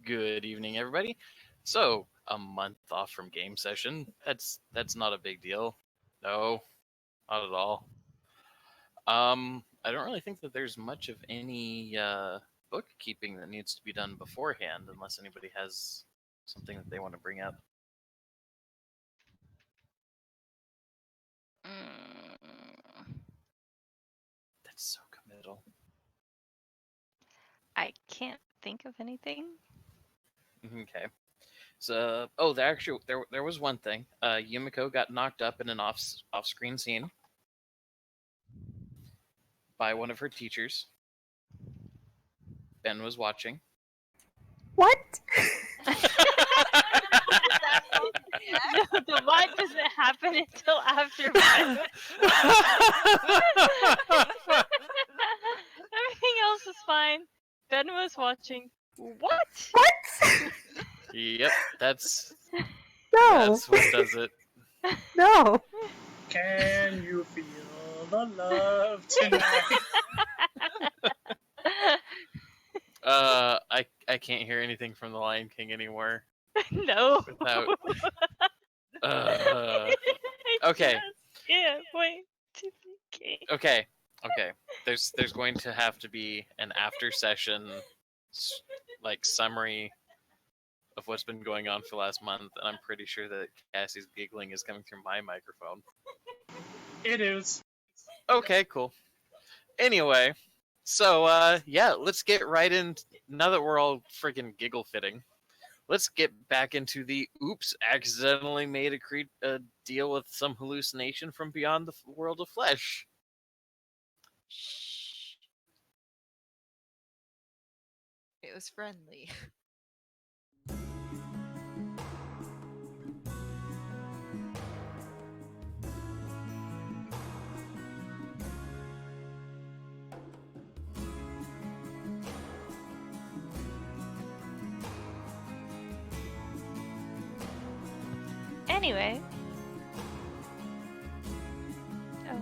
Good evening, everybody. So, a month off from game session. That's not a big deal. No, not at all. I don't really think that there's much of any bookkeeping that needs to be done beforehand, unless anybody has something that they want to bring up. That's so committal. I can't think of anything. Okay. So, there was one thing. Yumiko got knocked up in an off-screen scene by one of her teachers. Ben was watching. What? No, the what doesn't happen until after Ben. Everything else is fine. Ben was watching. What? What? Yep, that's No. what does it. No. Can you feel the love tonight? I can't hear anything from the Lion King anymore. No. Without. Okay. Yeah. Wait. Okay. Okay. There's going to have to be an after session, summary of what's been going on for the last month, and I'm pretty sure that Cassie's giggling is coming through my microphone. It is. Okay, cool. Anyway, so let's get right in. Now that we're all freaking giggle fitting, let's get back into the oops, accidentally made a deal with some hallucination from beyond the world of flesh. Shh. It was friendly. Anyway. Oh.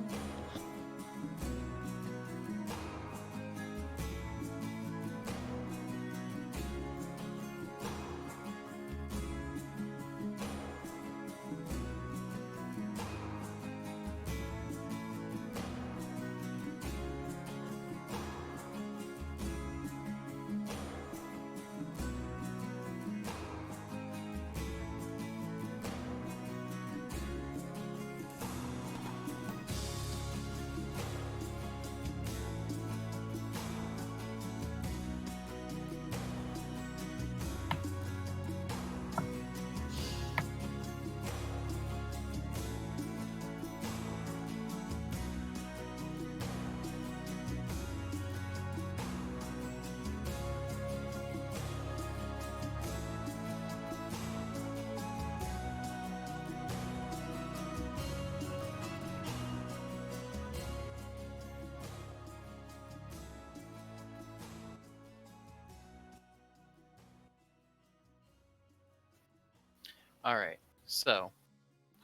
Alright, so,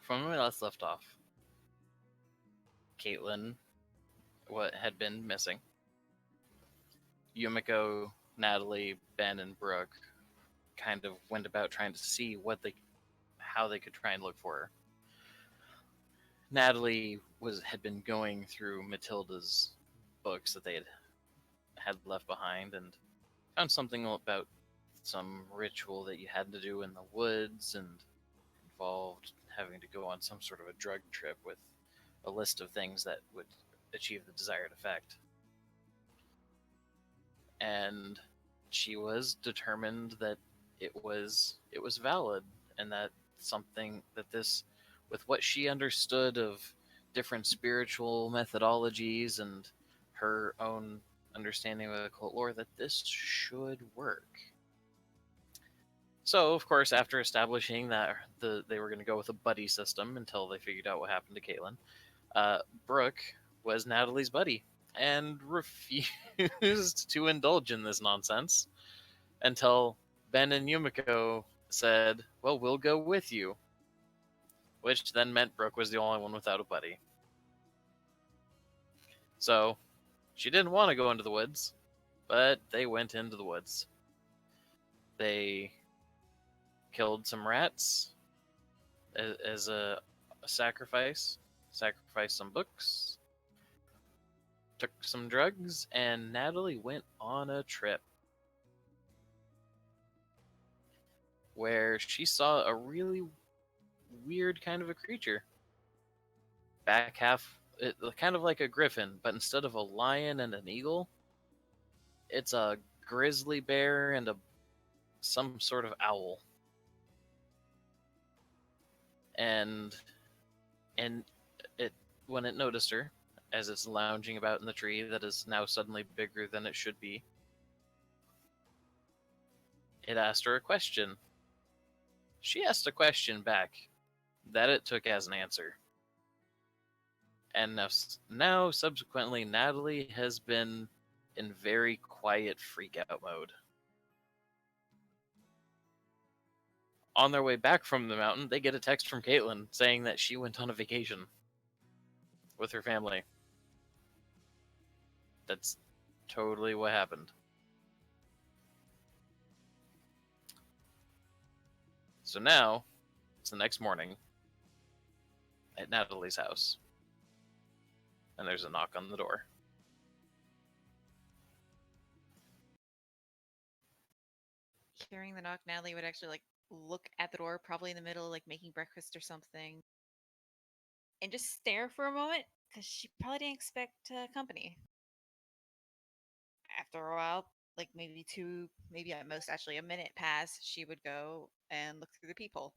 from when we last left off, Caitlin had been missing. Yumiko, Natalie, Ben, and Brooke kind of went about trying to see how they could try and look for her. Natalie had been going through Matilda's books that they had left behind and found something about some ritual that you had to do in the woods and involved having to go on some sort of a drug trip with a list of things that would achieve the desired effect. And she was determined that it was valid, and that something that this, with what she understood of different spiritual methodologies and her own understanding of the occult lore, that this should work. So, of course, after establishing that they were going to go with a buddy system until they figured out what happened to Caitlin, Brooke was Natalie's buddy and refused to indulge in this nonsense until Ben and Yumiko said, well, we'll go with you. Which then meant Brooke was the only one without a buddy. So, she didn't want to go into the woods, but they went into the woods. They killed some rats as a sacrifice, sacrificed some books, took some drugs, and Natalie went on a trip where she saw a really weird kind of a creature. Back half, kind of like a griffin, but instead of a lion and an eagle, it's a grizzly bear and some sort of owl. And it when it noticed her as it's lounging about in the tree that is now suddenly bigger than it should be, it asked her a question. She asked a question back that it took as an answer. And now subsequently, Natalie has been in very quiet freak-out mode. On their way back from the mountain, they get a text from Caitlin saying that she went on a vacation with her family. That's totally what happened. So now, it's the next morning at Natalie's house. And there's a knock on the door. Hearing the knock, Natalie would actually like look at the door, probably in the middle, like making breakfast or something, and just stare for a moment because she probably didn't expect company. After a while, like maybe two, maybe at most actually a minute pass, she would go and look through the peephole.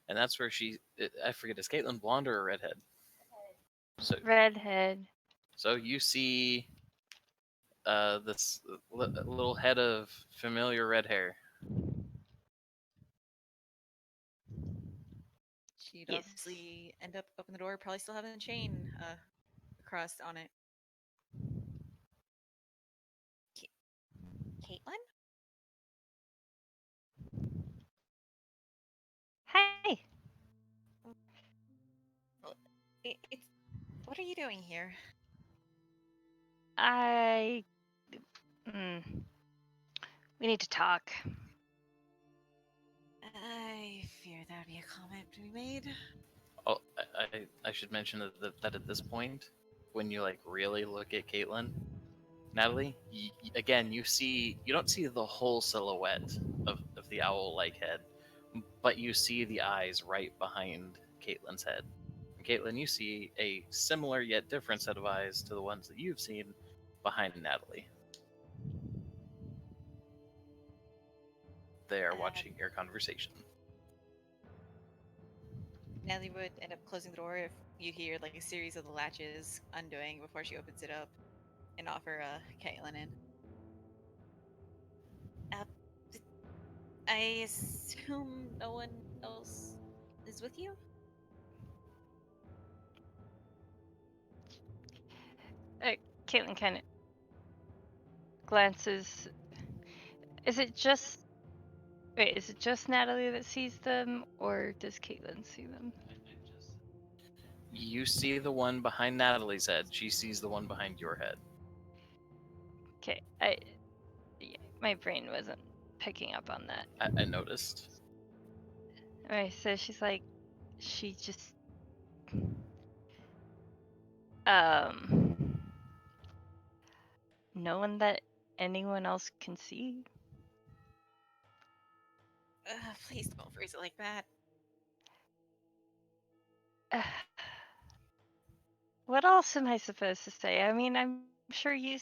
And that's where I forget, is Caitlin blonde or a redhead? Redhead. So you see this little head of familiar red hair. She'd Yes. obviously end up open the door, probably still having a chain across on it. Caitlin? Hi. It's what are you doing here? We need to talk. I fear that would be a comment to be made. Oh, I should mention that at this point, when you like really look at Caitlin, Natalie, again you don't see the whole silhouette of the owl-like head, but you see the eyes right behind Caitlin's head. And Caitlin, you see a similar yet different set of eyes to the ones that you've seen behind Natalie. They are watching your conversation. Natalie would end up closing the door if you hear like a series of the latches undoing before she opens it up and offer Caitlin in. Uh, I assume no one else is with you? Caitlin kind of glances. Is it just Natalie that sees them, or does Caitlin see them? You see the one behind Natalie's head. She sees the one behind your head. Okay, my brain wasn't picking up on that. I noticed. Alright, so she's like, she just, no one that anyone else can see. Please don't phrase it like that. What else am I supposed to say? I mean, I'm sure you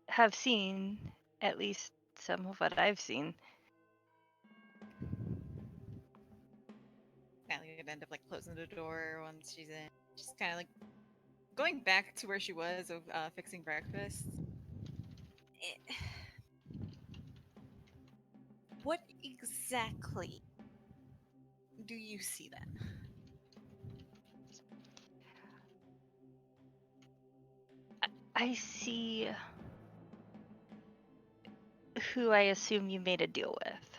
have seen at least some of what I've seen. Natalie would end up like closing the door once she's in. Just kind of like going back to where she was of fixing breakfast. What exactly do you see then? I see who I assume you made a deal with.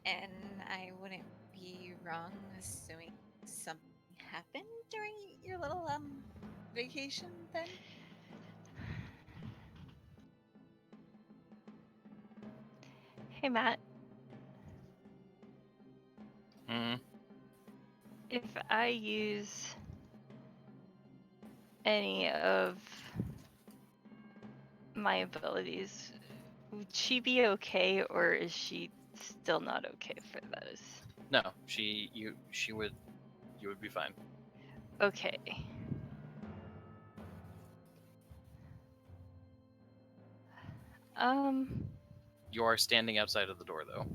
And I wouldn't be be wrong assuming something happened during your little vacation then? Hey, Matt. Hmm. If I use any of my abilities, would she be okay, or is she still not okay for those? No, you would be fine. Okay. You are standing outside of the door, though.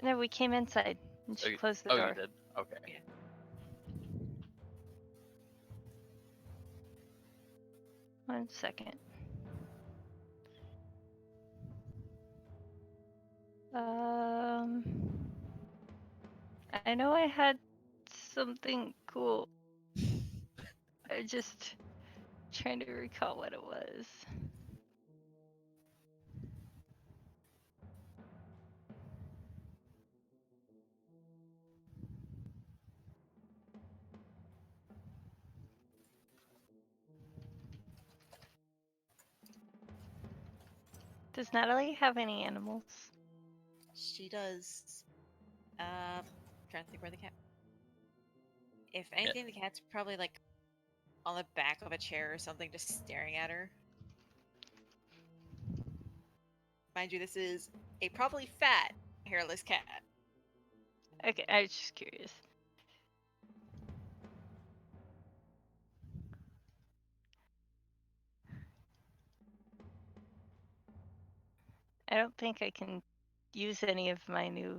No, we came inside and she closed the Oh, door. you did? Okay. Yeah. One second. I know I had something cool. I just trying to recall what it was. Does Natalie have any animals? She does. Trying to think where the cat. If anything, the cat's probably like on the back of a chair or something, just staring at her. Mind you, this is a probably fat, hairless cat. Okay, I was just curious. I don't think I can use any of my new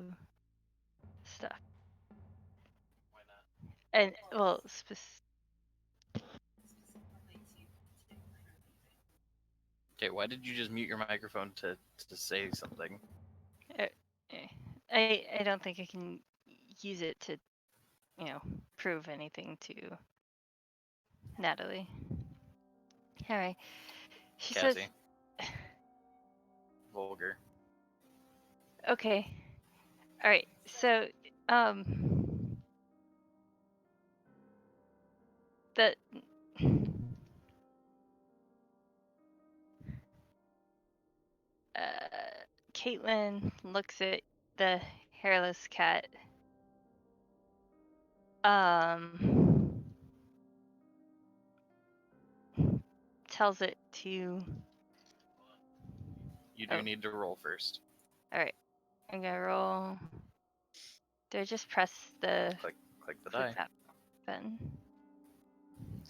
stuff. Why not? And, well, Okay, why did you just mute your microphone to say something? uh, I don't think I can use it to, prove anything to Natalie. Alright. She Cassie. says, Vulgar. okay. Alright, so, the Caitlin looks at the hairless cat. Tells it to. You do Oh. need to roll first. Alright. I'm gonna roll. Do I just press the Click the die. that button?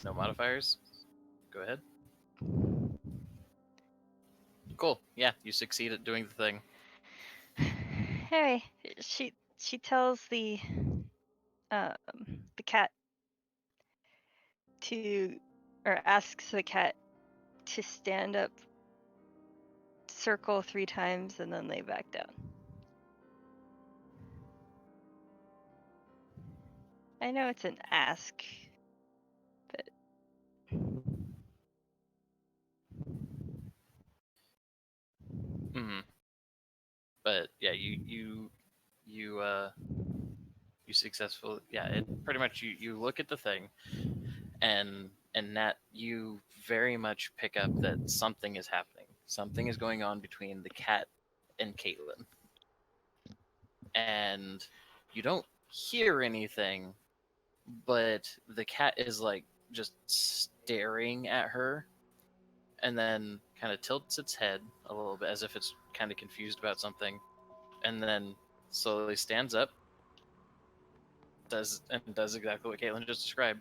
No modifiers. Go ahead. Cool. Yeah, you succeed at doing the thing. Anyway, she tells the cat to, or asks the cat to stand up, circle 3 times, and then lay back down. I know it's an ask, but Hmm. But yeah, you successfully, yeah, it pretty much you look at the thing, and Nat, you very much pick up that something is happening. Something is going on between the cat and Caitlin. And you don't hear anything, but the cat is like just staring at her, and then kind of tilts its head a little bit as if it's kind of confused about something, and then slowly stands up, does exactly what Caitlin just described,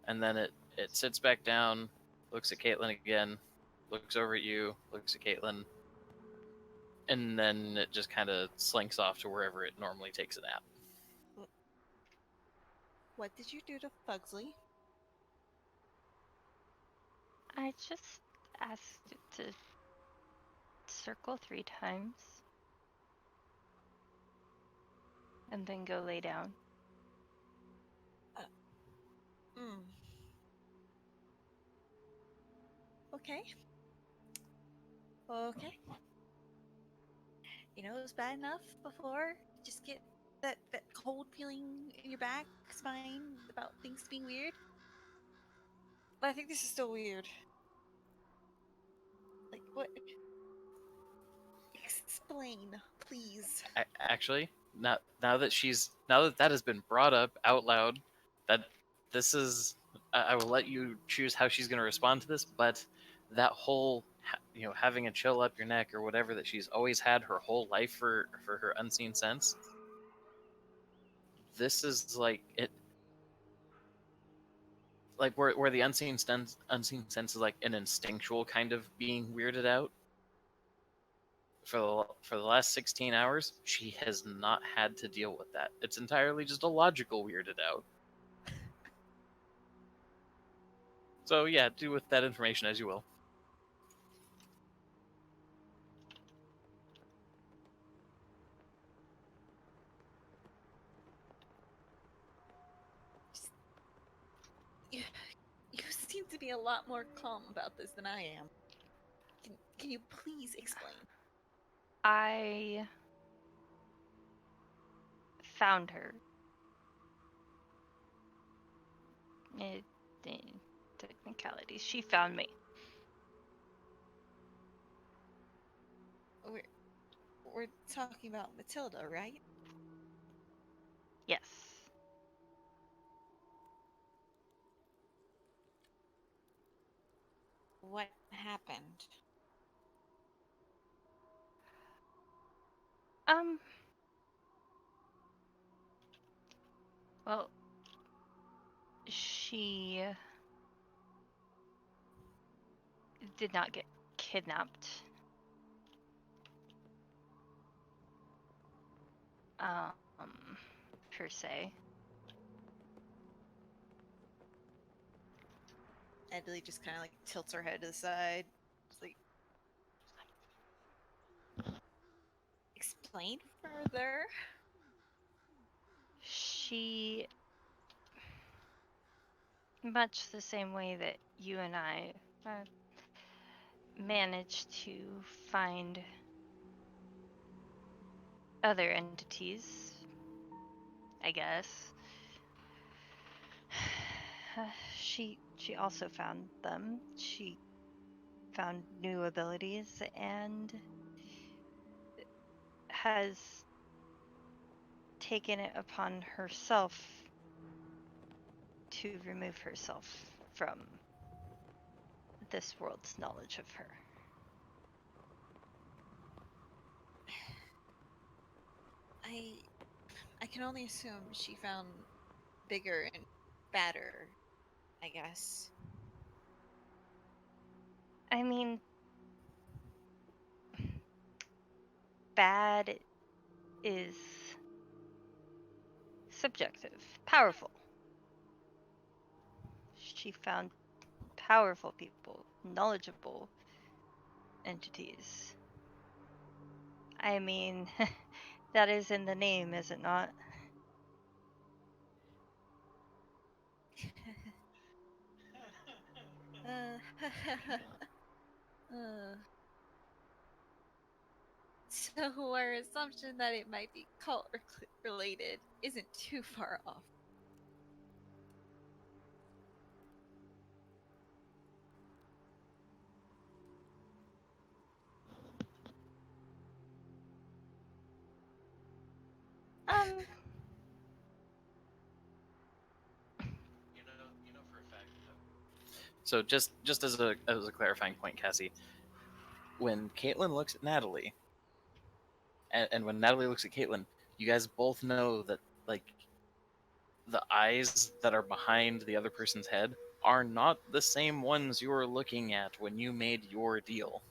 and then it sits back down, looks at Caitlin again, looks over at you, looks at Caitlin, and then it just kind of slinks off to wherever it normally takes a nap. What did you do to Pugsley? I just asked it to circle 3 times and then go lay down. Hmm. Okay. Okay. You know, it was bad enough before. Just get that cold feeling in your back, spine about things being weird. But I think this is still weird. Like, what? Explain, please. Actually, now that that has been brought up out loud, that this is, I will let you choose how she's going to respond to this. But that whole, having a chill up your neck or whatever that she's always had her whole life for her unseen sense. This is like it, like where the unseen sense is like an instinctual kind of being weirded out. For the last 16 hours, she has not had to deal with that. It's entirely just a logical weirded out. So yeah, do with that information as you will. You, you seem to be a lot more calm about this than I am. Can you please explain? I found her. In technicalities, she found me. We're talking about Matilda, right? Yes. What happened? Well, she did not get kidnapped. Per se. Edley just kind of like tilts her head to the side. It's like, explain further. She, much the same way that you and I managed to find other entities, I guess. She also found them. She found new abilities and has taken it upon herself to remove herself from this world's knowledge of her. I can only assume she found bigger and badder, I guess. I mean, bad is subjective. Powerful. She found powerful people, knowledgeable entities. I mean, that is in the name, is it not? uh, so our assumption that it might be cult related isn't too far off. Um, You know for a fact. So just as a clarifying point, Cassie, when Caitlin looks at Natalie, and when Natalie looks at Caitlin, you guys both know that like the eyes that are behind the other person's head are not the same ones you were looking at when you made your deal.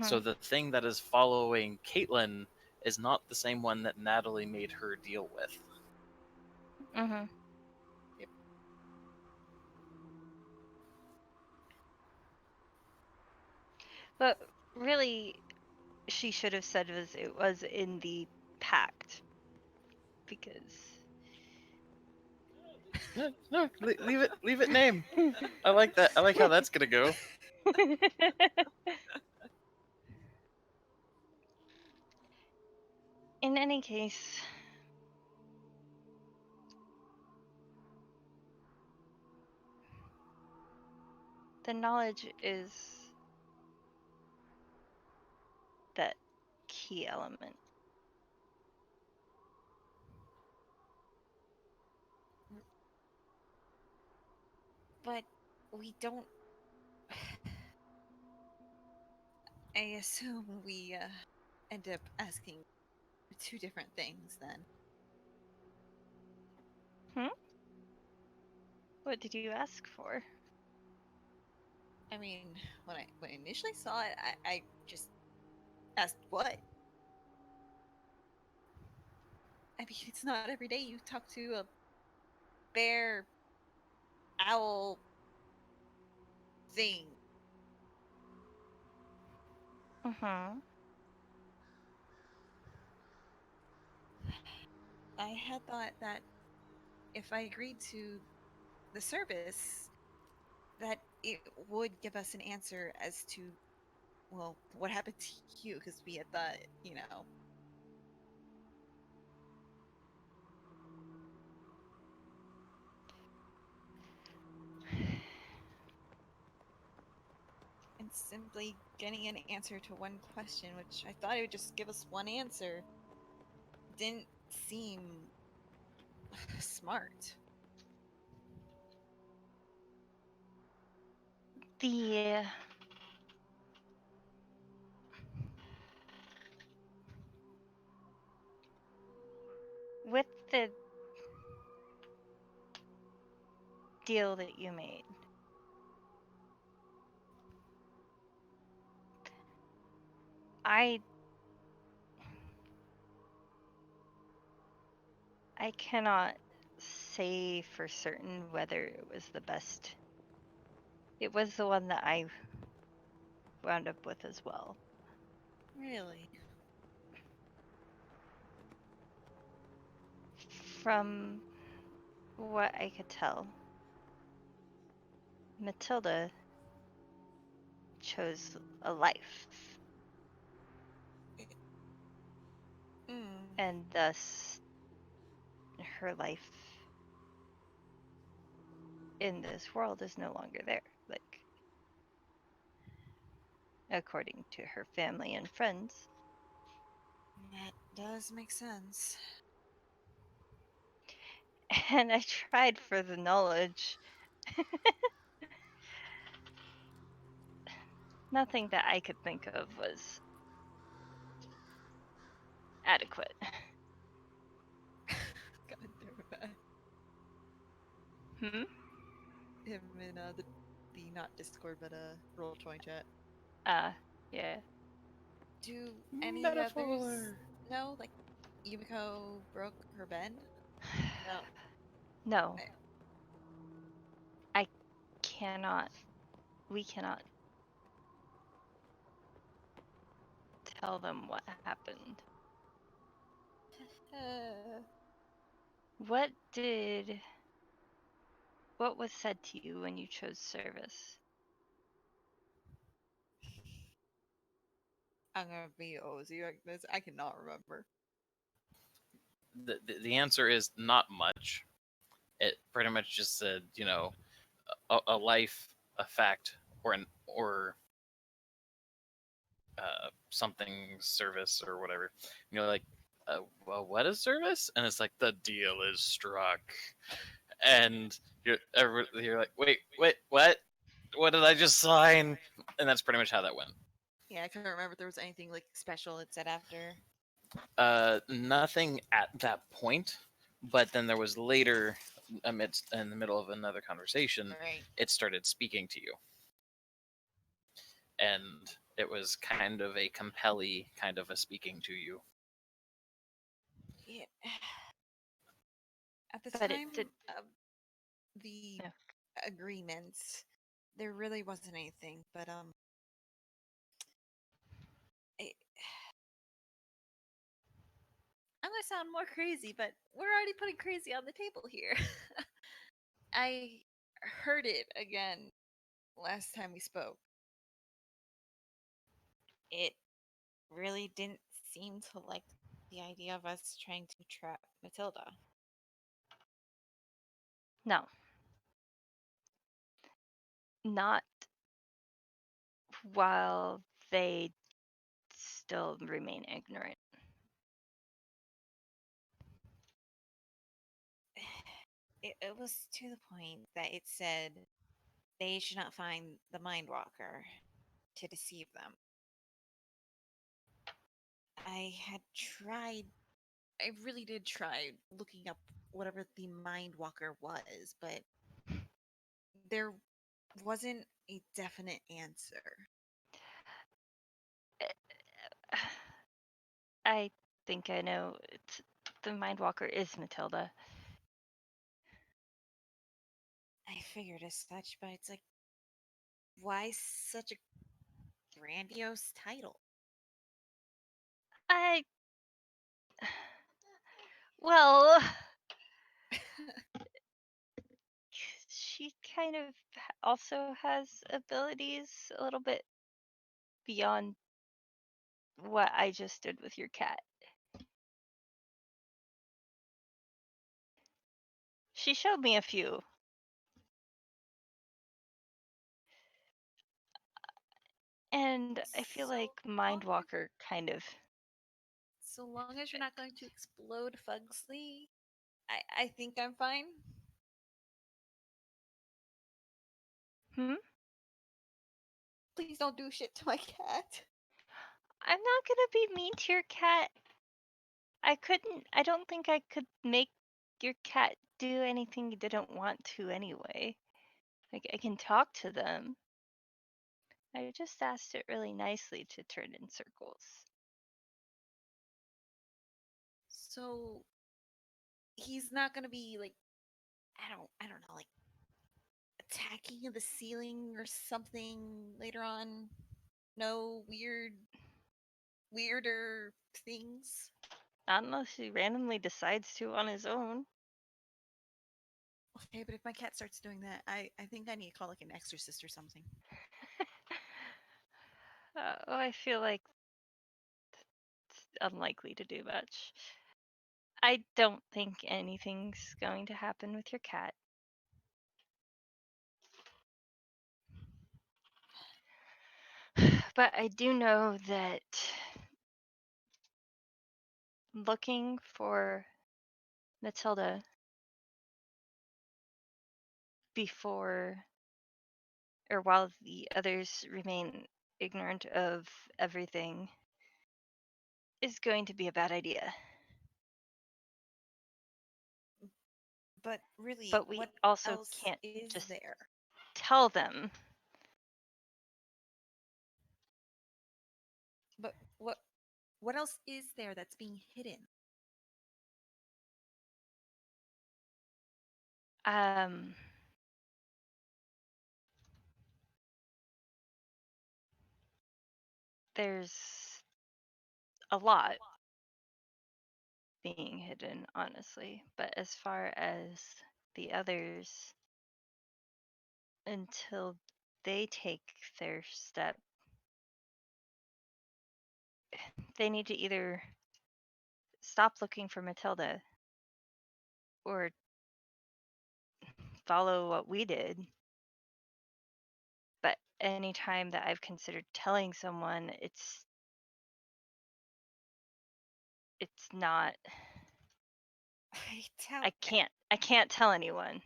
So the thing that is following Caitlin is not the same one that Natalie made her deal with. Yep. But really, she should have said it was in the pact, because No, leave it name. I like that. I like how that's gonna go. in any case, The knowledge is that key element. But we don't. I assume we end up asking two different things then. What did you ask for? I mean, when I initially saw it, I just asked what. I mean, it's not every day you talk to a bear, owl thing. Mm-hmm. I had thought that if I agreed to the service, that it would give us an answer as to, well, what happened to you, because we had thought, and simply getting an answer to one question, which I thought it would just give us one answer, didn't seem smart. The with the deal that you made, I cannot say for certain whether it was the best. It was the one that I wound up with as well. Really? From what I could tell, Matilda chose a life, Mm. and thus her life in this world is no longer there. Like, according to her family and friends. That does make sense. And I tried for the knowledge. Nothing that I could think of was adequate. God damn it. Hmm? Him in the not Discord but Roll20 chat. Yeah. Do any others Metaphor. know? Like Yumiko, Brooke, or Ben? No. No, I- I cannot. We cannot tell them what happened. Uh, What did. What was said to you when you chose service? I'm gonna be OZ like this. I cannot remember. The answer is not much. It pretty much just said, a life, a fact, or something service or whatever. Like, well, what is service? And it's like the deal is struck, and you're like, wait, what? What did I just sign? And that's pretty much how that went. Yeah, I couldn't remember if there was anything like special it said after. Nothing at that point, but then there was later, amidst in the middle of another conversation, Right. it started speaking to you, and it was kind of a compelling kind of a speaking to you. Yeah. At the But it time did. of the No. agreements, there really wasn't anything, but it, I'm gonna sound more crazy, but we're already putting crazy on the table here. I heard it again last time we spoke. It really didn't seem to like the idea of us trying to trap Matilda. No. Not while they still remain ignorant. It was to the point that it said they should not find the Mind Walker to deceive them. I had tried, I really did try looking up whatever the Mind Walker was, but there wasn't a definite answer. I think I know. It's the Mindwalker is Matilda. I figured as such, but it's like, why such a grandiose title? I well, she kind of also has abilities a little bit beyond what I just did with your cat. She showed me a few. And I feel So like Mindwalker kind of. So long as you're not going to explode Fugsley, I think I'm fine. Hmm? Please don't do shit to my cat. I'm not gonna be mean to your cat. I don't think I could make your cat do anything you didn't want to anyway. Like, I can talk to them. I just asked it really nicely to turn in circles. So he's not gonna be like, I don't know, like attacking the ceiling or something later on. No weirder things. Not unless he randomly decides to on his own. Okay, but if my cat starts doing that, I think I need to call like an exorcist or something. I feel like it's unlikely to do much. I don't think anything's going to happen with your cat. But I do know that looking for Matilda before or while the others remain ignorant of everything is going to be a bad idea. But really, But we what also else can't is just there? tell them. But what else is there that's being hidden? Um, there's a lot being hidden, honestly. But as far as the others, until they take their step, they need to either stop looking for Matilda or follow what we did. But anytime that I've considered telling someone, it's not. I doubt I can't tell anyone.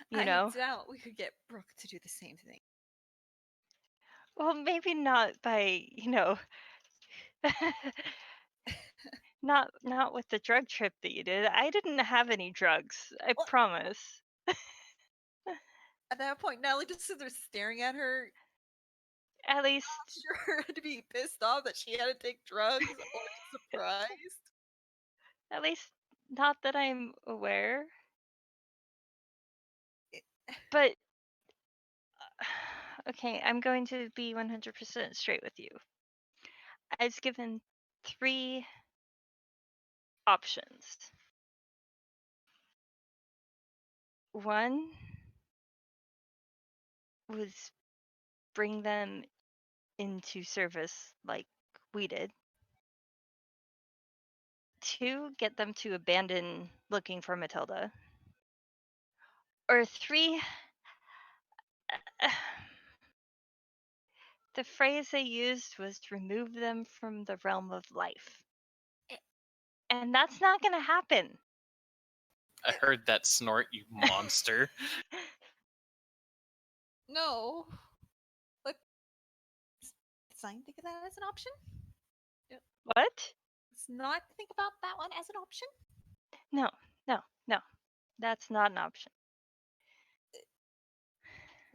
You I know? doubt we could get Brooke to do the same thing. Well, maybe not by, not with the drug trip that you did. I didn't have any drugs. I Well- promise. At that point, Natalie just sits there staring at her, At least sure to be pissed off that she had to take drugs or surprised. not that I'm aware. It- But okay, I'm going to be 100% straight with you. I was given 3 options. One was bring them into service like we did. 2, get them to abandon looking for Matilda. Or 3, The phrase they used was remove them from the realm of life. And that's not going to happen. I heard that snort, you monster. No. Let's not think of that as an option. What? Let's not think about that one as an option. No. That's not an option.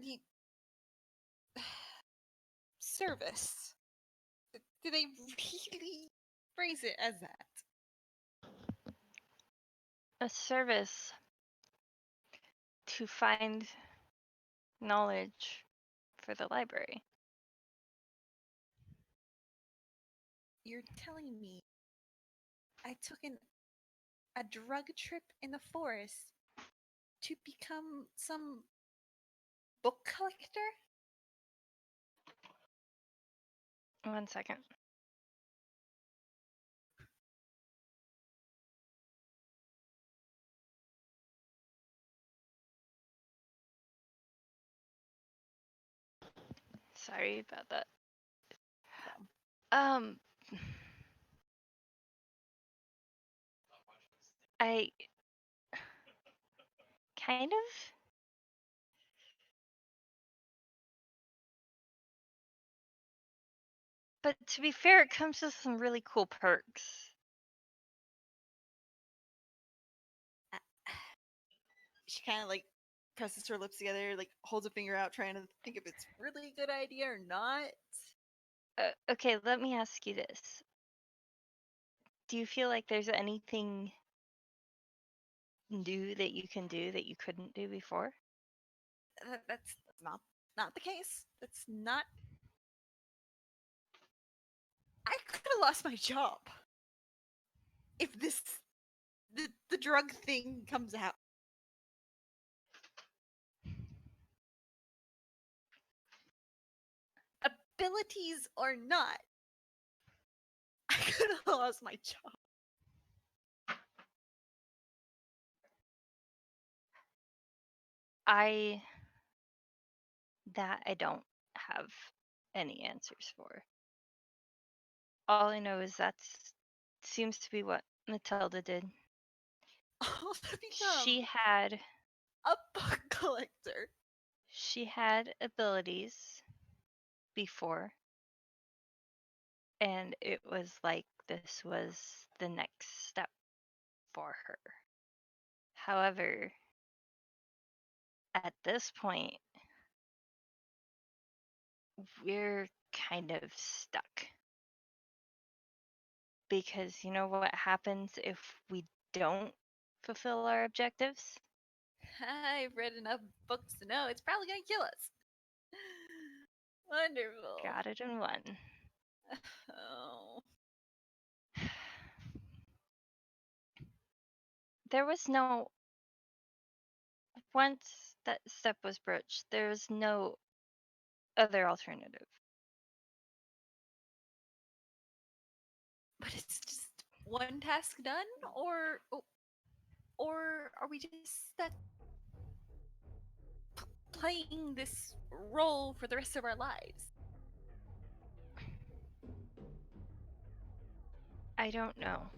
The service. Do they really phrase it as that? A service to find knowledge for the library. You're telling me I took a drug trip in the forest to become some book collector? 1 second. Sorry about that. I kind of. But to be fair, it comes with some really cool perks. She kind of like presses her lips together, like holds a finger out, trying to think if it's really a good idea or not. Okay, let me ask you this. Do you feel like there's anything new that you can do that you couldn't do before? That's not the case. That's not. I could have lost my job if the drug thing comes out. Abilities or not, I could have lost my job. I don't have any answers for. All I know is that seems to be what Matilda did. I'll become She had a book collector. She had abilities before, and it was like this was the next step for her. However, at this point, we're kind of stuck. Because you know what happens if we don't fulfill our objectives? I've read enough books to know it's probably gonna kill us. Wonderful. Got it in one. Oh. There was no. Once that step was broached, there was no other alternative. But it's just one task done, or are we just stuck playing this role for the rest of our lives? I don't know.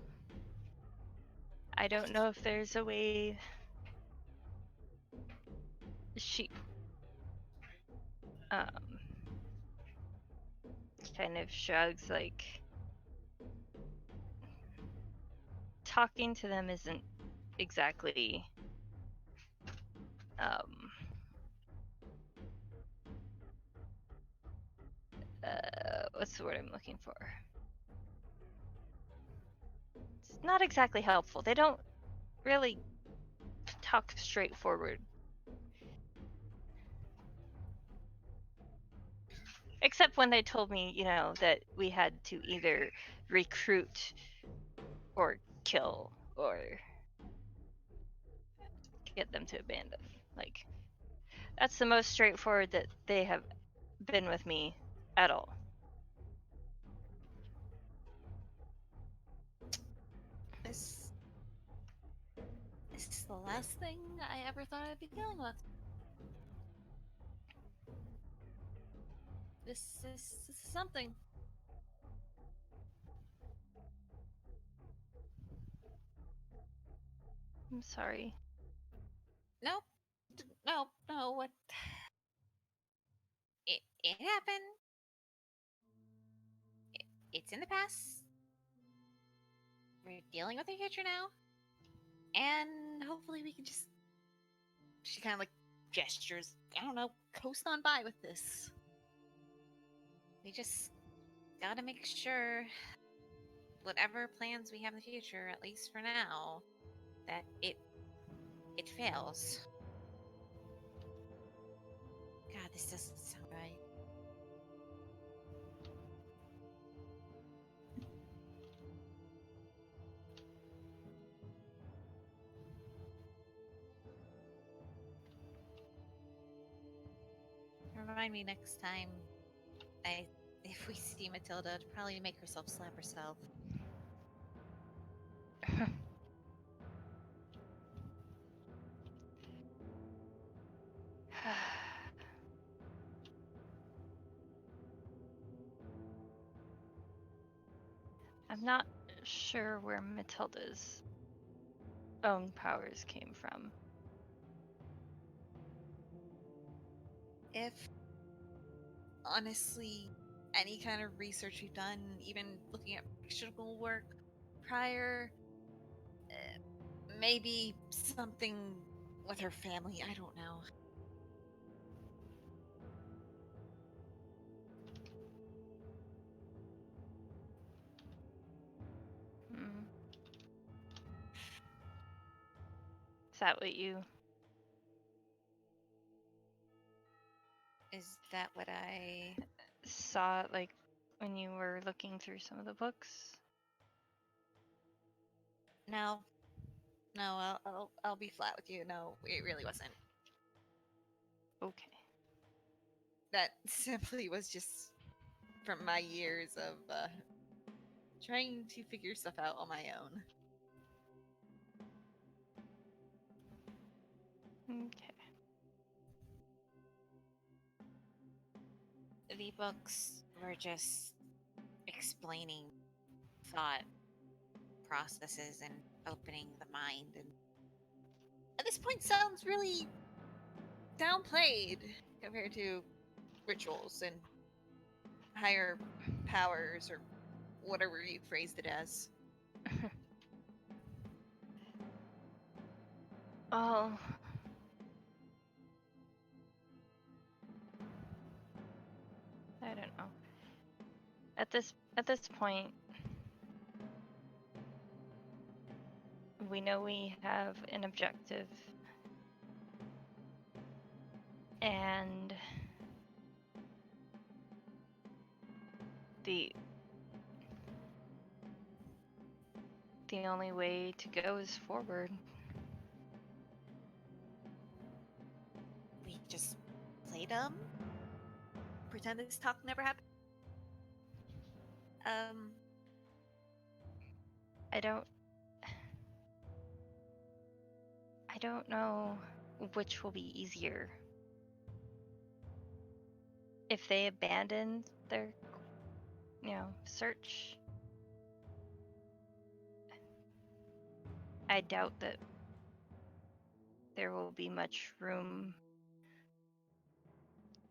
I don't know if there's a way. She kind of shrugs, like talking to them isn't exactly what's the word I'm looking for? It's not exactly helpful. They don't really talk straightforward. Except when they told me, you know, that we had to either recruit or kill or get them to abandon. Like, that's the most straightforward that they have been with me at all. This is the last thing I ever thought I'd be dealing with. This is something. I'm sorry. No, no. What? It happened. It's in the past. We're dealing with the future now, and hopefully we can just. She kind of like gestures. I don't know. Coast on by with this. We just gotta make sure whatever plans we have in the future, at least for now, that it fails. God, this doesn't sound right. Remind me next time if we see Matilda to probably make herself slap herself. I'm not sure where Matilda's own powers came from. If honestly any kind of research we've done, even looking at fictional work prior, maybe something with her family, I don't know. Hmm. Is that what you... Is that what I saw, like, when you were looking through some of the books? No. No, I'll be flat with you. No, it really wasn't. Okay. That simply was just from my years of trying to figure stuff out on my own. Okay. The books were just explaining thought processes and opening the mind, and at this point sounds really downplayed compared to rituals and higher powers or whatever you phrased it as. Oh. I don't know. At this point, we know we have an objective, and the only way to go is forward. We just play dumb, pretend this talk never happened. I don't know which will be easier. If they abandon their, search, I doubt that there will be much room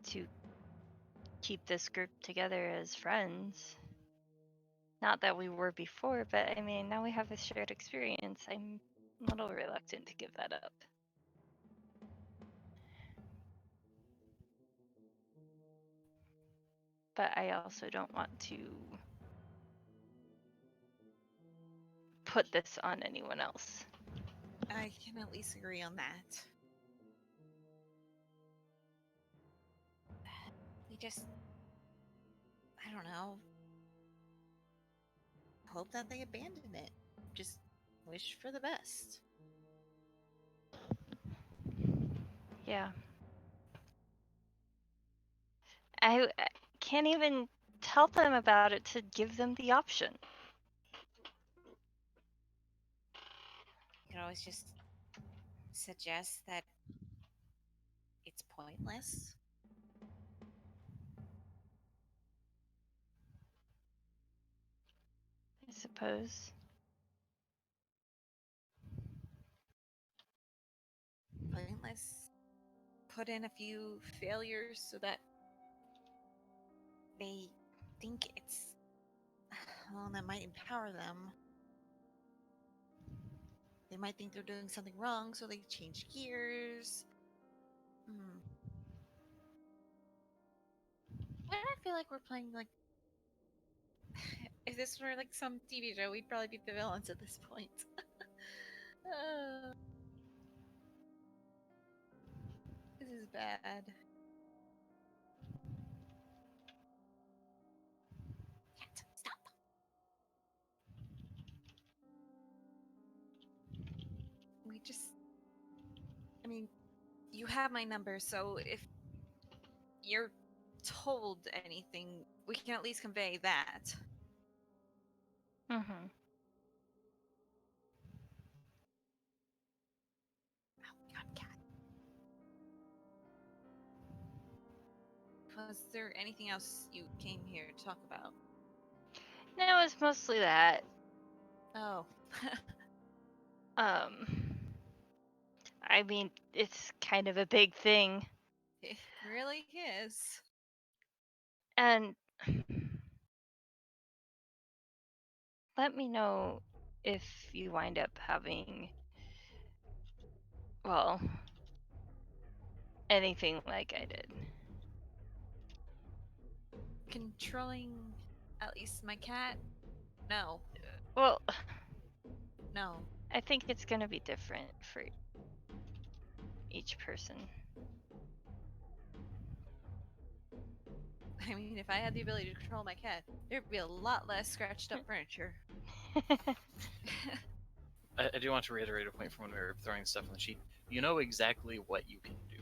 to keep this group together as friends. Not that we were before, but I mean, now we have a shared experience. I'm a little reluctant to give that up. But I also don't want to put this on anyone else. I can at least agree on that. We just, I don't know, hope that they abandon it. Just wish for the best. Yeah. I can't even tell them about it to give them the option. You can always just suggest that it's pointless. suppose. Pointless. Put in a few failures so that they think it's... Well, that might empower them. They might think they're doing something wrong, so they change gears. Why do I feel like we're playing, like... If this were, like, some TV show, we'd probably be the villains at this point. This is bad. Cat, stop! We just... I mean, you have my number, so if you're told anything, we can at least convey that. Mm-hmm. Oh, God, cat. Was there anything else you came here to talk about? No, it's mostly that. Oh. I mean, it's kind of a big thing. It really is. And let me know if you wind up having, well, anything like I did. Controlling at least my cat? No. Well, No. I think it's gonna be different for each person. I mean, if I had the ability to control my cat, there'd be a lot less scratched up furniture. I do want to reiterate a point from when we were throwing stuff on the sheet. You know exactly what you can do.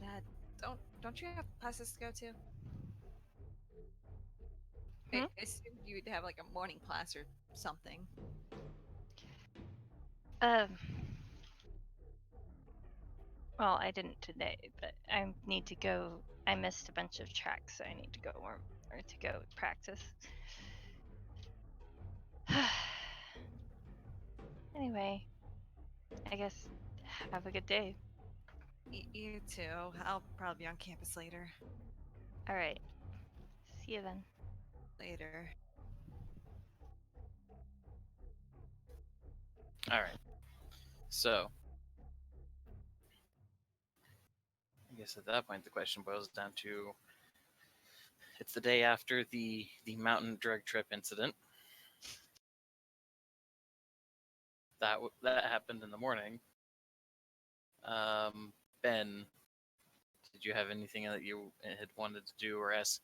Dad, don't you have classes to go to? Hmm? I assumed you'd have like a morning class or something. Well, I didn't today, but I need to go. I missed a bunch of tracks, so I need to go or to go practice. Anyway, I guess have a good day. You too. I'll probably be on campus later. All right. See you then. Later. All right. So, I guess at that point the question boils down to: it's the day after the mountain drug trip incident. That happened in the morning. Ben, did you have anything that you had wanted to do or ask,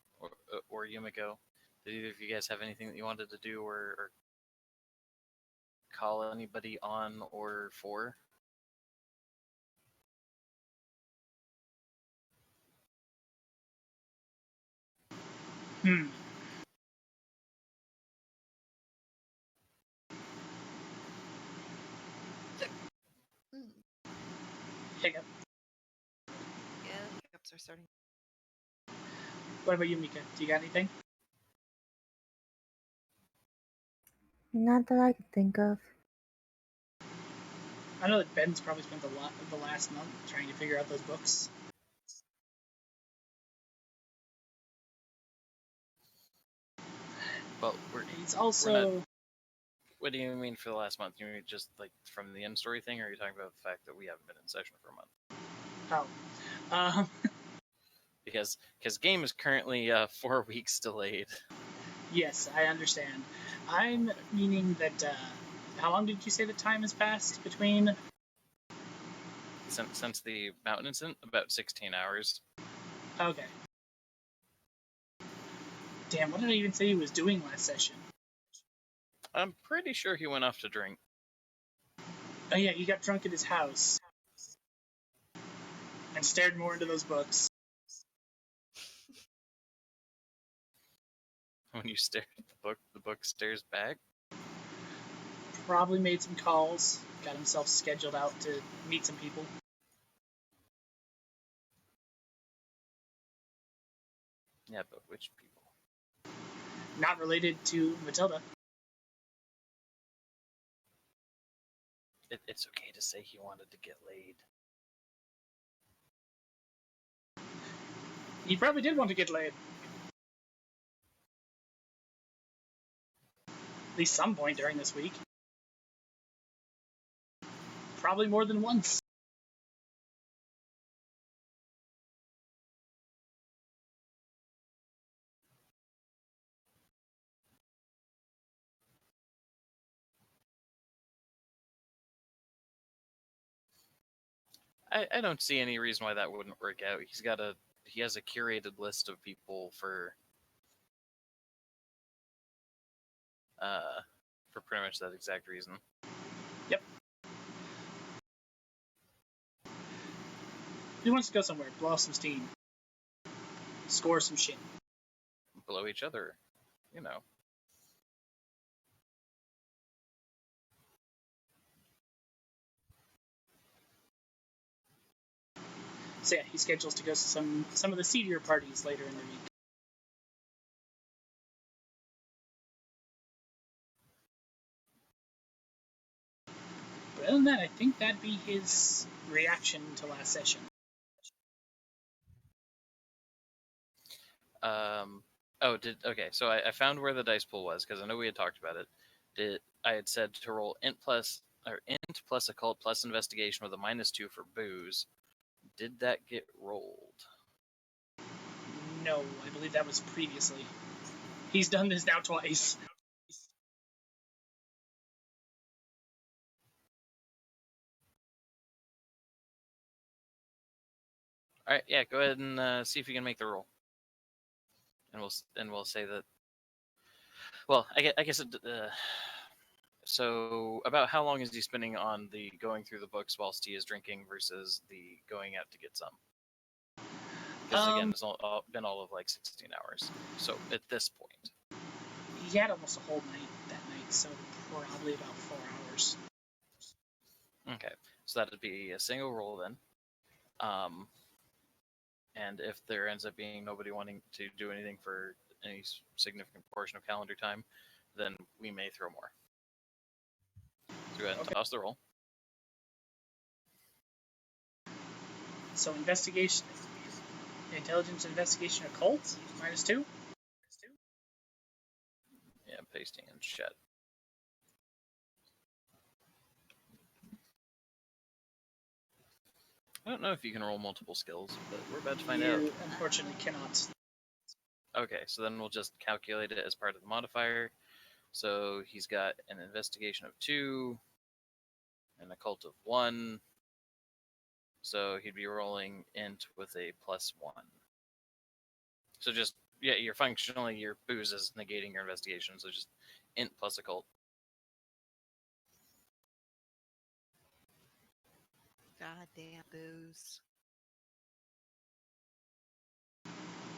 or Yumiko? Did either of you guys have anything that you wanted to do or call anybody on or for? Hmm. Hiccup. Yeah, the hiccups are starting. What about you, Mika? Do you got anything? Not that I can think of. I know that Ben's probably spent a lot of the last month trying to figure out those books. Well, He's also. not, what do you mean for the last month? You mean just like from the in-story thing, or are you talking about the fact that we haven't been in session for a month? Oh. Because game is currently 4 weeks delayed. Yes, I understand. I'm meaning that. How long did you say the time has passed between? Since the mountain incident, about 16 hours. Okay. Damn, what did I even say he was doing last session? I'm pretty sure he went off to drink. Oh yeah, he got drunk at his house and stared more into those books. When you stare at the book stares back. Probably made some calls, got himself scheduled out to meet some people. Yeah, but which people? Not related to Matilda. It's okay to say he wanted to get laid. He probably did want to get laid. At least some point during this week. Probably more than once. I don't see any reason why that wouldn't work out. He has a curated list of people for pretty much that exact reason. Yep. He wants to go somewhere, blow off some steam, score some shit. Blow each other, you know. So yeah, he schedules to go to some of the seedier parties later in the week. But other than that, I think that'd be his reaction to last session. Okay, so I found where the dice pool was, because I know we had talked about it. I had said to roll int plus occult plus investigation with a -2 for booze. Did that get rolled? No, I believe that was previously. He's done this now twice. All right, yeah, go ahead and see if you can make the roll, and we'll say that. Well, I guess it. So, about how long is he spending on the going through the books whilst he is drinking versus the going out to get some? Because again, it's been all of like 16 hours. So at this point, He had almost a whole night that night, so probably about 4 hours. okay, so that'd be a single roll then. And if there ends up being nobody wanting to do anything for any significant portion of calendar time, then we may throw more. So go ahead and toss the roll. So investigation, intelligence, investigation, occult, -2. Yeah, pasting in chat. I don't know if you can roll multiple skills, but we're about to find out. You unfortunately cannot. Okay, so then we'll just calculate it as part of the modifier. So he's got an investigation of 2, an occult of 1. So he'd be rolling int with a +1. So just, yeah, you're functionally, your booze is negating your investigation. So just int plus occult. Goddamn booze.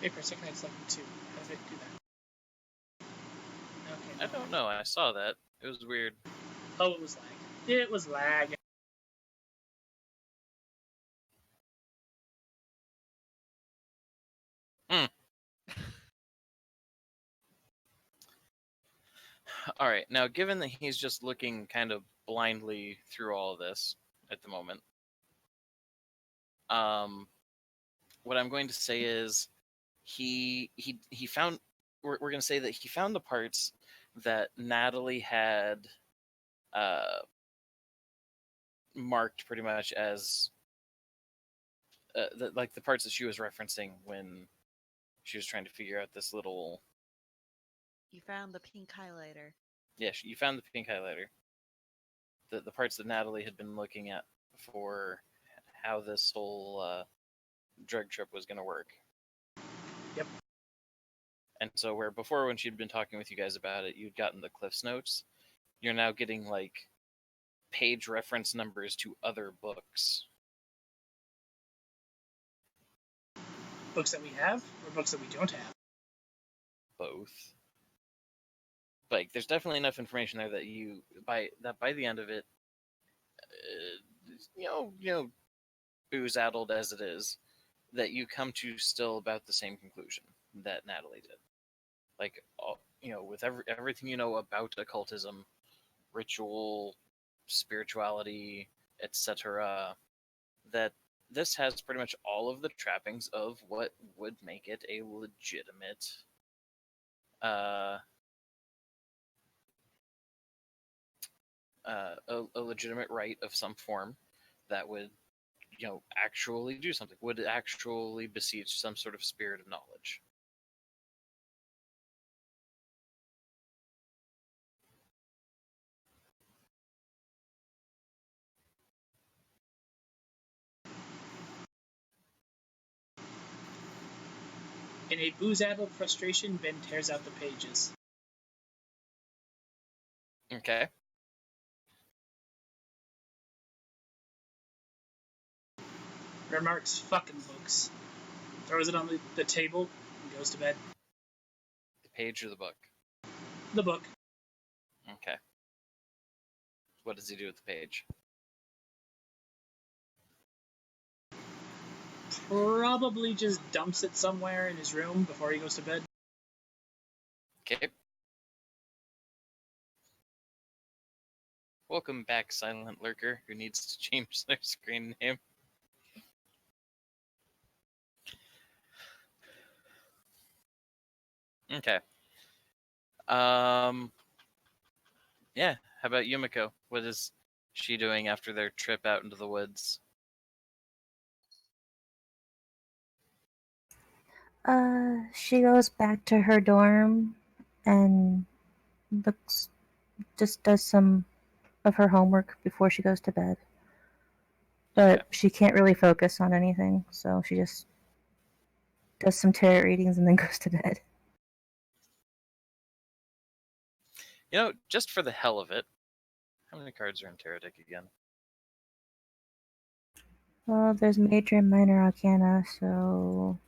Wait for a second, it's like 2. How did it do that? Okay. I don't know. I saw that. It was weird. Oh, it was lag. It was lag. All right. Now, given that he's just looking kind of blindly through all of this at the moment, what I'm going to say is he found. We're going to say that he found the parts that Natalie had marked pretty much as like the parts that she was referencing when she was trying to figure out this little. You found the pink highlighter. Yeah, you found the pink highlighter. The parts that Natalie had been looking at for how this whole drug trip was going to work. Yep. And so where before when she'd been talking with you guys about it, you'd gotten the Cliff's Notes, you're now getting like page reference numbers to other books. Books that we have or books that we don't have? Both. Like, there's definitely enough information there that by the end of it, booze-addled as it is, that you come to still about the same conclusion that Natalie did. Like, with everything you know about occultism, ritual, spirituality, etc., that this has pretty much all of the trappings of what would make it a legitimate a legitimate rite of some form that would actually do something, would actually beseech some sort of spirit of knowledge. In a booze-addled frustration, Ben tears out the pages. Okay. Remarks fucking books. Throws it on the table and goes to bed. The page or the book? The book. Okay. What does he do with the page? Probably just dumps it somewhere in his room before he goes to bed. Okay. Welcome back, silent lurker who needs to change their screen name. Okay. Yeah, how about Yumiko? What is she doing after their trip out into the woods? She goes back to her dorm and just does some of her homework before she goes to bed. But Okay. she can't really focus on anything, so she just does some tarot readings and then goes to bed. Just for the hell of it, how many cards are in tarot deck again? Well, there's major and minor arcana, so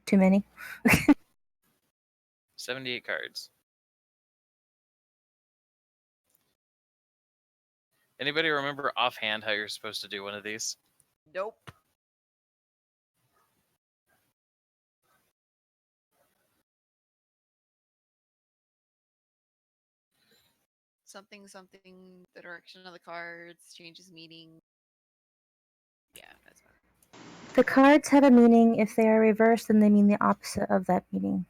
too many. 78 cards. Anybody remember offhand how you're supposed to do one of these? Nope. Something, the direction of the cards changes meaning. Yeah, that's fine. The cards have a meaning. If they are reversed, then they mean the opposite of that meaning.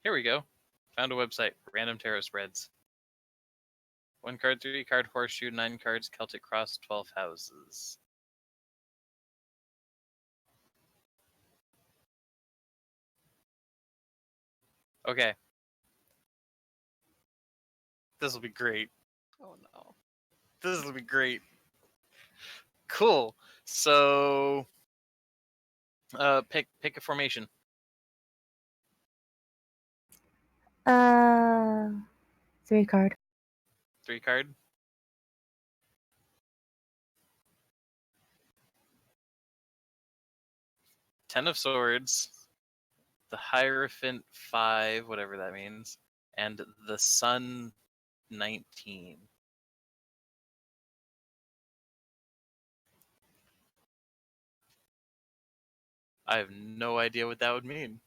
Here we go. Found a website. Random tarot spreads. 1 card, 3 card horseshoe, 9 cards, Celtic cross, 12 houses. Okay. This will be great. Oh no. This will be great. Cool. So, pick a formation. 3 card. 3 card. Ten of Swords, the Hierophant 5, whatever that means, and the Sun 19. I have no idea what that would mean.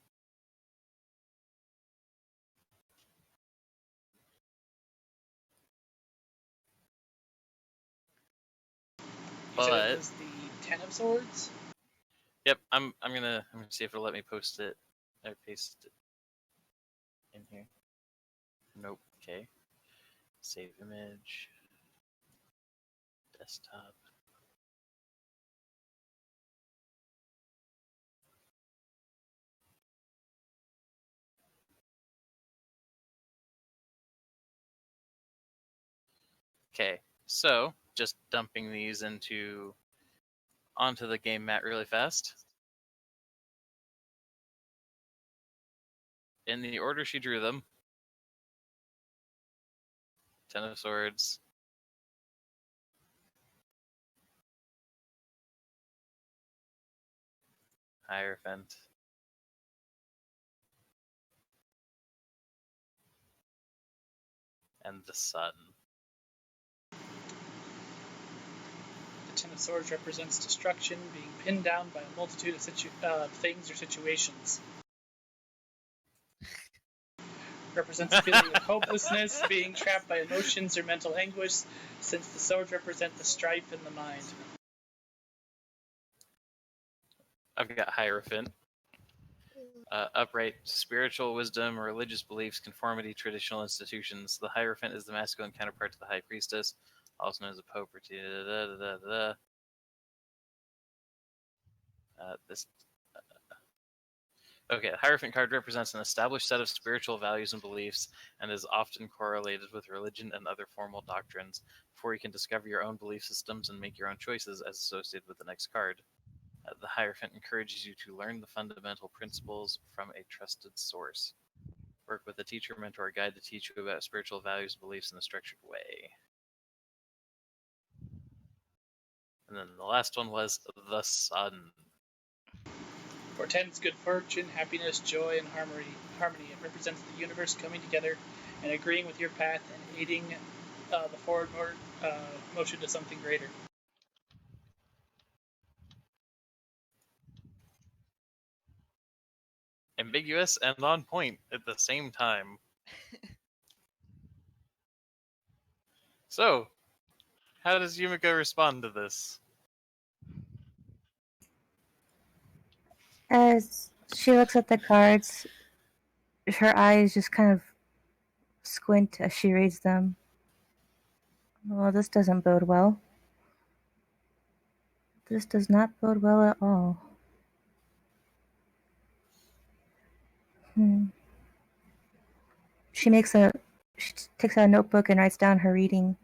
You said it was the Ten of Swords? Yep, I'm gonna see if it'll let me post it. Or paste it in here. Nope. Okay. Save image. Desktop. Okay, so just dumping these onto the game mat really fast. In the order she drew them. Ten of Swords. Hierophant. and the sun. The Ten of Swords represents destruction, being pinned down by a multitude of things or situations. Represents a feeling of hopelessness, being trapped by emotions or mental anguish, since the swords represent the strife in the mind. I've got Hierophant. Upright spiritual wisdom, religious beliefs, conformity, traditional institutions. The Hierophant is the masculine counterpart to the High Priestess, also known as a Pope. This. Okay, the Hierophant card represents an established set of spiritual values and beliefs and is often correlated with religion and other formal doctrines. Before you can discover your own belief systems and make your own choices as associated with the next card. The Hierophant encourages you to learn the fundamental principles from a trusted source. Work with a teacher, mentor, or guide to teach you about spiritual values and beliefs in a structured way. And then the last one was the sun. Portends good fortune, happiness, joy, and harmony. It represents the universe coming together and agreeing with your path and aiding the forward motion to something greater. Ambiguous and on point at the same time. So, how does Yumiko respond to this? As she looks at the cards, her eyes just kind of squint as she reads them. Well, this doesn't bode well. This does not bode well at all. She takes out a notebook and writes down her reading,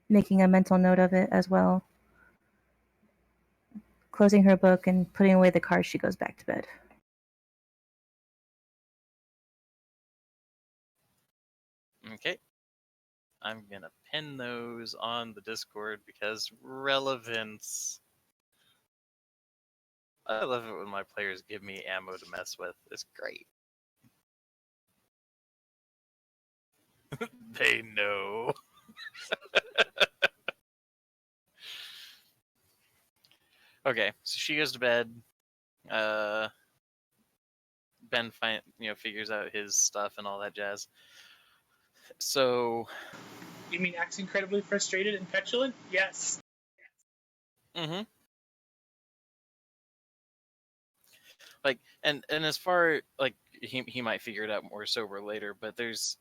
making a mental note of it as well. Closing her book and putting away the cards, she goes back to bed. Okay. I'm gonna pin those on the Discord because relevance. I love it when my players give me ammo to mess with. It's great. They know. Okay, so she goes to bed. Ben figures out his stuff and all that jazz. So. You mean acts incredibly frustrated and petulant? Yes. Mm-hmm. Like, and as far like he might figure it out more sober later, but there's,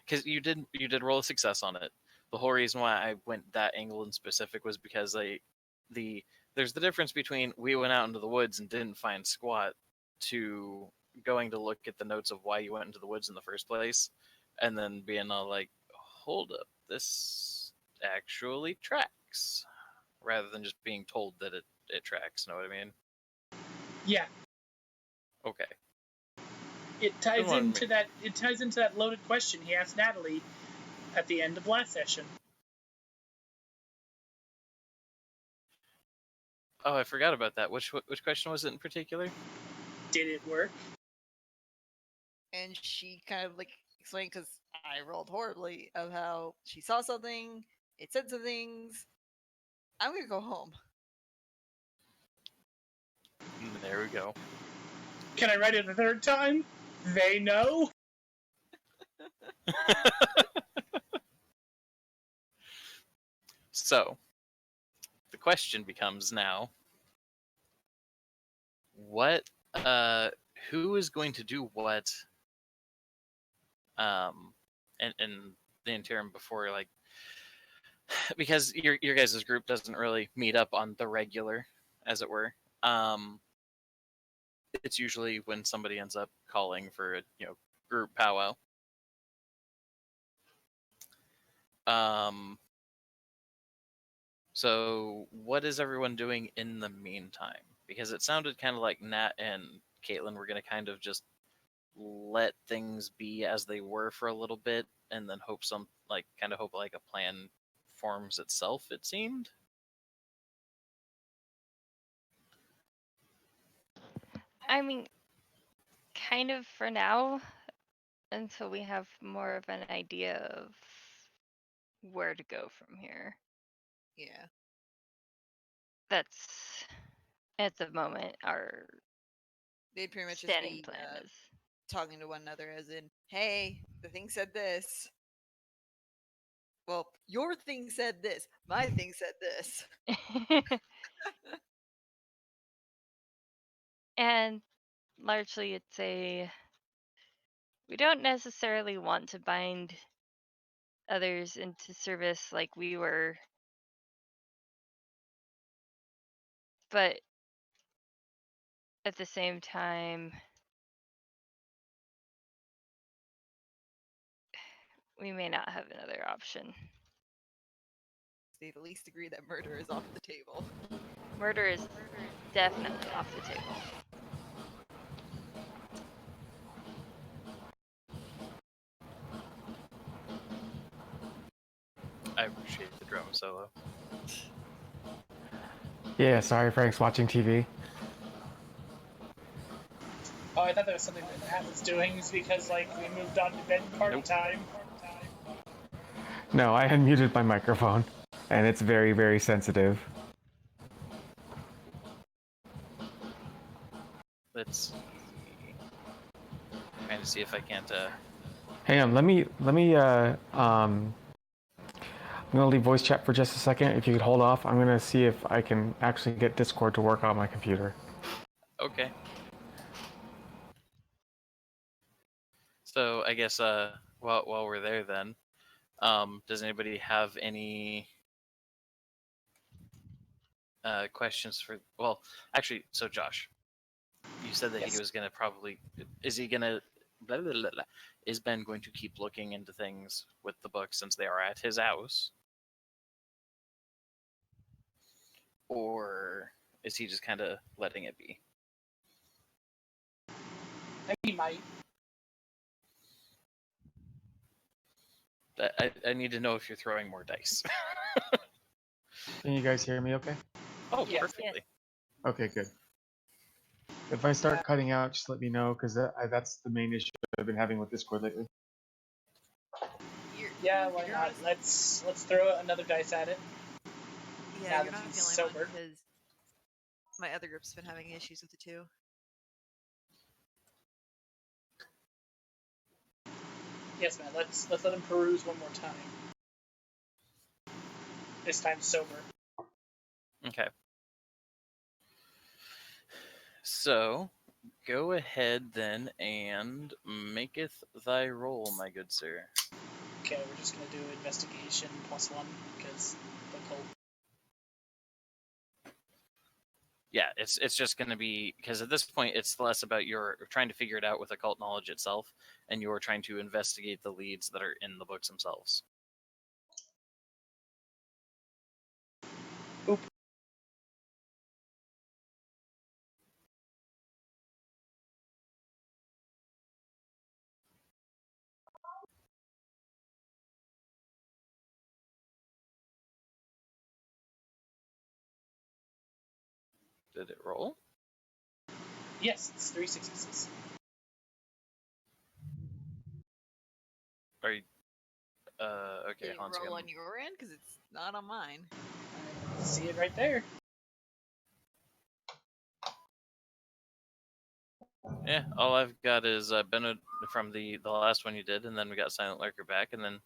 because you did roll a success on it. The whole reason why I went that angle in specific was because there's the difference between we went out into the woods and didn't find squat to going to look at the notes of why you went into the woods in the first place, and then being all like, hold up, this actually tracks, rather than just being told that it tracks. Know what I mean? Yeah. Okay. It ties into that loaded question he asked Natalie at the end of last session. Oh, I forgot about that. Which question was it in particular? Did it work? And she kind of like explained, because I rolled horribly, of how she saw something, it said some things. I'm gonna go home. There we go. Can I write it a third time? They know? So, the question becomes now, what, who is going to do what, in the interim before, like, because your guys' group doesn't really meet up on the regular, as it were. It's usually when somebody ends up calling for a group powwow. So what is everyone doing in the meantime? Because it sounded kind of like Nat and Caitlin were going to kind of just let things be as they were for a little bit, and then hope a plan forms itself. It seemed. I mean, kind of for now. until we have more of an idea of where to go from here. Yeah. That's at the moment our They'd pretty much just standing be plan is. talking to one another, as in, "Hey, the thing said this." Well, your thing said this. My thing said this. And largely it's we don't necessarily want to bind others into service like we were, but at the same time we may not have another option. They at least agree that murder is off the table. Murder is definitely off the table. I appreciate the drum solo. Yeah, sorry, Frank's watching TV. Oh, I thought that was something that Matt was doing, is because like we moved on to bed party Nope. time. No, I had muted my microphone, and it's very, very sensitive. Let's see. Trying to see if I can't. Hang on, I'm gonna leave voice chat for just a second. If you could hold off, I'm gonna see if I can actually get Discord to work on my computer. Okay. So I guess while we're there then, does anybody have any questions for? Well, actually, so Josh, you said that he Yes. was gonna probably. Is he gonna? Blah, blah, blah, blah. Is Ben going to keep looking into things with the book since they are at his house, or is he just kind of letting it be? I think he might. I need to know if you're throwing more dice. Can you guys hear me okay? Oh, Yes. perfectly. Okay, good. If I start cutting out, just let me know, because that's the main issue I've been having with Discord lately. Yeah, why not? Let's throw another dice at it. Yeah, Now you're that not he's the only sober. one, because my other group's been having issues with it too. Yes, Matt. Let's let him peruse one more time. This time sober. Okay. So, go ahead then and maketh thy roll, my good sir. Okay, we're just gonna do investigation +1 because the cult. Yeah, it's just going to be because at this point it's less about your trying to figure it out with occult knowledge itself, and you're trying to investigate the leads that are in the books themselves. Oop. Did it roll? Yes, it's 3 successes. Are you, okay, Did it hold on a roll second. on your end? Because it's not on mine. I see it right there. Yeah, all I've got is Bennett from the last one you did, and then we got Silent Lurker back, and then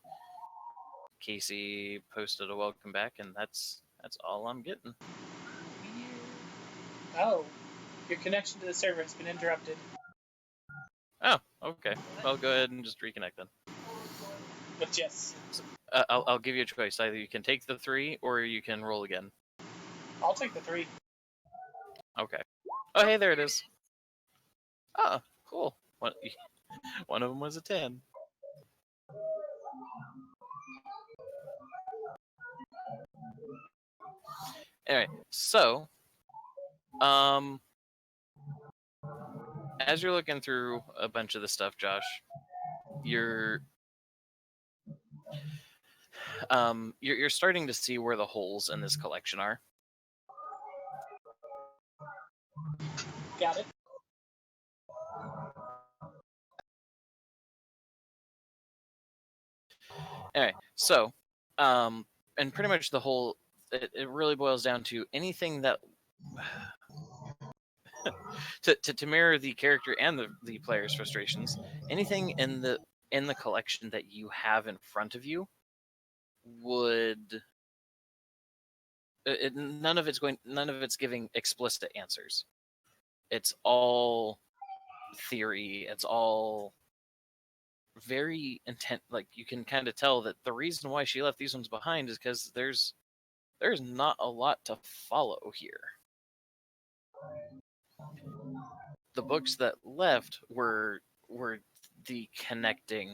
Casey posted a welcome back, and that's all I'm getting. Oh, your connection to the server has been interrupted. Oh, okay. I'll go ahead and just reconnect then. But yes, I'll give you a choice. Either you can take the 3 or you can roll again. I'll take the 3. Okay. Oh, hey, there it is. Oh, cool. One of them was a 10. Anyway, so, as you're looking through a bunch of the stuff, Josh, you're starting to see where the holes in this collection are. Got it. Anyway, so, and pretty much the whole, it really boils down to anything that, to mirror the character and the player's frustrations, anything in the collection that you have in front of you would, none of it's giving explicit answers. It's all theory. It's all very intent. Like, you can kind of tell that the reason why she left these ones behind is because there's not a lot to follow here. The books that left were the connecting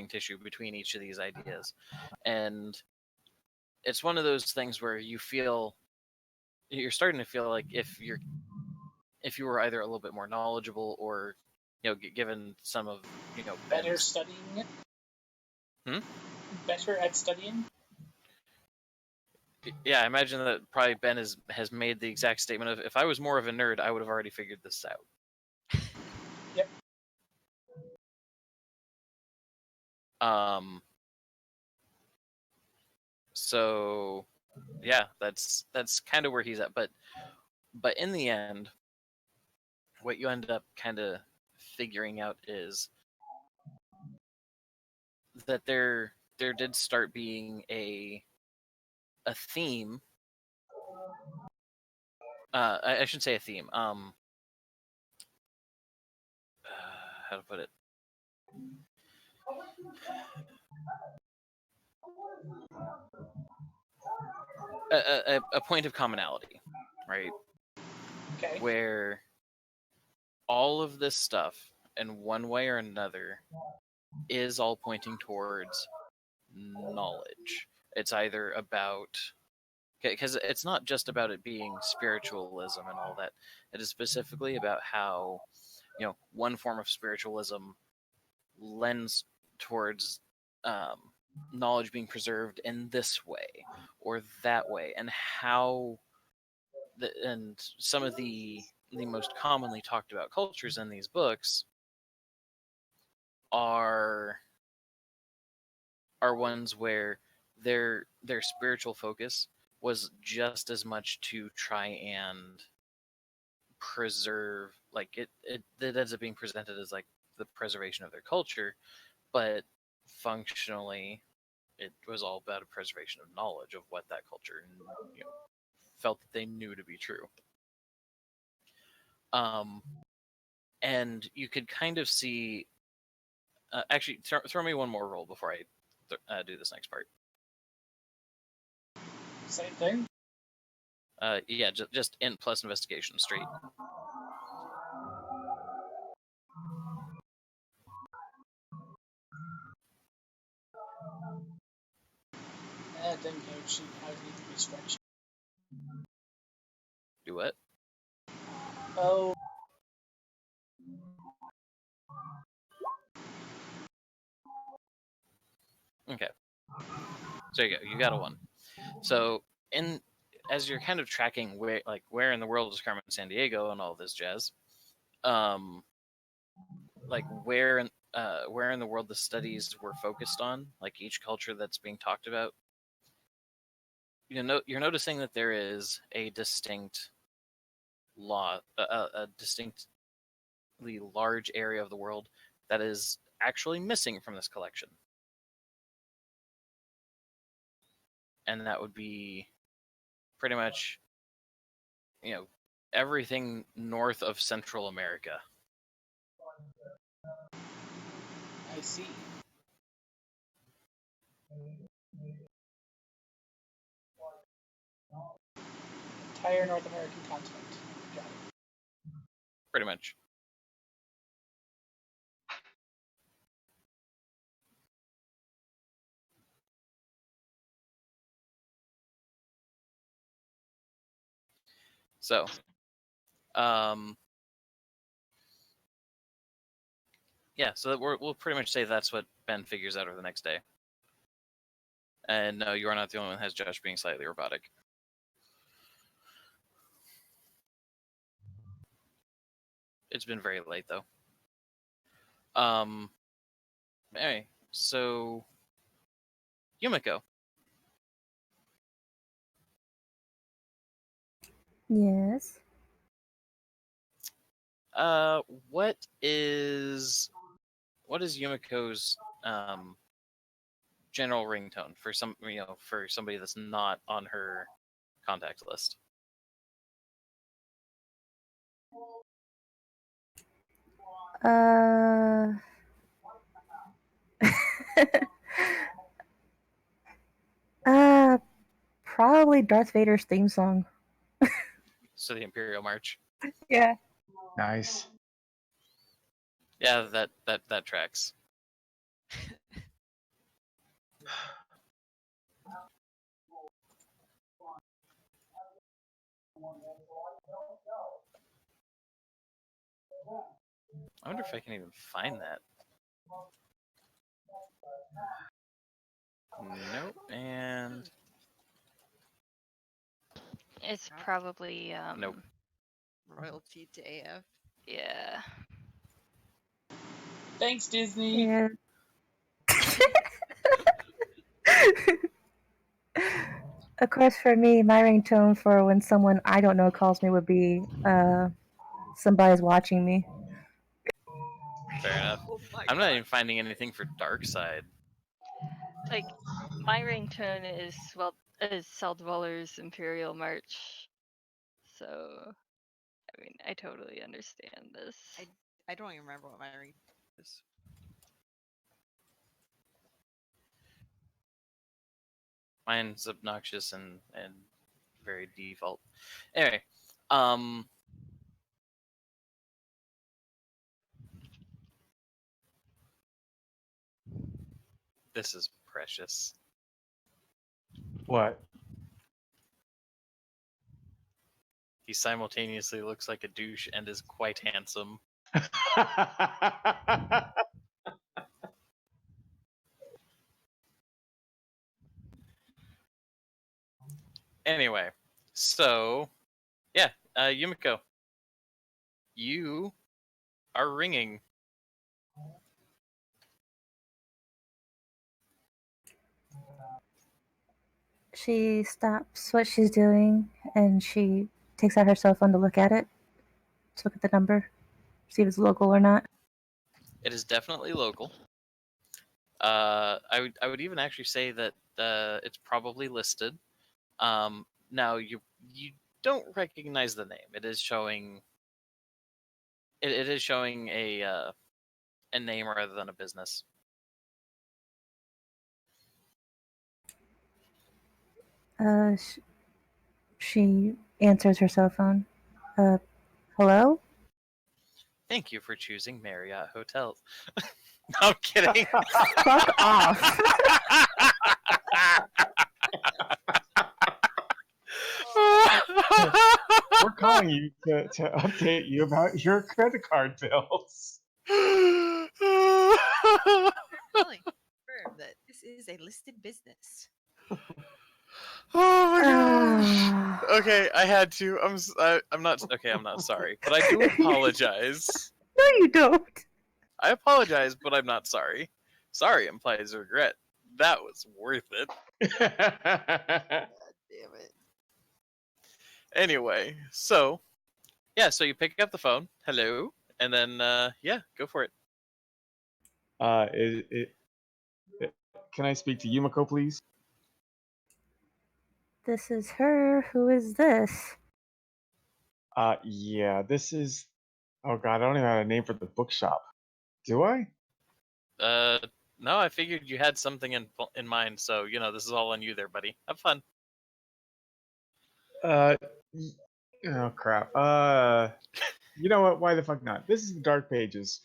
tissue between each of these ideas, and it's one of those things where you're starting to feel like if you were either a little bit more knowledgeable, or given some of Better Ben's. studying it? Hmm? Better at studying? Yeah, I imagine that probably Ben has made the exact statement of, if I was more of a nerd, I would have already figured this out. Yep. So yeah, that's kind of where he's at. But in the end, what you end up kind of figuring out is that there did start being a theme. I shouldn't say a theme. How to put it? A point of commonality, right? Okay. Where all of this stuff, in one way or another, is all pointing towards knowledge. It's either about, because it's not just about it being spiritualism and all that. It is specifically about how one form of spiritualism lends towards knowledge being preserved in this way or that way, and how and some of the most commonly talked about cultures in these books are ones where their spiritual focus was just as much to try and preserve, like it ends up being presented as like the preservation of their culture, but functionally it was all about a preservation of knowledge of what that culture felt that they knew to be true. And you could kind of see, actually throw me one more roll before I do this next part. Same thing? Yeah, just int plus investigation straight. Then coach, I need to be stretched. Do what? Oh. Okay. So you go. You got a 1. So as you're kind of tracking where in the world is Carmen Sandiego and all this jazz, like where in the world the studies were focused on, like each culture that's being talked about, you're noticing that there is a distinct a distinctly large area of the world that is actually missing from this collection. And that would be pretty much, everything north of Central America. I see. Entire North American continent. Got it. Pretty much. So, yeah, so we'll pretty much say that's what Ben figures out over the next day. And no, you are not the only one that has Josh being slightly robotic. It's been very late, though. Anyway, So, Yumiko, Yes. what is Yumiko's general ringtone for for somebody that's not on her contact list? Uh. uh. Probably Darth Vader's theme song. So the Imperial March. Yeah. Nice. Yeah, that tracks. I wonder if I can even find that. Nope. And It's probably nope. Royalty to AF. Yeah. Thanks, Disney. Yeah. Of course, for me, my ringtone for when someone I don't know calls me would be somebody's watching me. Fair enough. Oh my I'm god. not even finding anything for Dark Side. Like my ringtone is Cell Dweller's Imperial March. So I mean, I totally understand this. I don't even remember what my ring is. Mine's obnoxious and very default. Anyway, this is precious. What? He simultaneously looks like a douche and is quite handsome. Anyway, so yeah, Yumiko, you are ringing. She stops what she's doing and she takes out her cell phone to look at it. To look at the number, see if it's local or not. It is definitely local. I would even actually say that it's probably listed. Now you don't recognize the name. It is showing. It is showing a name rather than a business. She answers her cell phone. Hello? Thank you for choosing Marriott Hotels. No, I'm kidding. Fuck off. We're calling you to update you about your credit card bills. Calling confirm that this is a listed business. Oh my gosh. Okay, I had to. I'm not okay. I'm not sorry, but I do apologize. No, you don't. I apologize, but I'm not sorry. Sorry implies regret. That was worth it. God damn it. Anyway, so yeah, so you pick up the phone. Hello, and then yeah, go for it. Can I speak to Yumiko, please? This is her. Who is this? Yeah, this is. Oh god, I don't even have a name for the bookshop. Do I? No, I figured you had something in mind, so this is all on you, there, buddy. Have fun. Oh crap. You know what? Why the fuck not? This is the Dark Pages.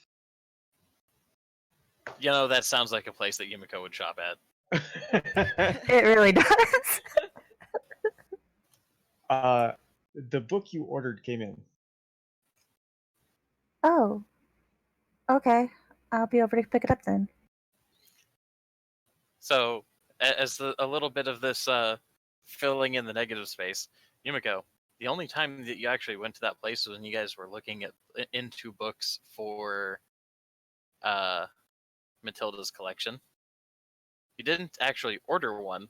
That sounds like a place that Yumiko would shop at. It really does. The book you ordered came in. Oh. Okay. I'll be over to pick it up then. So, as a little bit of this filling in the negative space, Yumiko, the only time that you actually went to that place was when you guys were looking into books for Matilda's collection. You didn't actually order one,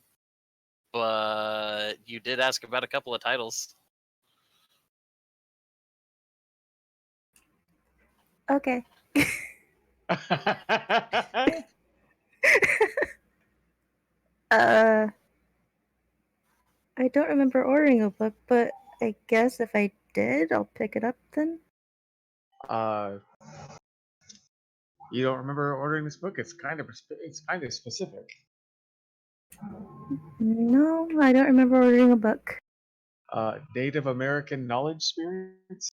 but you did ask about a couple of titles. Okay. uh, I don't remember ordering a book, but I guess if I did, I'll pick it up then. You don't remember ordering this book? It's kind of specific. No, I don't remember ordering a book. Native American Knowledge Spirits.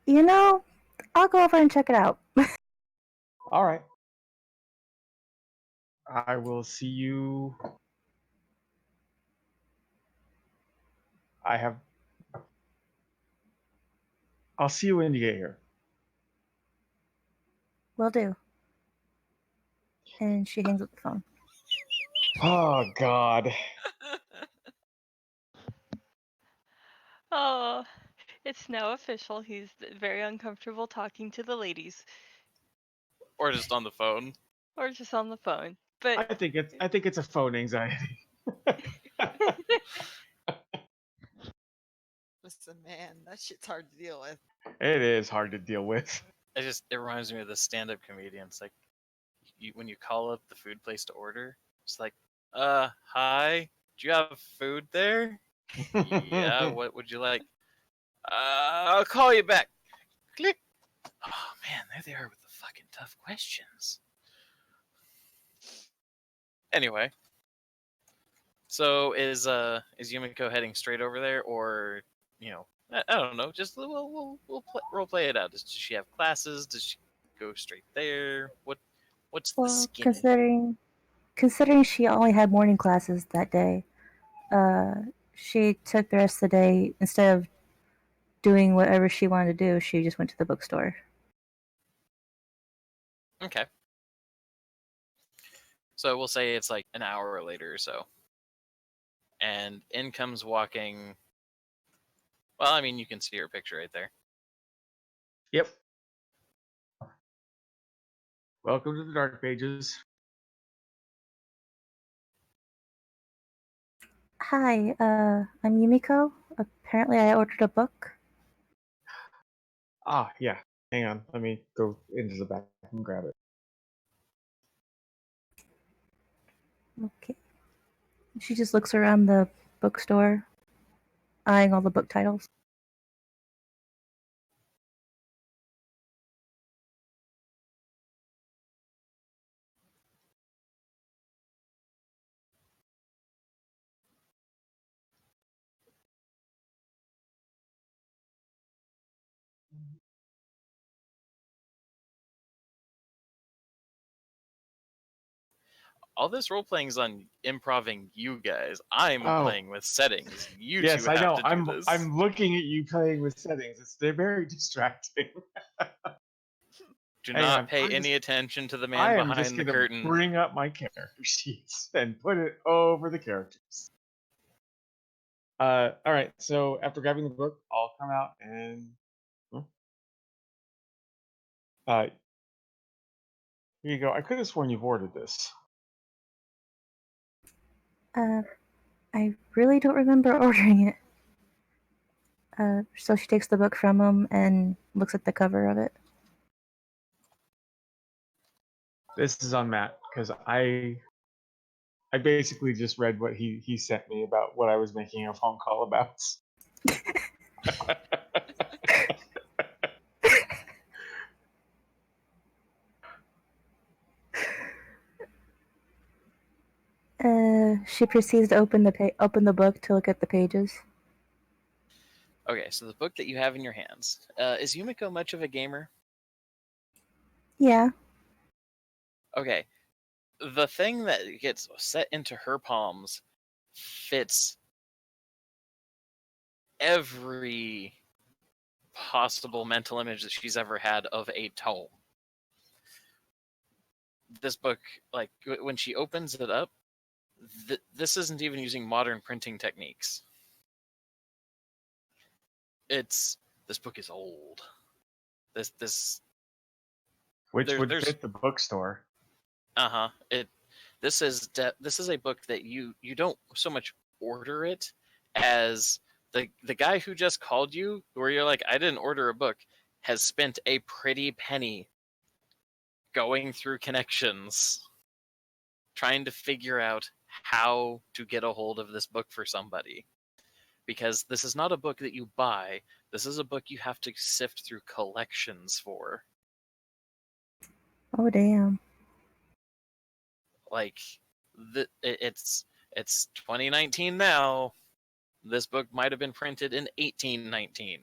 You know, I'll go over and check it out. All right. I will see you. I'll see you when you get here. Will do. And she hangs up the phone. Oh God. Oh, it's now official. He's very uncomfortable talking to the ladies, Or just on the phone. or just on the phone. But I think it's a phone anxiety. Listen, man, that shit's hard to deal with. It is hard to deal with. It reminds me of the stand-up comedians. Like, when you call up the food place to order, it's like, hi, do you have food there? Yeah, what would you like? I'll call you back. Click. Oh man, there they are with the fucking tough questions. Anyway, so is Yumiko heading straight over there, or I don't know. Just we'll role play it out. Does she have classes? Does she go straight there? What's the Well, skinny? considering she only had morning classes that day, she took the rest of the day, instead of doing whatever she wanted to do, she just went to the bookstore. Okay. So we'll say it's like an hour later or so. And in comes walking. Well, I mean, you can see her picture right there. Yep. Welcome to the Dark Pages. Hi, I'm Yumiko. Apparently I ordered a book. Ah, yeah. Hang on. Let me go into the back and grab it. Okay. She just looks around the bookstore, eyeing all the book titles. All this role playing is on improving you guys. I'm playing with settings. You yes, two I have know. to do this. I'm looking at you playing with settings. They're very distracting. Do Hang not on, pay any attention to the man I am just behind the going to curtain. bring up my character sheets and put it over the characters. All right. So after grabbing the book, I'll come out and here you go. I could have sworn you've ordered this. I really don't remember ordering it. So she takes the book from him and looks at the cover of it. This is on Matt because I basically just read what he sent me about what I was making a phone call about. She proceeds to open the book to look at the pages. Okay, so the book that you have in your hands. Is Yumiko much of a gamer? Yeah. Okay. The thing that gets set into her palms fits every possible mental image that she's ever had of a tome. This book, like, when she opens it up, this isn't even using modern printing techniques. This book is old. This Which would there's fit the bookstore. This is a book that you don't so much order it as the guy who just called you, where you're like, I didn't order a book, has spent a pretty penny going through connections trying to figure out how to get a hold of this book for somebody. Because this is not a book that you buy, this is a book you have to sift through collections for. Oh, damn. Like, it's 2019 now. This book might have been printed in 1819.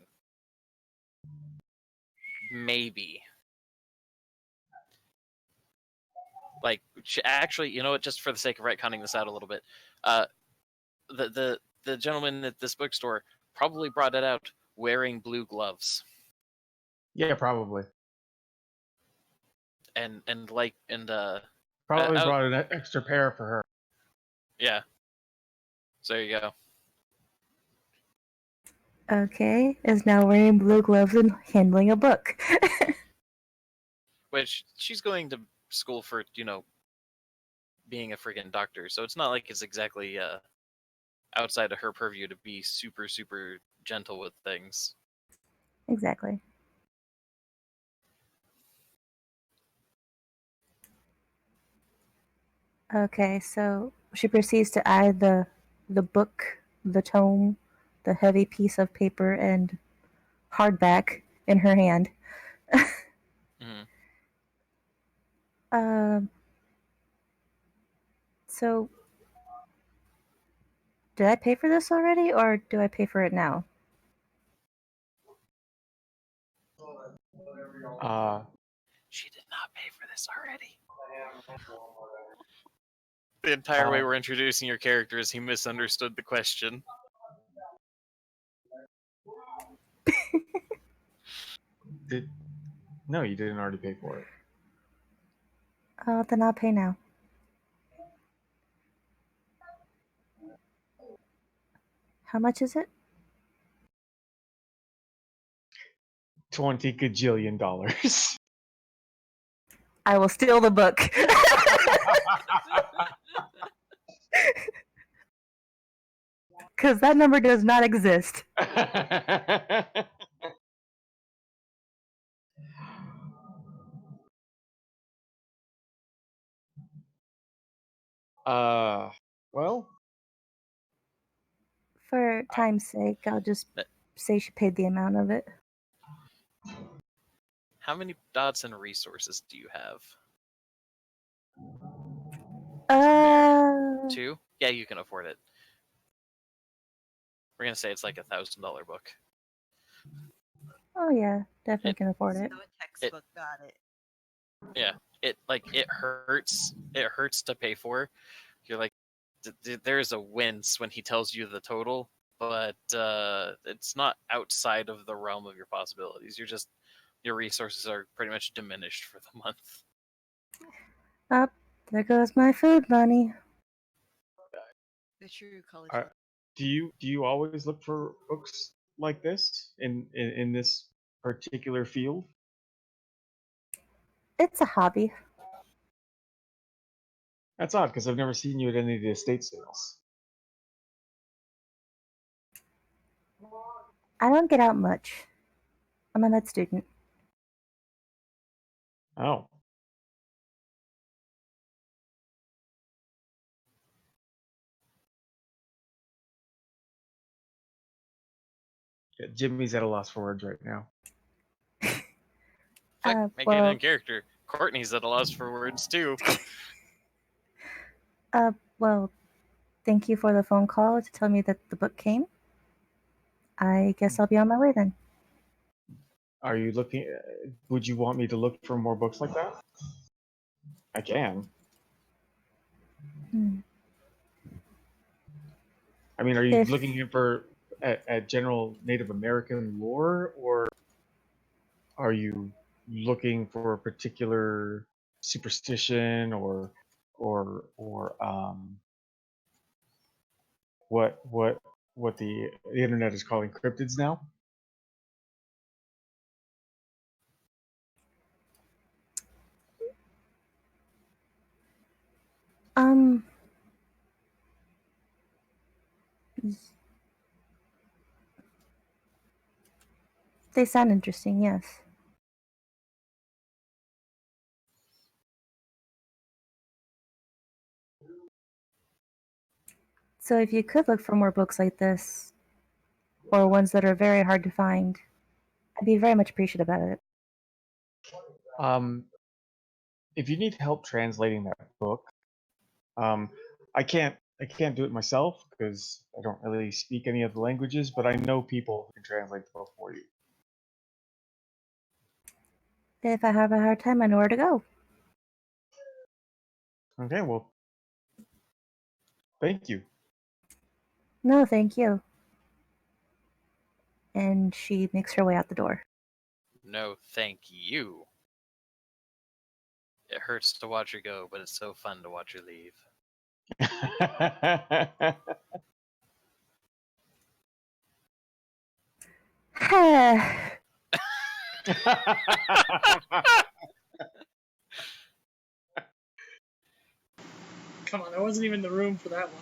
Maybe. Like, actually, you know what? Just for the sake of retconning this out a little bit, the gentleman at this bookstore probably brought it out wearing blue gloves. Yeah, probably. And Probably I brought an extra pair for her. yeah. So there you go. Okay, is now wearing blue gloves and handling a book. Which she's going to school for, being a friggin' doctor. So it's not like it's exactly outside of her purview to be super, super gentle with things. Exactly. Okay, so she proceeds to eye the book, the tome, the heavy piece of paper and hardback in her hand. Mm-hmm. So did I pay for this already, or do I pay for it now? She did not pay for this already. The entire way we're introducing your characters, he misunderstood the question. No, you didn't already pay for it. Then I'll pay now. How much is it? $20 gajillion. I will steal the book. Because that number does not exist. Well, For time's sake, I'll just say she paid the amount of it. How many dots and resources do you have? 2? Yeah, you can afford it. We're gonna say it's like $1,000 book. Oh yeah, definitely can afford it. So a textbook got it. Yeah, it hurts. It hurts to pay for. You're like, there's a wince when he tells you the total, but it's not outside of the realm of your possibilities. Your resources are pretty much diminished for the month. Up, there goes my food money. The true college. Do you always look for books like this in this particular field? It's a hobby. That's odd because I've never seen you at any of the estate sales. I don't get out much. I'm a med student. Oh. Yeah, Jimmy's at a loss for words right now. Make it in character. Courtney's at a loss for words too. Well, thank you for the phone call to tell me that the book came. I guess I'll be on my way then. Are you looking? Would you want me to look for more books like that? I can. I mean, are you looking for at general Native American lore, or are you looking for a particular superstition, or what the internet is calling cryptids now? Um, they sound interesting, yes. So if you could look for more books like this, or ones that are very hard to find, I'd be very much appreciative about it. If you need help translating that book, um, I can't do it myself because I don't really speak any of the languages, but I know people who can translate the book for you. If I have a hard time, I know where to go. Okay, well, thank you. No, thank you. And she makes her way out the door. No, thank you. It hurts to watch her go, but it's so fun to watch her leave. Come on, I wasn't even in the room for that one.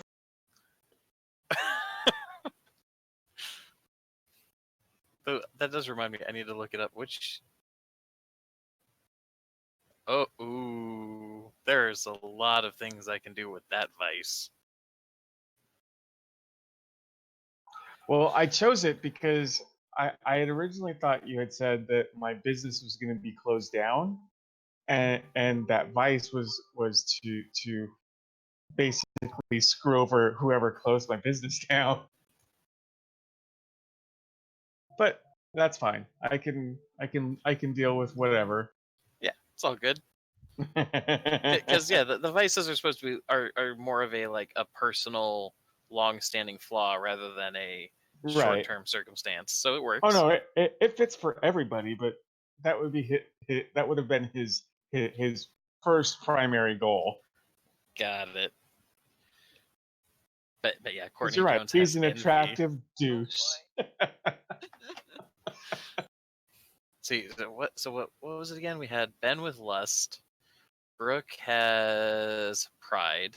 Though that does remind me, I need to look it up. Which? Oh, ooh, there's a lot of things I can do with that vice. Well, I chose it because I had originally thought you had said that my business was going to be closed down, and that vice was to basically screw over whoever closed my business down. But that's fine. I can deal with whatever. Yeah, it's all good. Because yeah, the vices are supposed to be are more of a like a personal, long-standing flaw rather than a Right. short-term circumstance. So it works. Oh no, it fits for everybody, but that would be that would have been his first primary goal. Got it. But yeah, Because Courtney you're right, Jones he's has an envy. attractive douche. See, what was it again? We had Ben with lust. Brooke has pride.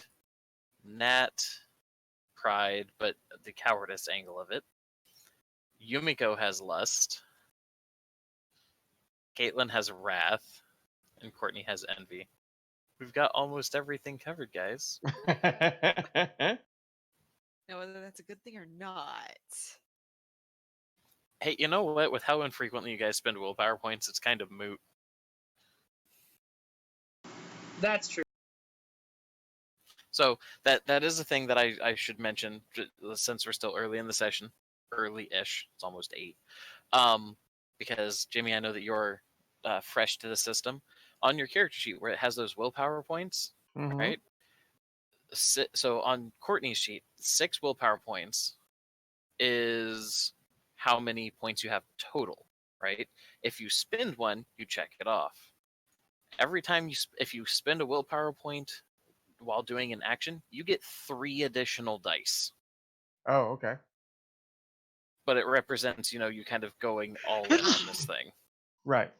Nat pride, but the cowardice angle of it. Yumiko has lust. Caitlin has wrath, and Courtney has envy. We've got almost everything covered, guys. Now, whether that's a good thing or not. Hey, you know what? With how infrequently you guys spend willpower points, it's kind of moot. That's true. So that is a thing that I should mention since we're still early in the session, early-ish. It's almost 8. Because Jimmy, I know that you're fresh to the system. On your character sheet where it has those willpower points, Mhm. right? So on Courtney's sheet, 6 willpower points is how many points you have total, right? If you spend one, you check it off. Every time if you spend a willpower point while doing an action, you get 3 additional dice. Oh, okay. But it represents, you kind of going all in on this thing. Right.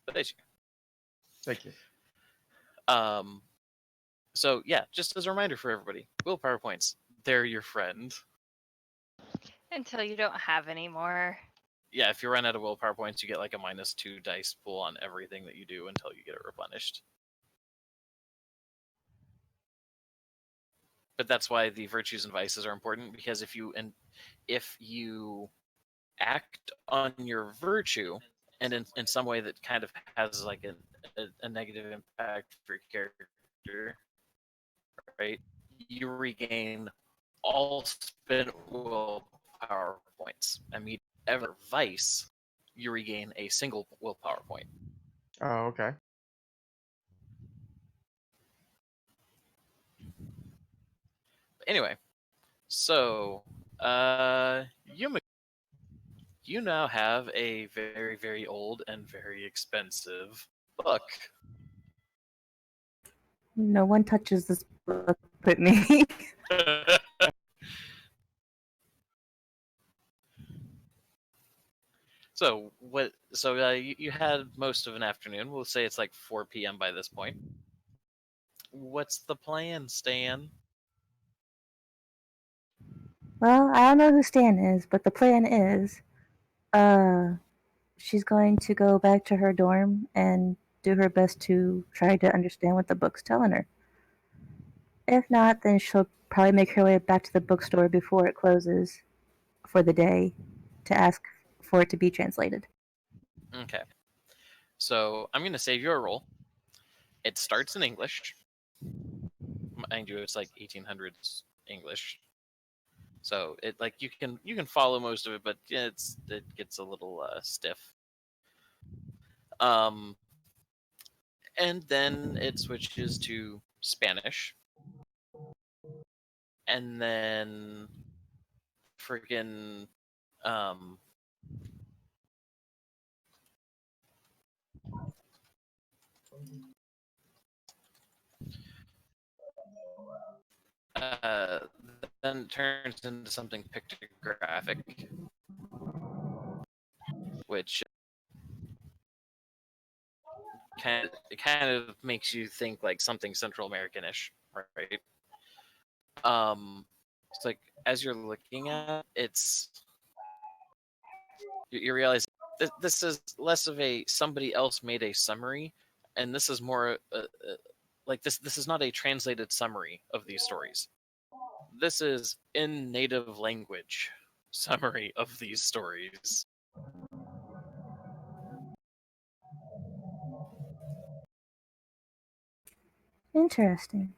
But Thank you. So yeah, just as a reminder for everybody, willpower points, they're your friend. Until you don't have any more. Yeah, if you run out of willpower points, you get like a -2 dice pool on everything that you do until you get it replenished. But that's why the virtues and vices are important, because if you act on your virtue and in some way that kind of has like a negative impact for your character, right? You regain all spent willpower points. Ever vice, you regain a single willpower point. Oh, okay. Anyway, so you now have a very, very old and very expensive book. No one touches this book but me. So what? So you had most of an afternoon. We'll say it's like 4 p.m. by this point. what's the plan, Stan? Well, I don't know who Stan is, but the plan is, she's going to go back to her dorm and do her best to try to understand what the book's telling her. If not, then she'll probably make her way back to the bookstore before it closes for the day to ask for it to be translated. Okay. So I'm going to save you a roll. It starts in English. Mind you, it's like 1800s English. So it like you can follow most of it, but it gets a little stiff. Um, and then it switches to Spanish, and then freaking um, uh, then it turns into something pictographic, which kind of makes you think like something Central American-ish, right? It's like as you're looking at it, you realize this is less of a somebody else made a summary, and this is more like this is not a translated summary of these stories. This is in native language summary of these stories. Interesting.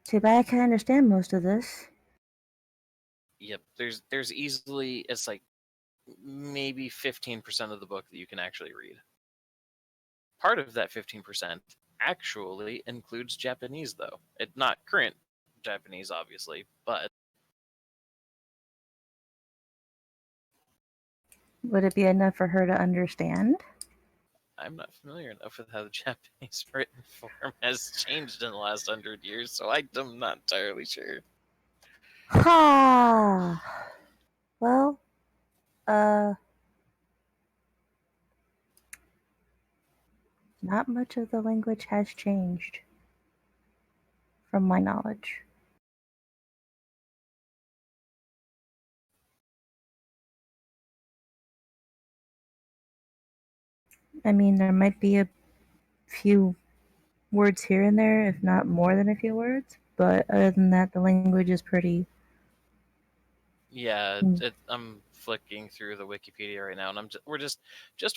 Too bad I can't understand most of this. Yep, there's easily it's like maybe 15% of the book that you can actually read. Part of that 15% actually includes Japanese, though. It not current Japanese, obviously, but Would it be enough for her to understand? I'm not familiar enough with how the Japanese written form has changed in the last 100 years, so I'm not entirely sure. Ha! Well, not much of the language has changed, from my knowledge. I mean, there might be a few words here and there, if not more than a few words, but other than that, the language is pretty. Yeah, I'm flicking through the Wikipedia right now, and we're just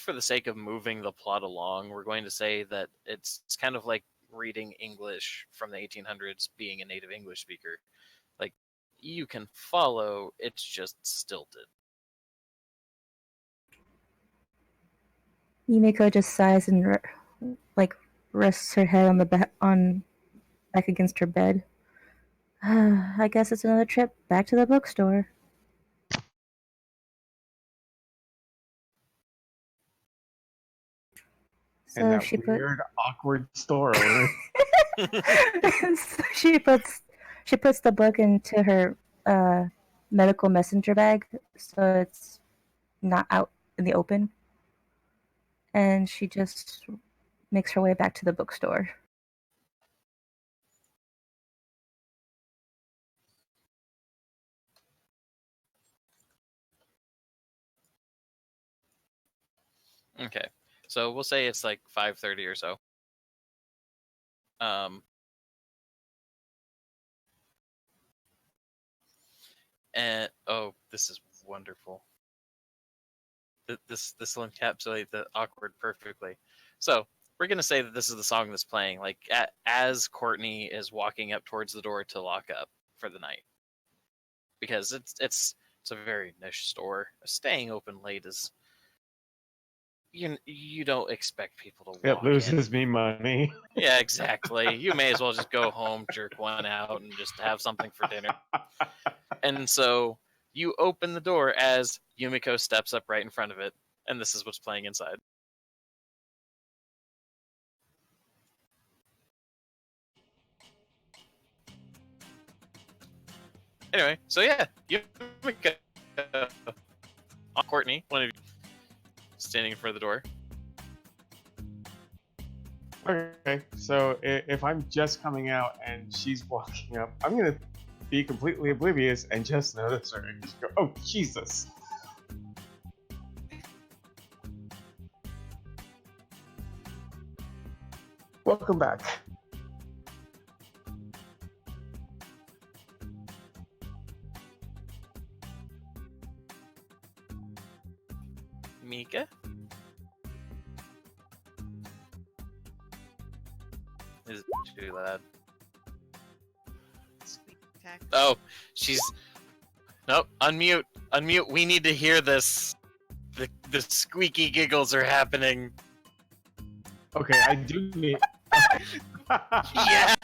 for the sake of moving the plot along, we're going to say that it's kind of like reading English from the 1800s, being a native English speaker. Like you can follow, it's just stilted. Yumiko just sighs and rests her head on back against her bed. I guess it's another trip back to the bookstore. And So that weird, awkward store owner. So she puts the book into her medical messenger bag, so it's not out in the open, and she just makes her way back to the bookstore. Okay, so we'll say it's like 5:30 or so. And oh, this is wonderful. This will encapsulate the awkward perfectly. So we're gonna say that this is the song that's playing, like as Courtney is walking up towards the door to lock up for the night, because it's a very niche store. Staying open late is you don't expect people to walk It loses in. me money. Yeah, exactly. You may as well just go home, jerk one out, and just have something for dinner. And so you open the door as Yumiko steps up right in front of it, and this is what's playing inside. Anyway, so yeah, you make Courtney, one of you, standing in front of the door. Okay, so if I'm just coming out and she's walking up, I'm gonna be completely oblivious and just notice her and just go, "Oh Jesus!" Welcome back. Mika? Is it too loud? Squeak attack. Oh, she's... Nope, unmute. Unmute, we need to hear this. The squeaky giggles are happening. Okay, I do need. Yes!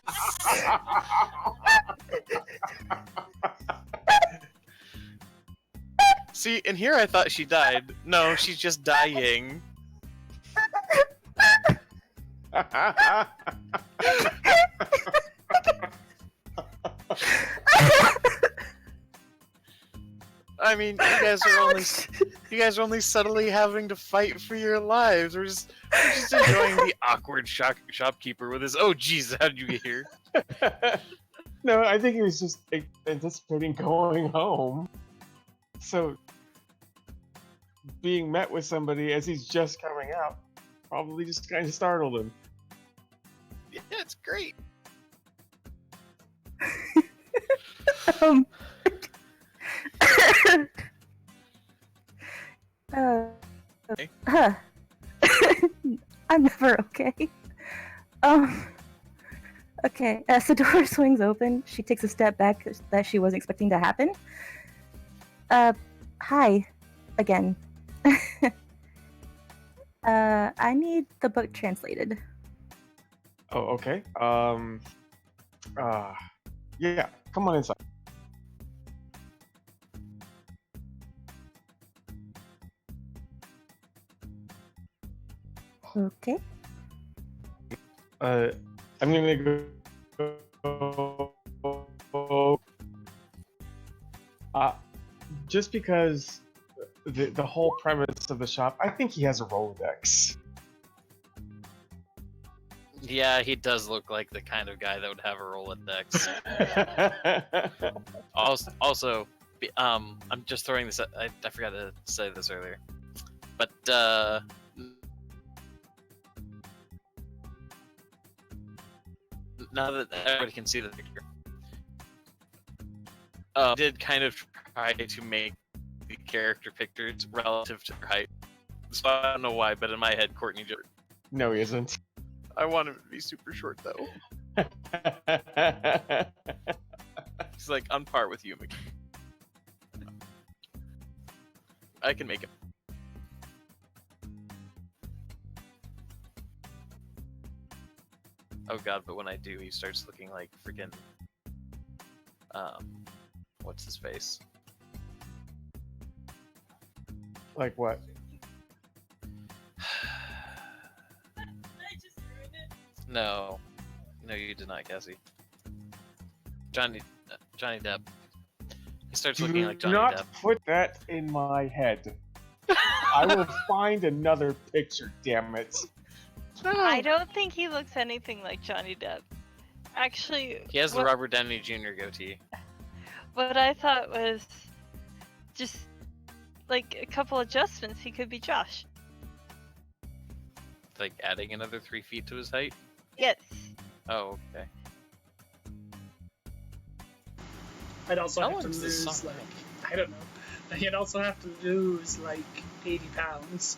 See, and here I thought she died. No, she's just dying. I mean, you guys are only subtly having to fight for your lives. We're just enjoying the awkward shopkeeper with his, oh jeez, how did you get here? No, I think he was just anticipating going home. So being met with somebody as he's just coming out probably just kind of startled him. Yeah, it's great. um, Okay. I'm never okay. Okay, as the door swings open, she takes a step back that she wasn't expecting to happen. Hi, again. I need the book translated. Oh, okay. Yeah, come on inside. Okay. I'm gonna go. Just because the whole premise of the shop, I think he has a Rolodex. Yeah, he does look like the kind of guy that would have a Rolodex. Also, I'm just throwing this. I forgot to say this earlier, but now that everybody can see the picture, I did kind of try to make the character pictures relative to their height. So I don't know why, but in my head, Courtney just. No, he isn't. I want him to be super short though. He's like on par with you, Mickey. I can make him. Oh god, but when I do, he starts looking like freaking what's his face? Like what? No, you did not, Cassie. Johnny Depp. He starts looking like Johnny Do not Depp. put that in my head. I will find another picture, damn it. I don't think he looks anything like Johnny Depp. Actually, He has the Robert Downey Jr. goatee. what I thought was just like a couple adjustments, he could be Josh. Like adding another 3 feet to his height. Yes. Oh, okay. I'd also How have to long is this lose song? like, I don't know. I'd also have to lose like 80 pounds.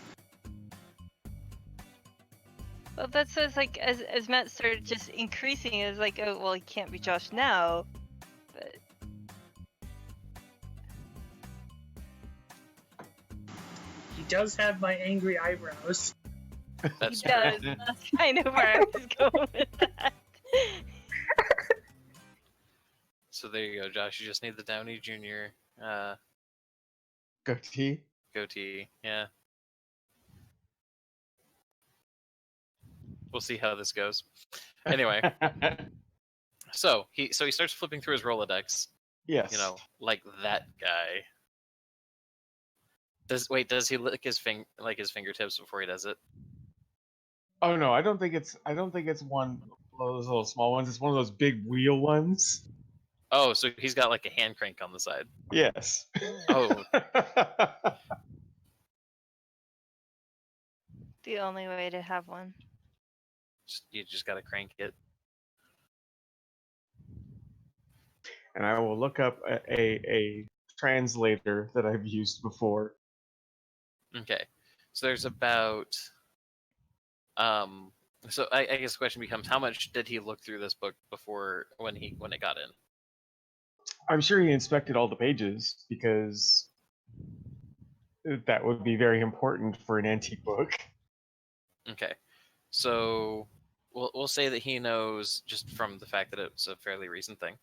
Well, that says like as Matt started just increasing, it's like, oh well, he can't be Josh now, but He does have my angry eyebrows. That's he does. true. That's kind of where I was going with that. So there you go, Josh. You just need the Downey Jr. Goatee. Goatee. Yeah. We'll see how this goes. Anyway, so he starts flipping through his Rolodex, Yes. You know, like that guy. Does he lick his his fingertips before he does it? Oh no, I don't think it's one of those little small ones. It's one of those big wheel ones. Oh, so he's got like a hand crank on the side. Yes. Oh, The only way to have one. you just gotta crank it. And I will look up a translator that I've used before. Okay, so there's about So I guess the question becomes, how much did he look through this book before when it got in? I'm sure he inspected all the pages because that would be very important for an antique book. Okay, so we'll say that he knows, just from the fact that it's a fairly recent thing.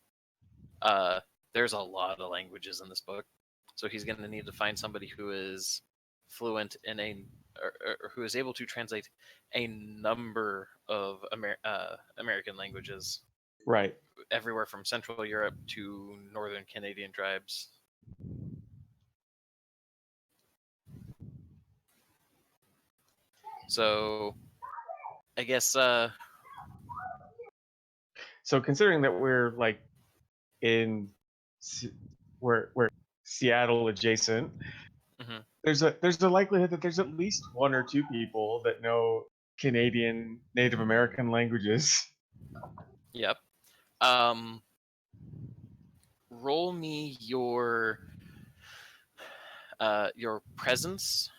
There's a lot of languages in this book, so he's going to need to find somebody who is fluent in or who is able to translate a number of American languages, Right. everywhere from Central Europe to Northern Canadian tribes. So I guess So considering that we're like in we're Seattle adjacent, mhm, there's a likelihood that there's at least one or two people that know Canadian Native American languages. yep. Roll me your presence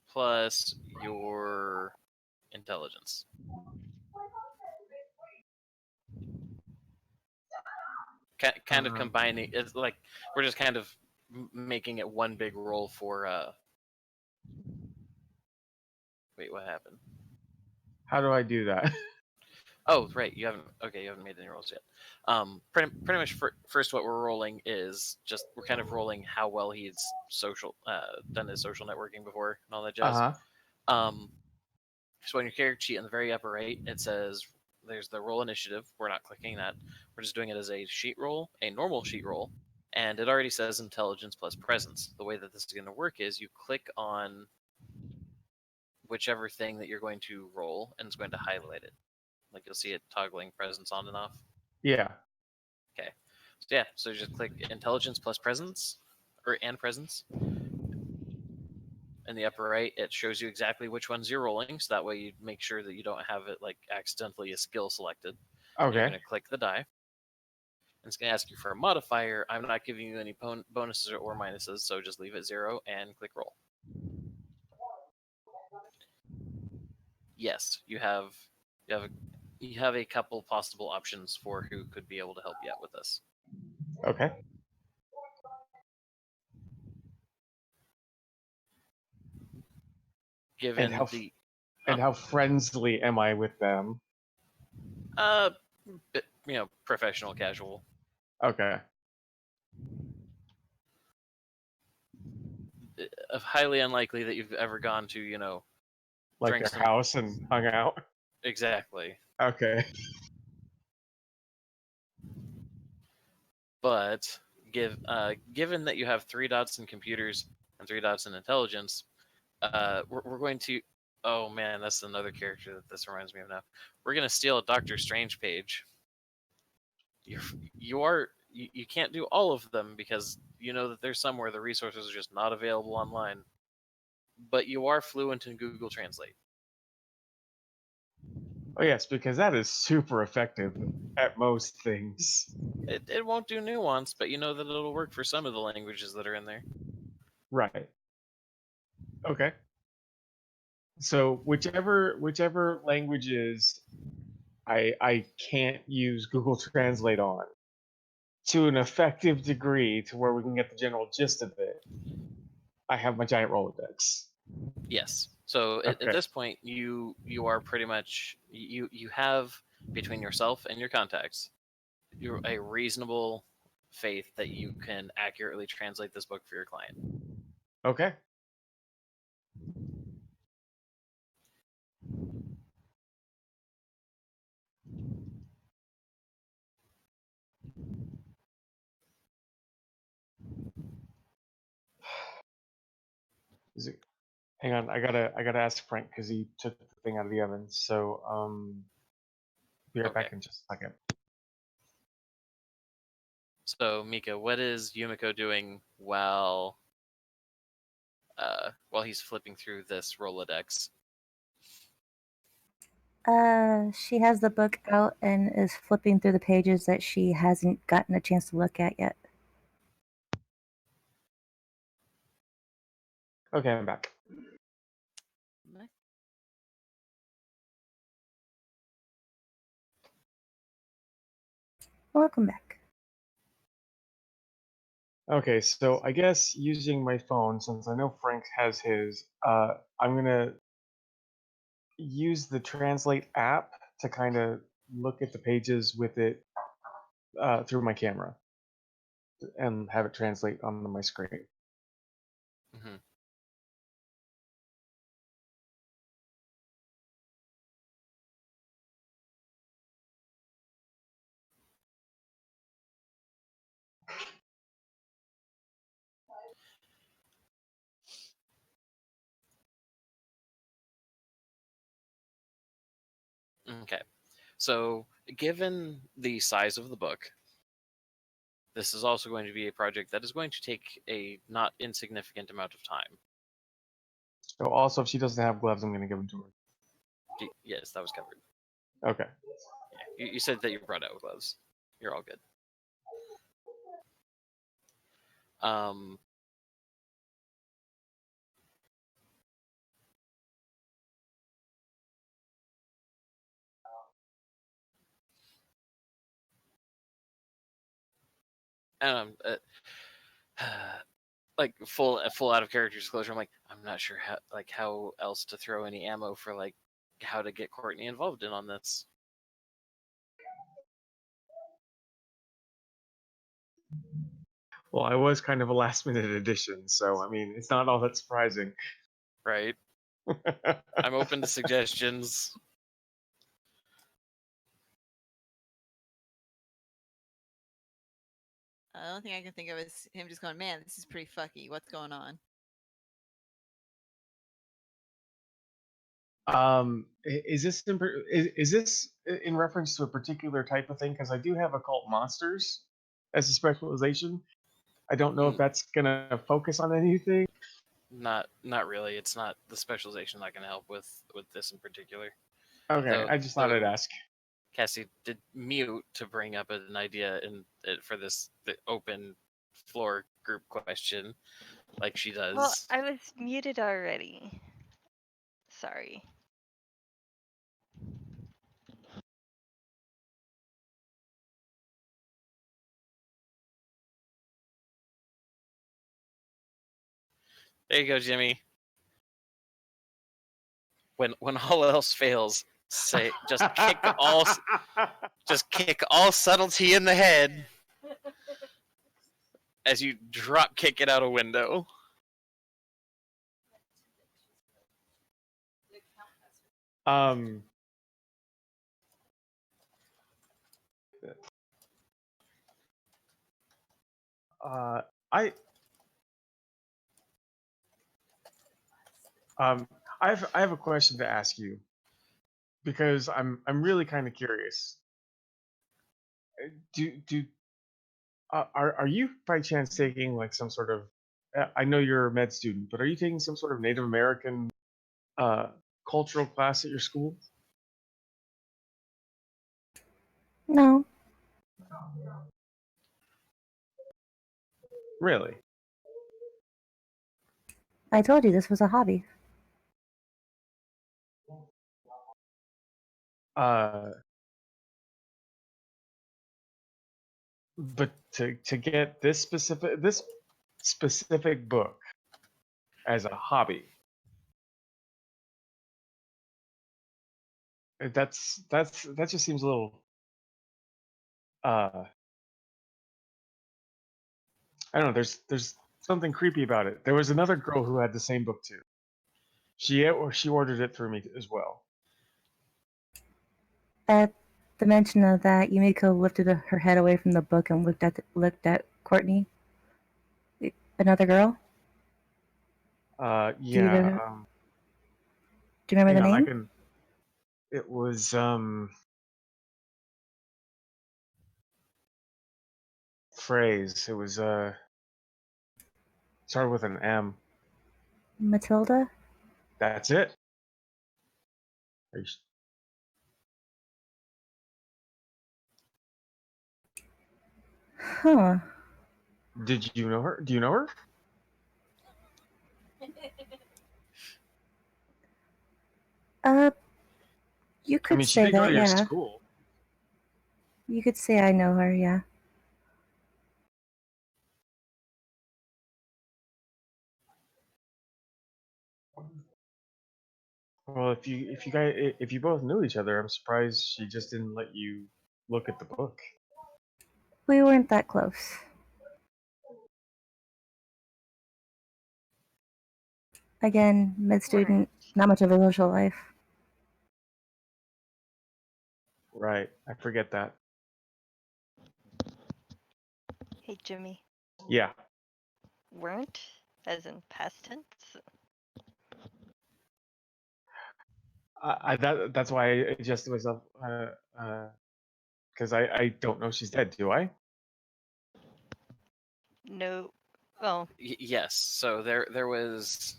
plus your intelligence. Kind of combining. It's like we're just kind of making it one big roll for. Wait, what happened? How do I do that? Oh, right. You haven't. Okay, you haven't made any rolls yet. Pretty much. First, what we're rolling is just we're kind of rolling how well he's done his social networking before and all that jazz. Uh-huh. Um, So on your character sheet in the very upper right, it says there's the roll initiative. We're not clicking that. We're just doing it as a sheet roll, a normal sheet roll. And it already says intelligence plus presence. The way that this is going to work is you click on whichever thing that you're going to roll, and it's going to highlight it. Like you'll see it toggling presence on and off. Yeah. Okay. So yeah, so just click intelligence plus presence, and presence. In the upper right, it shows you exactly which ones you're rolling, so that way you make sure that you don't have it like accidentally a skill selected. And you're Okay. going to click the die. And it's going to ask you for a modifier. I'm not giving you any bonuses or minuses, so just leave it 0 and click roll. Yes, you have a couple possible options for who could be able to help you out with this. Okay. Given how friendly am I with them? Professional casual. Okay. Highly unlikely that you've ever gone to, Like drink their some. house and hung out? Exactly. Okay. But given that you have 3 dots in computers and 3 dots in intelligence, we're going to. Oh man, that's another character that this reminds me of now. We're going to steal a Doctor Strange page. You can't do all of them because you know that there's some where the resources are just not available online. But you are fluent in Google Translate. Oh yes, because that is super effective at most things. It won't do nuance, but you know that it'll work for some of the languages that are in there. Right. Okay. So whichever languages I can't use Google Translate on to an effective degree to where we can get the general gist of it, I have my giant Rolodex. Yes. So at Okay. this point, you are pretty much you have between yourself and your contacts, you're a reasonable faith that you can accurately translate this book for your client. Okay. Is it? Hang on, I gotta ask Frank because he took the thing out of the oven. So be right Okay. back in just a second. So Mika, what is Yumiko doing while he's flipping through this Rolodex? She has the book out and is flipping through the pages that she hasn't gotten a chance to look at yet. Okay, I'm back. Welcome back. Okay, so I guess using my phone, since I know Frank has his, I'm gonna use the Translate app to kind of look at the pages with it through my camera and have it translate on my screen. Mm-hmm. Okay. So, given the size of the book, this is also going to be a project that is going to take a not insignificant amount of time. So also, if she doesn't have gloves, I'm gonna give them to her. Yes, that was covered. Okay. Yeah, you said that you brought out gloves. You're all good. Um, um, uh, like full out of character disclosure. I'm like, I'm not sure how else to throw any ammo for like how to get Courtney involved in on this. Well, I was kind of a last minute addition, so I mean, it's not all that surprising. Right. I'm open to suggestions. The only thing I can think of is him just going, "Man, this is pretty fucky. What's going on?" Is this is this in reference to a particular type of thing? Because I do have occult monsters as a specialization. I don't know if that's gonna focus on anything. Not really. It's not the specialization not going to help with this in particular. Okay, Though, I just thought I'd ask. Cassie did mute to bring up an idea for the open floor group question, like she does. Well, I was muted already. Sorry. There you go, Jimmy. When all else fails, say just kick all subtlety in the head as you drop kick it out a window. Um, I I have a question to ask you because I'm really kind of curious. Do are you by chance taking like some sort of I know you're a med student, but are you taking some sort of Native American uh, cultural class at your school? No, Really? I told you this was a hobby. But to get this specific book as a hobby, that just seems a little I don't know. There's something creepy about it. There was another girl who had the same book too. She ordered it through me as well. At the mention of that, Yumiko lifted her head away from the book and looked at Courtney. Another girl? Yeah. Do you remember Hang the on, I name? can. It was phrase. It was started with an M. Matilda? That's it. Are you Huh. Did you know her? Do you know her? You I could mean, she say did go that, to your yeah. school. You could say I know her, yeah. Well, if you both knew each other, I'm surprised she just didn't let you look at the book. We weren't that close. Again, mid student, not much of a social life. Right. I forget that. Hey, Jimmy. Yeah. Weren't, as in past tense? That's why I adjusted myself. Because I don't know she's dead. Do I? No. Well, Yes. So there was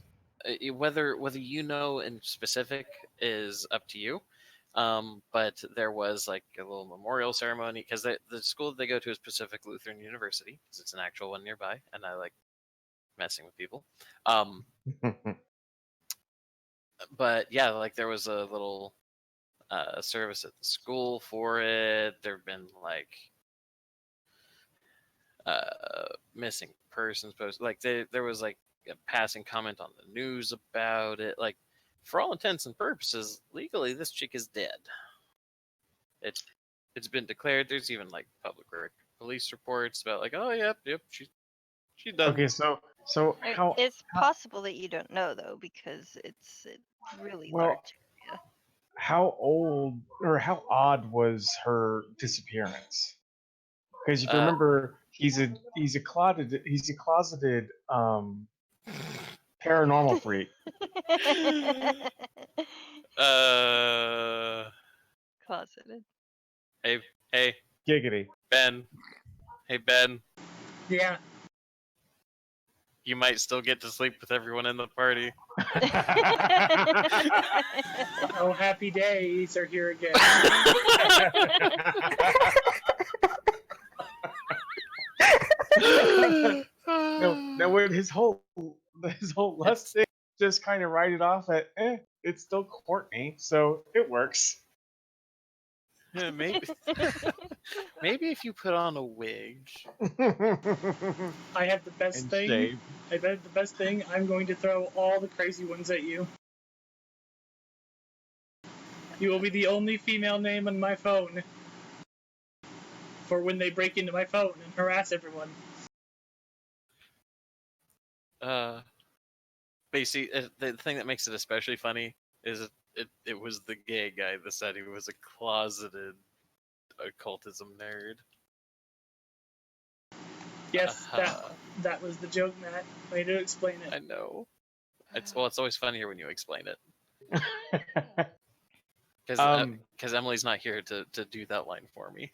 whether you know in specific is up to you. But there was like a little memorial ceremony because the school that they go to is Pacific Lutheran University because it's an actual one nearby, and I like messing with people. But yeah, like there was a little service at the school for it. There've been like missing persons post, like there was like a passing comment on the news about it. Like for all intents and purposes, legally this chick is dead. It's it's been declared. There's even like public record police reports about like, oh yep, she's done. Okay, so how it's possible that you don't know though, because it's a really well large area. how old or how odd was her disappearance? Because if you remember, he's a closeted paranormal freak. Closeted. Hey Giggity. Ben, hey Ben, Yeah. you might still get to sleep with everyone in the party. Oh, happy days are here again. No, when his whole lust thing just kind of write it off at it's still Courtney, so it works. Maybe maybe if you put on a wig. I have the best And thing. shave. I bet the best thing. I'm going to throw all the crazy ones at you. You will be the only female name on my phone for when they break into my phone and harass everyone. But you see, the thing that makes it especially funny is it was the gay guy that said he was a closeted occultism nerd. Yes, that was the joke, Matt. Way to explain I it. know. It's always funnier when you explain it Um, because Emily's not here to do that line for me.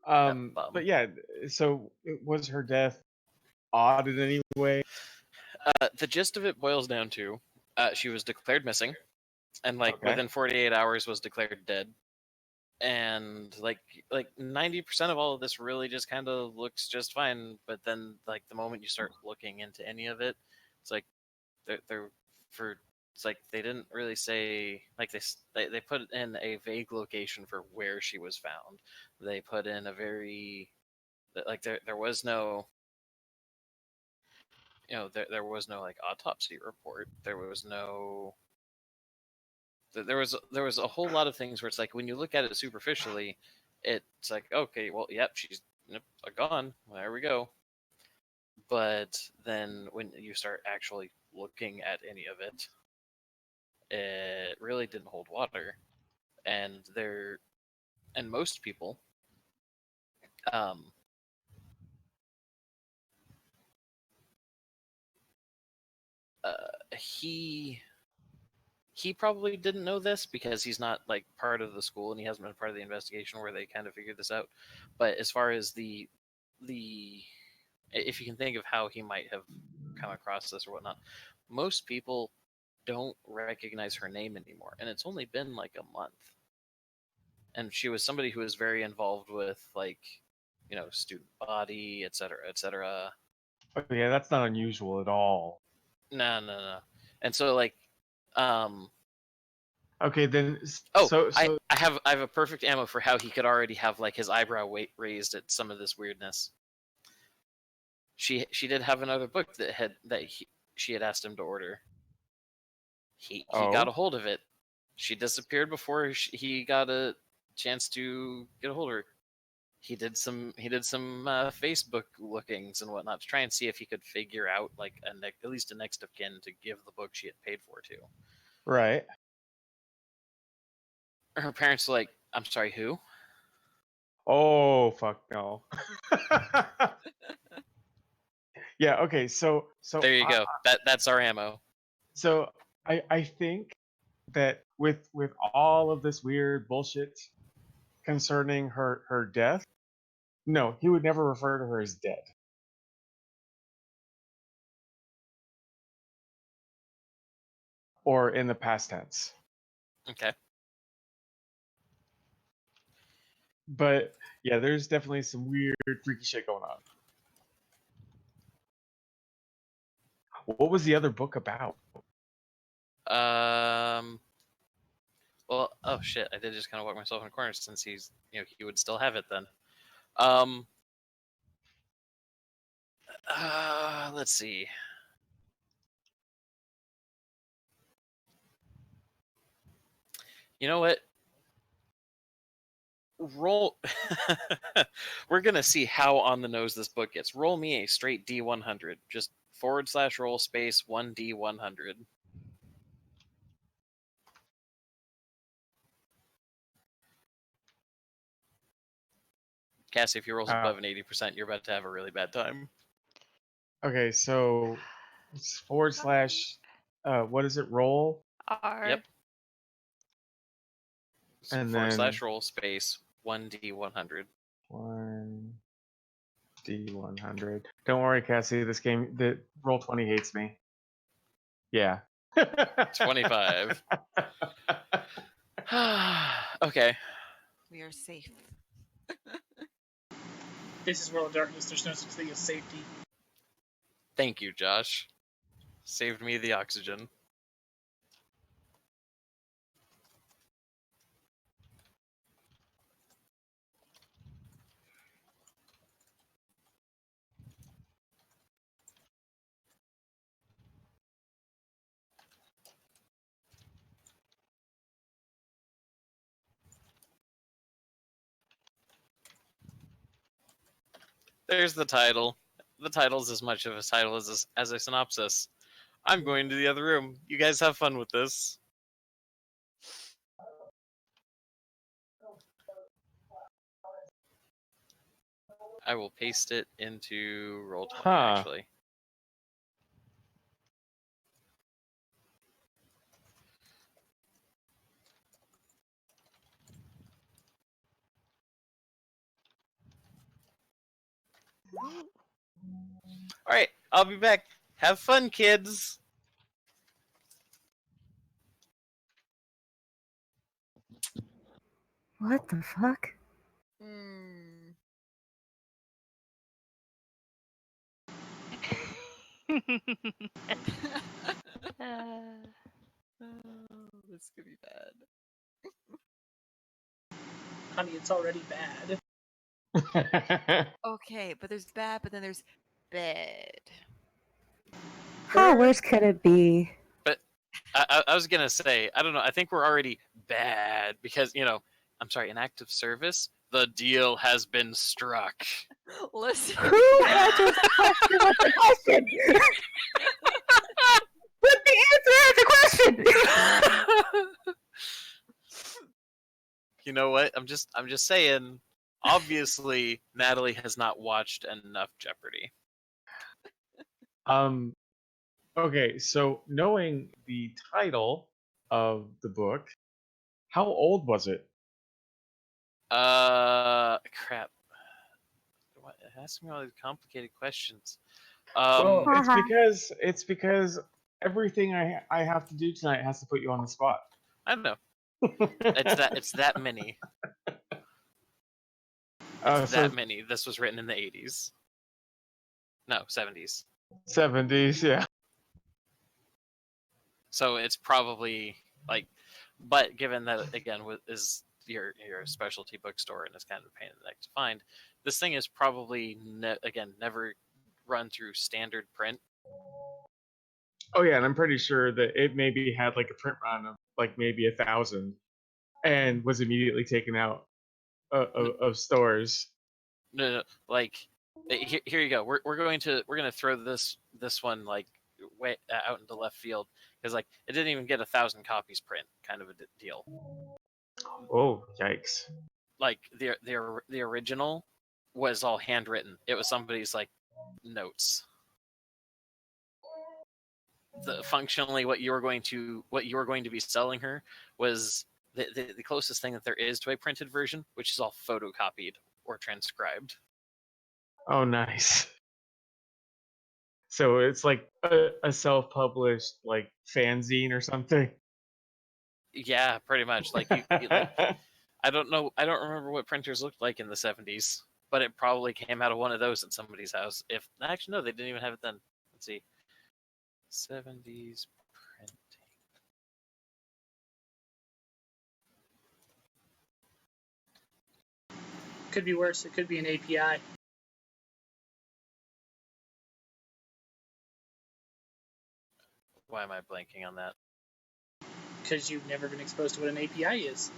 but yeah, so was her death odd in any way? The gist of it boils down to she was declared missing, and like Okay. within 48 hours was declared dead. And like 90% of all of this really just kind of looks just fine, but then like the moment you start looking into any of it, it's like they're for it's like they didn't really say, like they put in a vague location for where she was found. They put in a very, like there was no, there was no like autopsy report. There was a whole lot of things where it's like when you look at it superficially, it's like, okay, well, yep, she's gone. There we go. But then when you start actually looking at any of it, it really didn't hold water. And most people, um, he probably didn't know this because he's not like part of the school and he hasn't been part of the investigation where they kind of figured this out. But as far as the if you can think of how he might have come across this or whatnot, most people don't recognize her name anymore, and it's only been like a month. And she was somebody who was very involved with like, student body, etc., etc. Yeah, that's not unusual at all. No. And so like, um, Okay, then. I have a perfect ammo for how he could already have like his eyebrow raised at some of this weirdness. She did have another book she had asked him to order. He got a hold of it. She disappeared before he got a chance to get a hold of her. He did some Facebook lookings and whatnot to try and see if he could figure out like at least a next of kin to give the book she had paid for to. Right. Her parents were like, "I'm sorry, who?" Oh fuck no. Yeah. Okay. So there you go. That's our ammo. So I think that with all of this weird bullshit concerning her death, no, he would never refer to her as dead. Or in the past tense. Okay. But yeah, there's definitely some weird, freaky shit going on. What was the other book about? Well, oh shit, I did just kind of walk myself in a corner since he would still have it then. Let's see. You know what? Roll. We're gonna see how on the nose this book gets. Roll me a straight D100. Just /roll space 1D100. Cassie, if you roll above an 80%, you're about to have a really bad time. Okay, so it's / what is it? Roll? R. Yep. And then /roll space 1D100. 1D100. Don't worry, Cassie. This game, the Roll20 hates me. Yeah. 25. Okay. We are safe. This is World of Darkness. There's no such thing as safety. Thank you, Josh. Saved me the oxygen. There's the title. The title's as much of a title as a synopsis. I'm going to the other room. You guys have fun with this. I will paste it into Roll20, actually. All right, I'll be back. Have fun, kids. What the fuck? This could be bad. Honey, it's already bad. Okay, but there's bad, but then there's bad. How worse could it be? But I was going to say, I don't know. I think we're already bad because, I'm sorry, in active service, the deal has been struck. Listen. Who answers the question with the question? Put the answer as a question. You know what? I'm just saying. Obviously, Natalie has not watched enough Jeopardy. Okay, so knowing the title of the book, how old was it? Crap. What? Asking me all these complicated questions. Well, Um, it's because everything I have to do tonight has to put you on the spot. I don't know. It's that many. It's So that many. This was written in the 80s. No, 70s. 70s, yeah. So it's probably like, but given that again is your specialty bookstore and it's kind of a pain in the neck to find, this thing is probably again never run through standard print. Oh yeah, and I'm pretty sure that it maybe had like a print run of like maybe 1,000, and was immediately taken out of stores. No, like here you go. We're going to throw this one like way out into left field because like it didn't even get 1,000 copies print, kind of a deal. Oh, yikes! Like the original was all handwritten. It was somebody's like notes. Functionally, what you were going to be selling her was the closest thing that there is to a printed version, which is all photocopied or transcribed. Oh, nice. So it's like a self-published like fanzine or something. Yeah, pretty much. Like you like I don't know. I don't remember what printers looked like in the 70s, but it probably came out of one of those at somebody's house. If actually no, they didn't even have it then. Let's see. 70s printing. Could be worse. It could be an API. Why am I blanking on that? Because you've never been exposed to what an API is.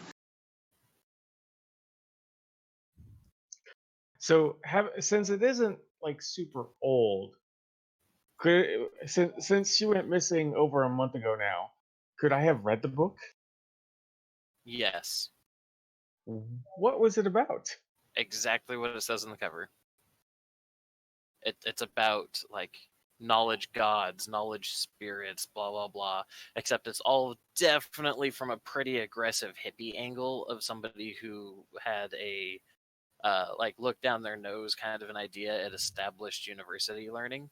So since it isn't like super old, since she went missing over a month ago now, could I have read the book? Yes, What was it about? exactly what it says on the cover. It's about like knowledge gods, knowledge spirits, blah blah blah. Except it's all definitely from a pretty aggressive hippie angle of somebody who had a like look down their nose kind of an idea at established university learning.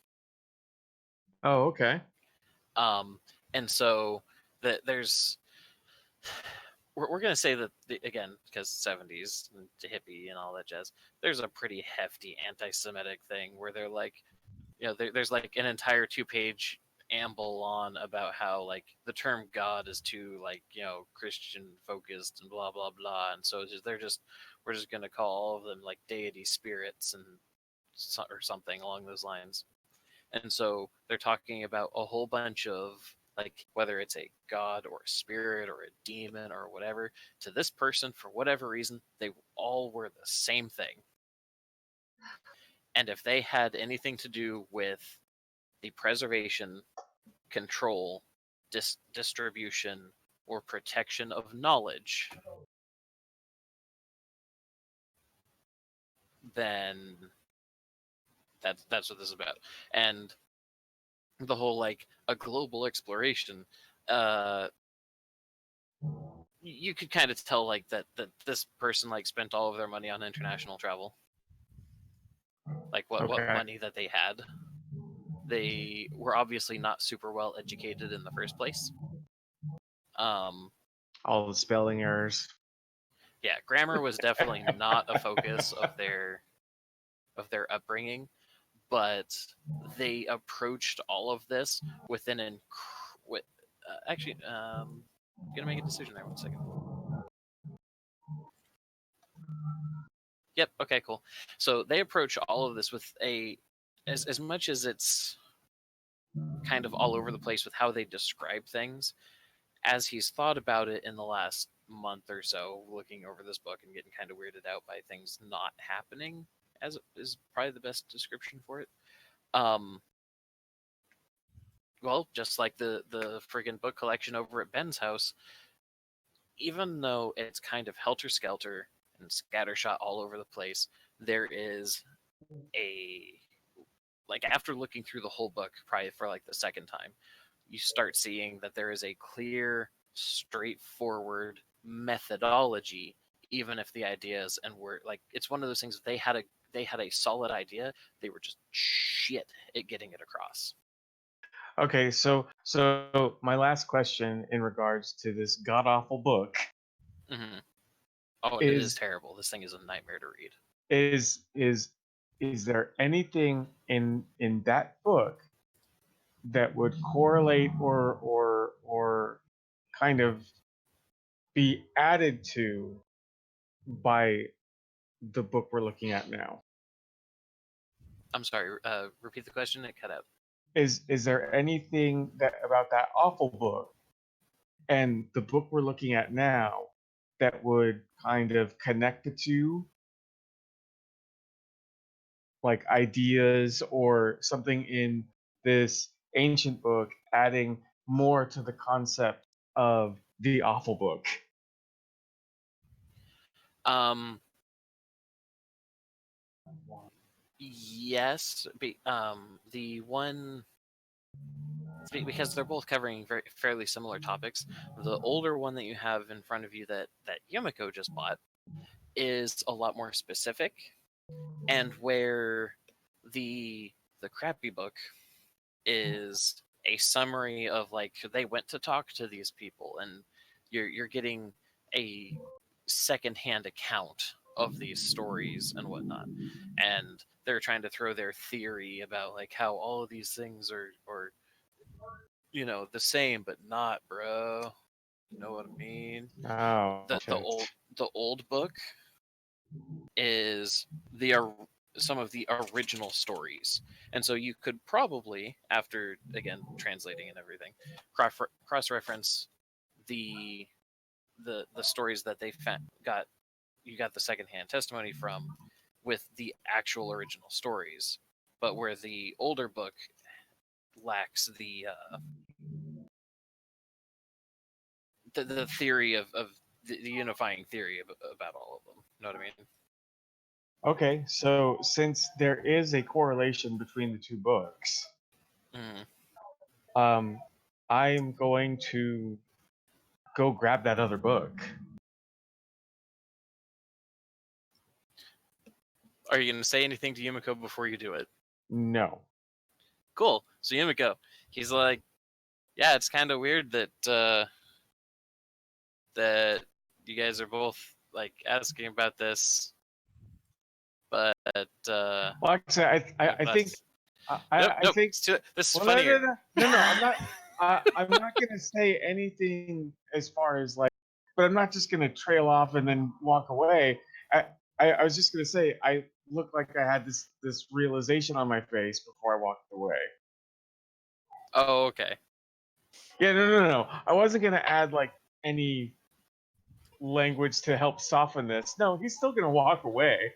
Oh, okay. Um, and so there's we're going to say that again because 70s and hippie and all that jazz. There's a pretty hefty anti-Semitic thing where they're like, there's like an entire 2-page amble on about how like the term God is too like Christian focused and blah blah blah, and so we're just gonna call all of them like deity spirits and or something along those lines. And so they're talking about a whole bunch of like whether it's a god or a spirit or a demon or whatever. To this person, for whatever reason, they all were the same thing. And if they had anything to do with the preservation, control, distribution, or protection of knowledge, then that's what this is about. And the whole like a global exploration, uh, you could kind of tell like that this person like spent all of their money on international travel, like what Okay. money that they had. They were obviously not super well educated in the first place. um All the spelling errors. yeah, grammar was definitely not a focus of their upbringing, but they approached all of this with with actually gonna make a decision there. 1 second. Yep. Okay. Cool. So they approach all of this with as much as it's kind of all over the place with how they describe things. As he's thought about it in the last month or so, looking over this book and getting kind of weirded out by things not happening, as is probably the best description for it. Um, well, just like the friggin' book collection over at Ben's house, even though it's kind of helter skelter and scattershot all over the place, there is a like after looking through the whole book, probably for like the second time, you start seeing that there is a clear, straightforward methodology, even if the ideas and were like it's one of those things. They had a solid idea. They were just shit at getting it across. Okay, so my last question in regards to this god awful book Mm-hmm. Oh, and it is is terrible. This thing is a nightmare to read. is is is there anything in that book that would correlate or kind of be added to by the book we're looking at now? I'm sorry. Repeat the question. It cut out. Is there anything that about that awful book and the book we're looking at now that would kind of connect the two, like ideas or something in this ancient book adding more to the concept of the awful book? Um, yes. The one because they're both covering very fairly similar topics. The older one that you have in front of you that Yumiko just bought is a lot more specific, and where the the crappy book is a summary of like they went to talk to these people, and you're getting a secondhand account of these stories and whatnot, and they're trying to throw their theory about like how all of these things are the same but not, bro. You know what I mean? Oh, The the shit. old the old book is some of the original stories, and so you could probably, after again translating and everything, cross reference the the stories that they got you got the secondhand testimony from with the actual original stories, but where the older book lacks the theory of the unifying theory about all of them. You know what I mean? Okay, so since there is a correlation between the two books, Mm. um, I'm going to go grab that other book. Are you going to say anything to Yumiko before you do it? No. Cool. So Yumiko, he's like, yeah, it's kind of weird that you guys are both like asking about this, but Well, actually, I think us. Nope, I nope. think This is well, no, no, funnier. no, no, no. I'm not gonna say anything as far as like, but I'm not just gonna trail off and then walk away. I, I was just gonna say I looked like I had this realization on my face before I walked away. Oh, okay. Yeah, no, no, no, no. I wasn't gonna add like any language to help soften this. No, he's still gonna walk away.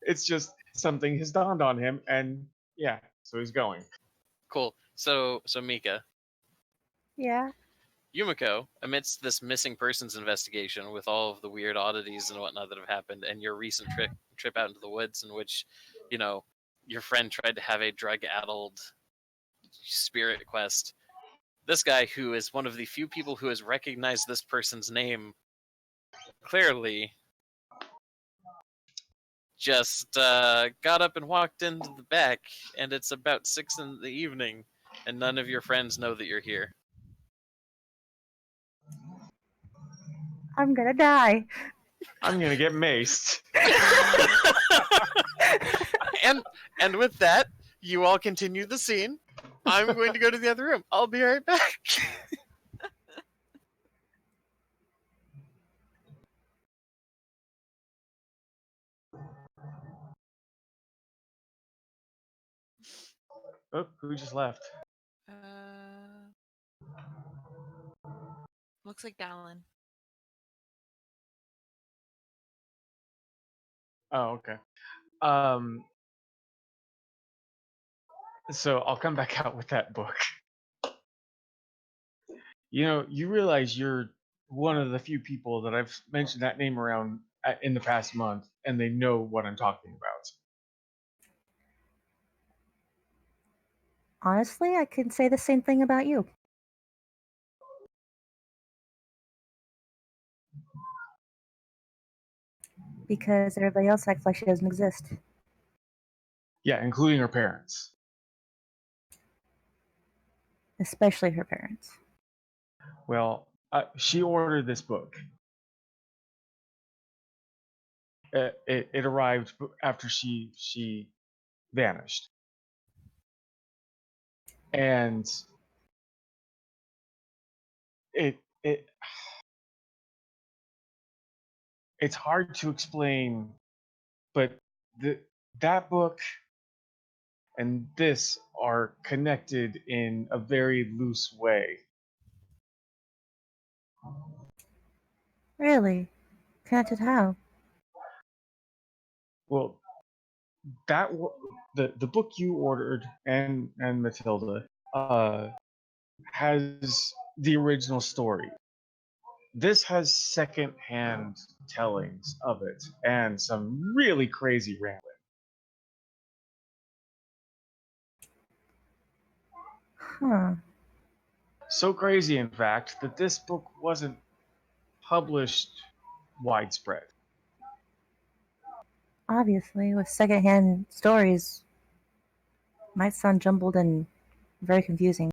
It's just something has dawned on him, and yeah, so he's going. Cool. So Mika, Yeah. Yumiko, amidst this missing persons investigation with all of the weird oddities and whatnot that have happened, and your recent trip out into the woods in which, you know, your friend tried to have a drug-addled spirit quest. This guy, who is one of the few people who has recognized this person's name clearly, just got up and walked into the back, and it's about 6 in the evening, and none of your friends know that you're here. I'm gonna die. I'm gonna get maced. and with that, you all continue the scene. I'm going to go to the other room. I'll be right back. Oh, who just left? Uh, looks like Dallin. Oh, okay. Um, so I'll come back out with that book. You know, you realize you're one of the few people that I've mentioned that name around in the past month, and they know what I'm talking about. Honestly, I can say the same thing about you. Because everybody else acts like she doesn't exist. Yeah, including her parents. Especially her parents. Well, she ordered this book. It arrived after she vanished, and it it's hard to explain, but that book and this are connected in a very loose way. Really? Connected how? Well, that the book you ordered and Matilda has the original story. This has second-hand tellings of it and some really crazy rambling. Huh. So crazy, in fact, that this book wasn't published widespread. Obviously, with secondhand stories, might sound jumbled and very confusing.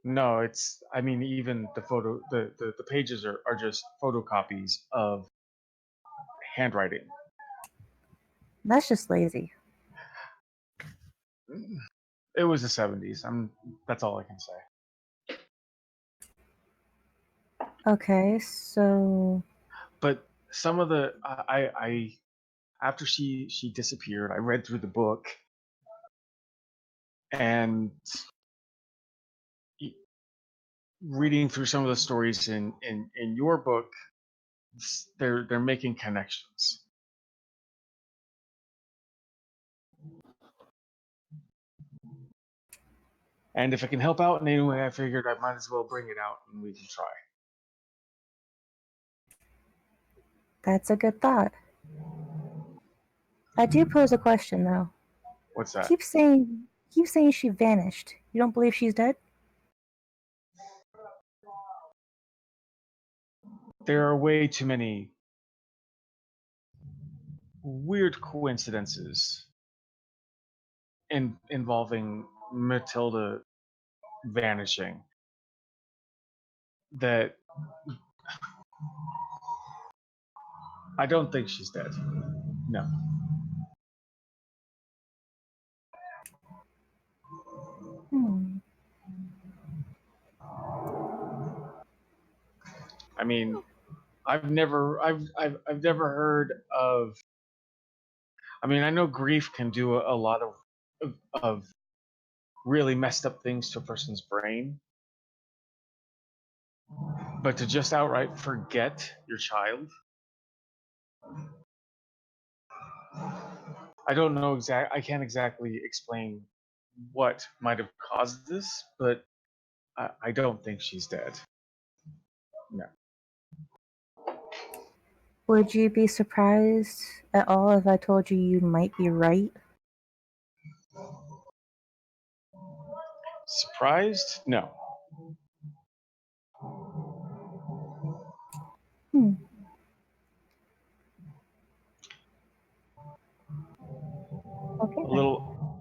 No, I mean, even the pages are just photocopies of handwriting. That's just lazy. It was the 70s. That's all I can say. Okay, so But some of the I after she disappeared, I read through the book, and reading through some of the stories in your book, they're making connections. And if it can help out in any way, I figured I might as well bring it out and we can try. that's a good thought. I do pose a question though. What's that? Keep saying she vanished. You don't believe she's dead? There are way too many weird coincidences involving Matilda vanishing that I don't think she's dead. No. Hmm. I mean, I've never heard of. I mean, I know grief can do a lot of really messed up things to a person's brain, but to just outright forget your child, I don't know I can't exactly explain what might have caused this, but I don't think she's dead. No. Would you be surprised at all if I told you you might be right? Surprised? No. Hmm. Okay A then.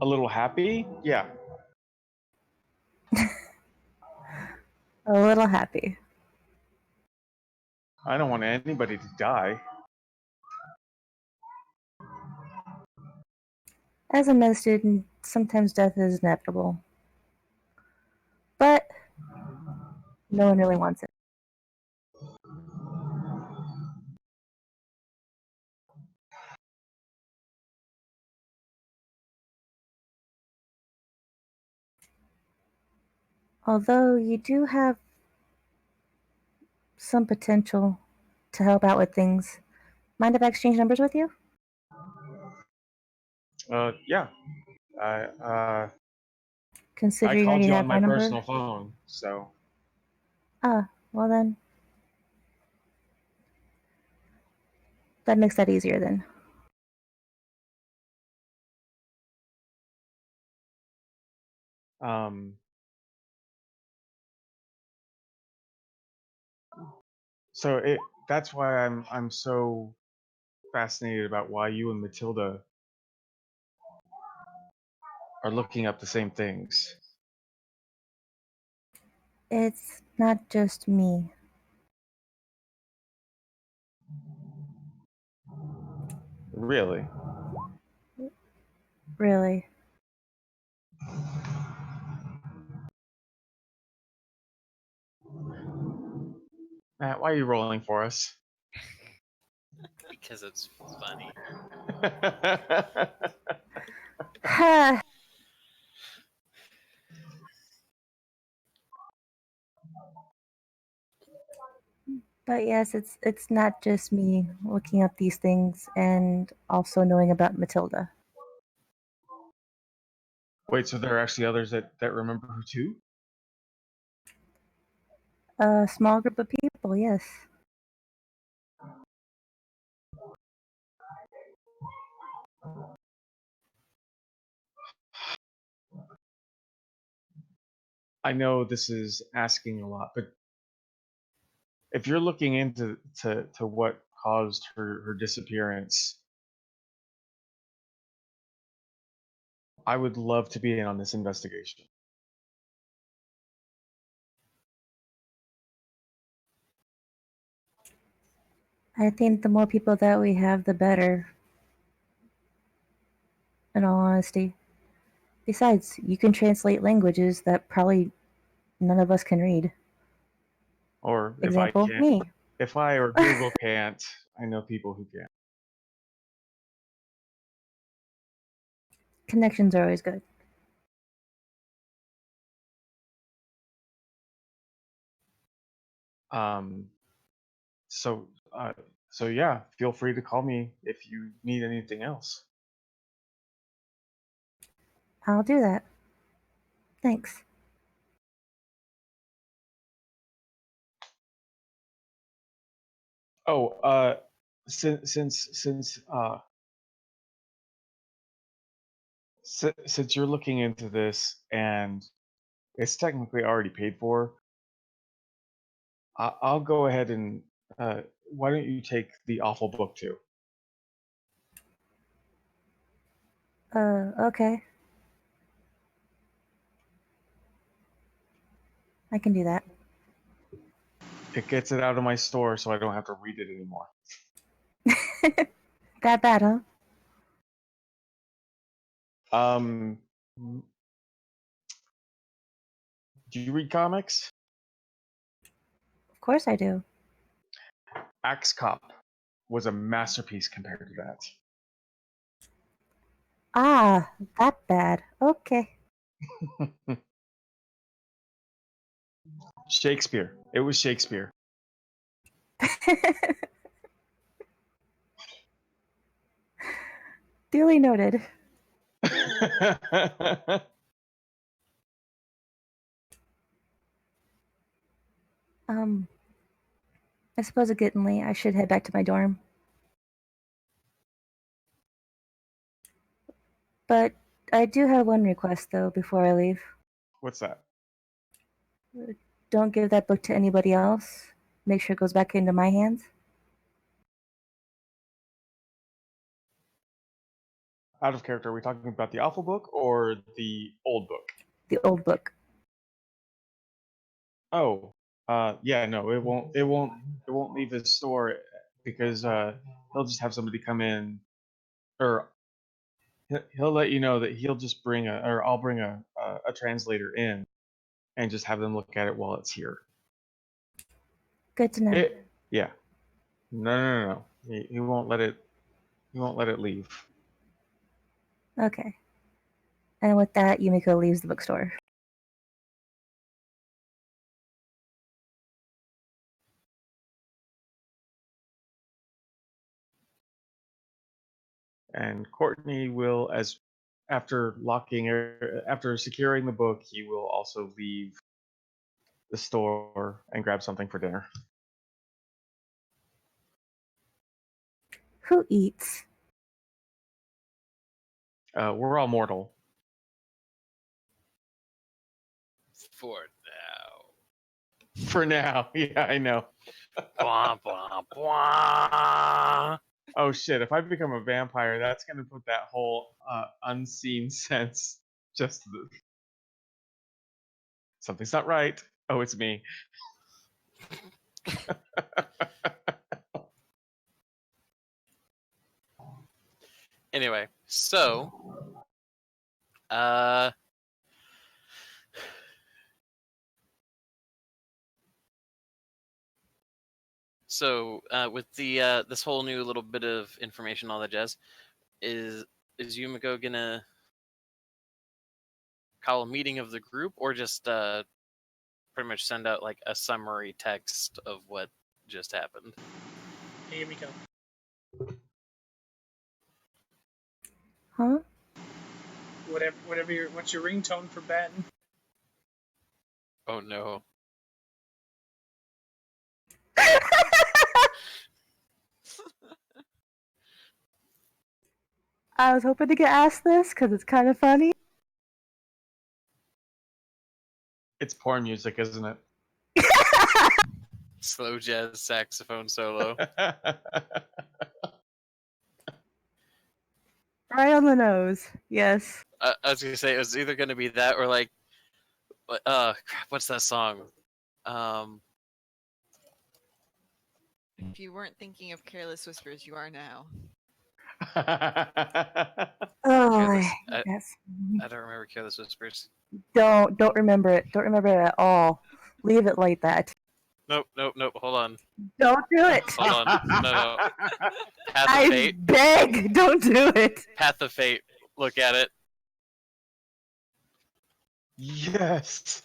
little happy? Yeah. A little happy. I don't want anybody to die. As a med student, sometimes death is inevitable. But no one really wants it. Although you do have some potential to help out with things. Mind if I exchange numbers with you? Yeah. I I Considering you called already you on have my my number? personal phone, so Ah, well then. That makes that easier then. Um, so that's why I'm so fascinated about why you and Matilda are looking up the same things. It's not just me. Really? Really. Matt, why are you rolling for us? Because it's funny. Ha! But yes, it's not just me looking up these things and also knowing about Matilda. Wait, so there are actually others that remember her too? A small group of people, yes. I know this is asking a lot, but if you're looking into to what caused her disappearance, I would love to be in on this investigation. I think the more people that we have, the better, in all honesty. Besides, you can translate languages that probably none of us can read. Or Example, me. if I or Google can't, I know people who can. Connections are always good. Um, so uh, so yeah, feel free to call me if you need anything else. I'll do that. Thanks. Oh, since since you're looking into this and it's technically already paid for, I'll go ahead and why don't you take the awful book too? Okay. I can do that. It gets it out of my store, so I don't have to read it anymore. That bad, huh? Um, do you read comics? Of course I do. Axe Cop was a masterpiece compared to that. Ah, that bad. Okay. Shakespeare. It was Shakespeare. Duly noted. Um, I suppose it's getting late. I should head back to my dorm. But I do have one request, though, before I leave. What's that? Don't give that book to anybody else. Make sure it goes back into my hands. Out of character, are we talking about the awful book or the old book? The old book. Oh, yeah, no, it won't leave his store because he'll just have somebody come in, or he'll let you know that he'll just bring or I'll bring a translator in and just have them look at it while it's here. Good to know. Yeah, no. He won't let it. He won't let it leave. Okay. And with that, Yumiko leaves the bookstore. And Courtney will, as after after securing the book, he will also leave the store and grab something for dinner. Who eats? We're all mortal. For now. For now. Yeah, I know. Bwah, bwah, bwah. Oh shit! If I become a vampire, that's gonna put that whole unseen sense. Just something's not right. Oh, it's me. Anyway, so uh with the this whole new little bit of information, all that jazz, is Yumiko gonna call a meeting of the group, or just pretty much send out like a summary text of what just happened? Hey, Yumiko. Huh? What's your ringtone for Ben? Oh no. I was hoping to get asked this because it's kind of funny. It's porn music, isn't it? Slow jazz saxophone solo. Right on the nose. Yes. I was gonna say it was either gonna be that or like, crap, what's that song? If you weren't thinking of Careless Whispers, you are now. Oh, Careless. yes. I don't remember Careless Whispers. Don't remember it. Don't remember it at all. Leave it like that. Nope. Hold on. Don't do it. Hold on. No. Path of I Fate. beg, don't do it. Path of Fate. Look at it. Yes.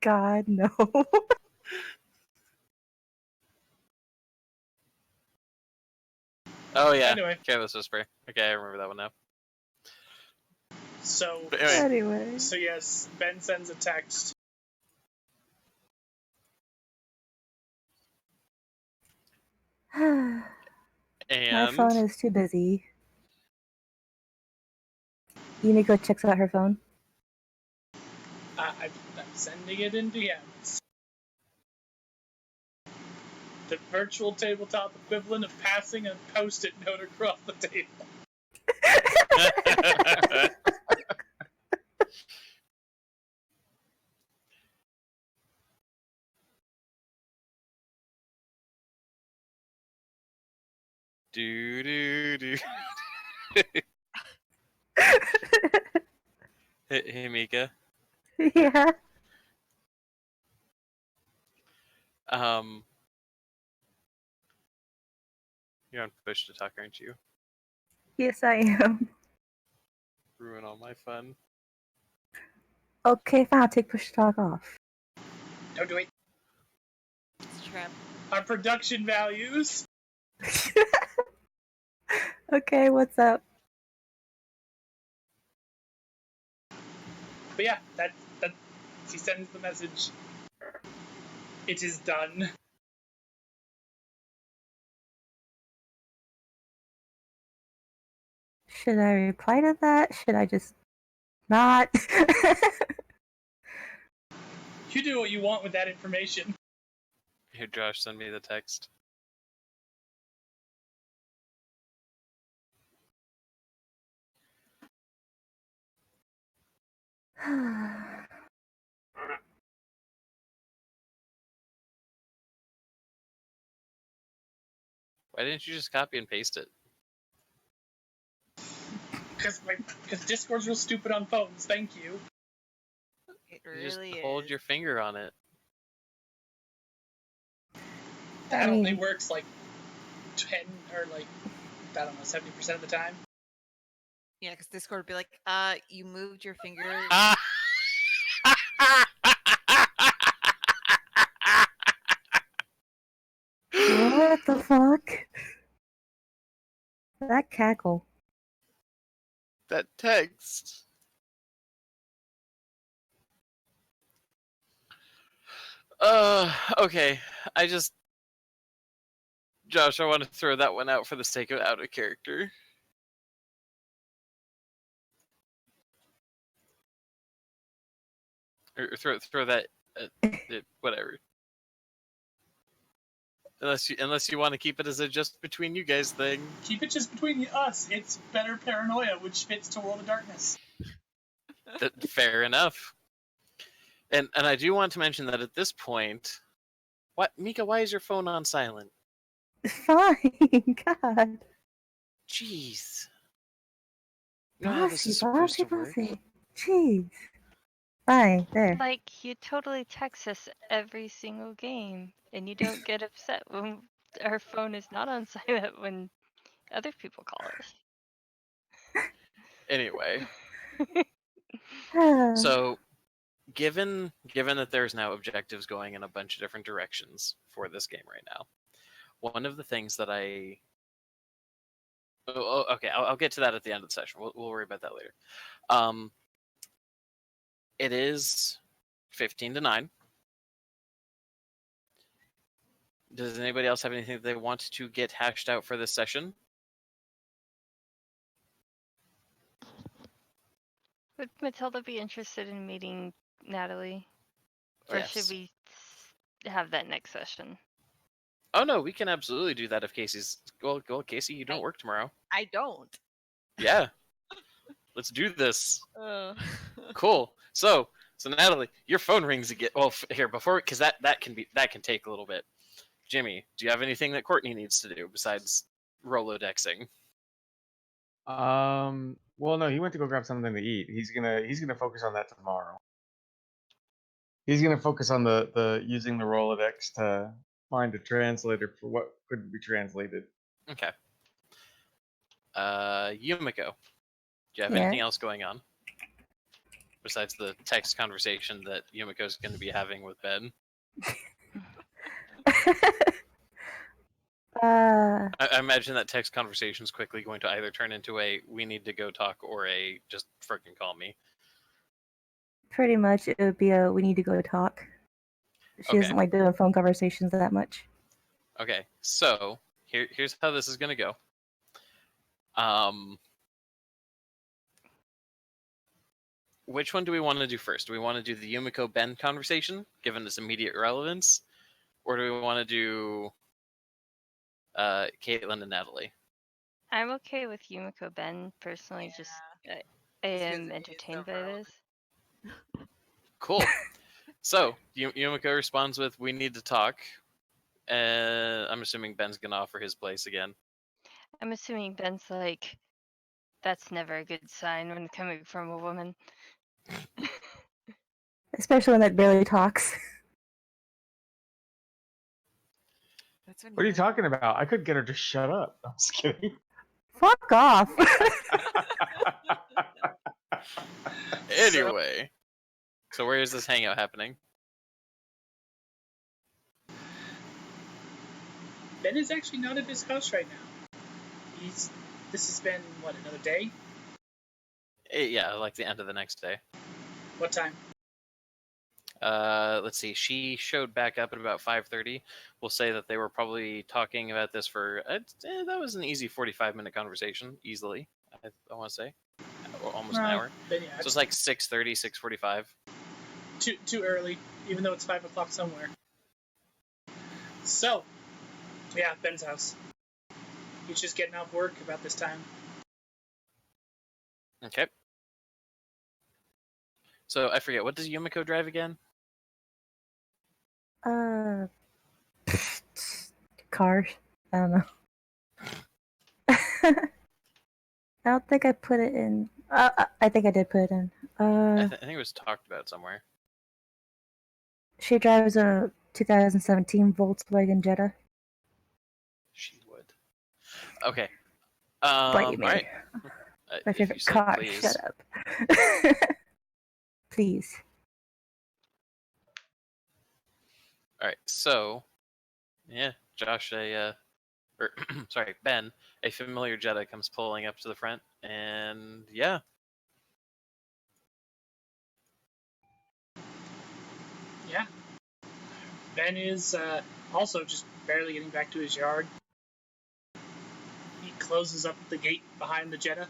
God, no. Oh yeah. Anyway. Careless Whisper. Okay, I remember that one now. So, But anyway, Anyway. so yes, Ben sends a text. My and phone is too busy. Yumiko checks out her phone. I'm sending it in DMs. The virtual tabletop equivalent of passing a post-it note across the table. do. Hey, Mika. Yeah. You're on push to talk, aren't you? Yes, I am. Ruin all my fun. Okay, fine. I'll take push to talk off. Don't do it. It's a trap. Our production values. Okay, what's up? But yeah, that he sends the message. It is done. Should I reply to that? Should I just not? You do what you want with that information. Here, Josh, send me the text. Why didn't you just copy and paste it? Because Discord's real stupid on phones. Thank you. It You really just hold is. your finger on it. That only works like 10 or like, I don't know, 70% of the time. Yeah, because Discord would be like, you moved your finger. What the fuck? That cackle. That text. Okay. Josh, I want to throw that one out for the sake of out of character. Or throw that, whatever. Unless you want to keep it as a just between you guys thing. Keep it just between us. It's better paranoia, which fits to World of Darkness. Fair enough. And I do want to mention that at this point, what, Mika? Why is your phone on silent? Fine, God. Jeez. You know how this Bossy, is supposed bossy, to work. bossy. Jeez. Fine, there. Like, you totally text us every single game, and you don't get upset when our phone is not on silent when other people call us. Anyway, Ah, so given that there's now objectives going in a bunch of different directions for this game right now, one of the things that okay, I'll get to that at the end of the session. We'll worry about that later. It is 15 to 9. Does anybody else have anything that they want to get hashed out for this session? Would Matilda be interested in meeting Natalie? Or Yes. should we have that next session? Oh no, we can absolutely do that if Casey's. Well, Casey, you don't work tomorrow. I don't. Yeah. Let's do this. Uh. Cool. So Natalie, your phone rings again. Well, here before, because that can take a little bit. Jimmy, do you have anything that Courtney needs to do besides Rolodexing? Well, no, he went to go grab something to eat. He's gonna focus on that tomorrow. He's gonna focus on the using the Rolodex to find a translator for what couldn't be translated. Okay. Yumiko, do you have Yeah. anything else going on besides the text conversation that Yumiko's going to be having with Ben? I imagine that text conversation is quickly going to either turn into a "we need to go talk" or a "just freaking call me." Pretty much, it would be a we need to go talk. She Okay. doesn't like doing phone conversations that much. Okay, so here's how this is going to go. Which one do we want to do first? Do we want to do the Yumiko Ben conversation, given its immediate relevance, or do we want to do Caitlin and Natalie? I'm okay with Yumiko Ben personally. Just I am entertained by this. Cool. So Yumiko responds with, "We need to talk." I'm assuming Ben's gonna offer his place again. I'm assuming Ben's like, that's never a good sign when coming from a woman. Especially when that barely talks. That's when What are you talking about? I could get her to shut up. I'm just kidding. Fuck off. Anyway, so where is this hangout happening? Ben is actually not at his house right now. This has been, what, another day? Yeah, like the end of the next day. What time? Let's see. She showed back up at about 5:30. We'll say that they were probably talking about this for that was an easy 45-minute conversation, easily. I want to say, or almost an hour. Then, yeah, So it's like 6:30, 6:45. Too early, even though it's 5 o'clock somewhere. So, yeah, Ben's house. He's just getting off work about this time. Okay. So I forget, what does Yumiko drive again? Cars. I don't know. I don't think I put it in. I think I did put it in. I think it was talked about somewhere. She drives a 2017 Volkswagen Jetta. She would. Okay. Blame me. All right. My If favorite you say car. please. Shut up. Please. All right. So, yeah, Josh, Ben, a familiar Jetta comes pulling up to the front, and yeah. Yeah. Ben is also just barely getting back to his yard. He closes up the gate behind the Jetta.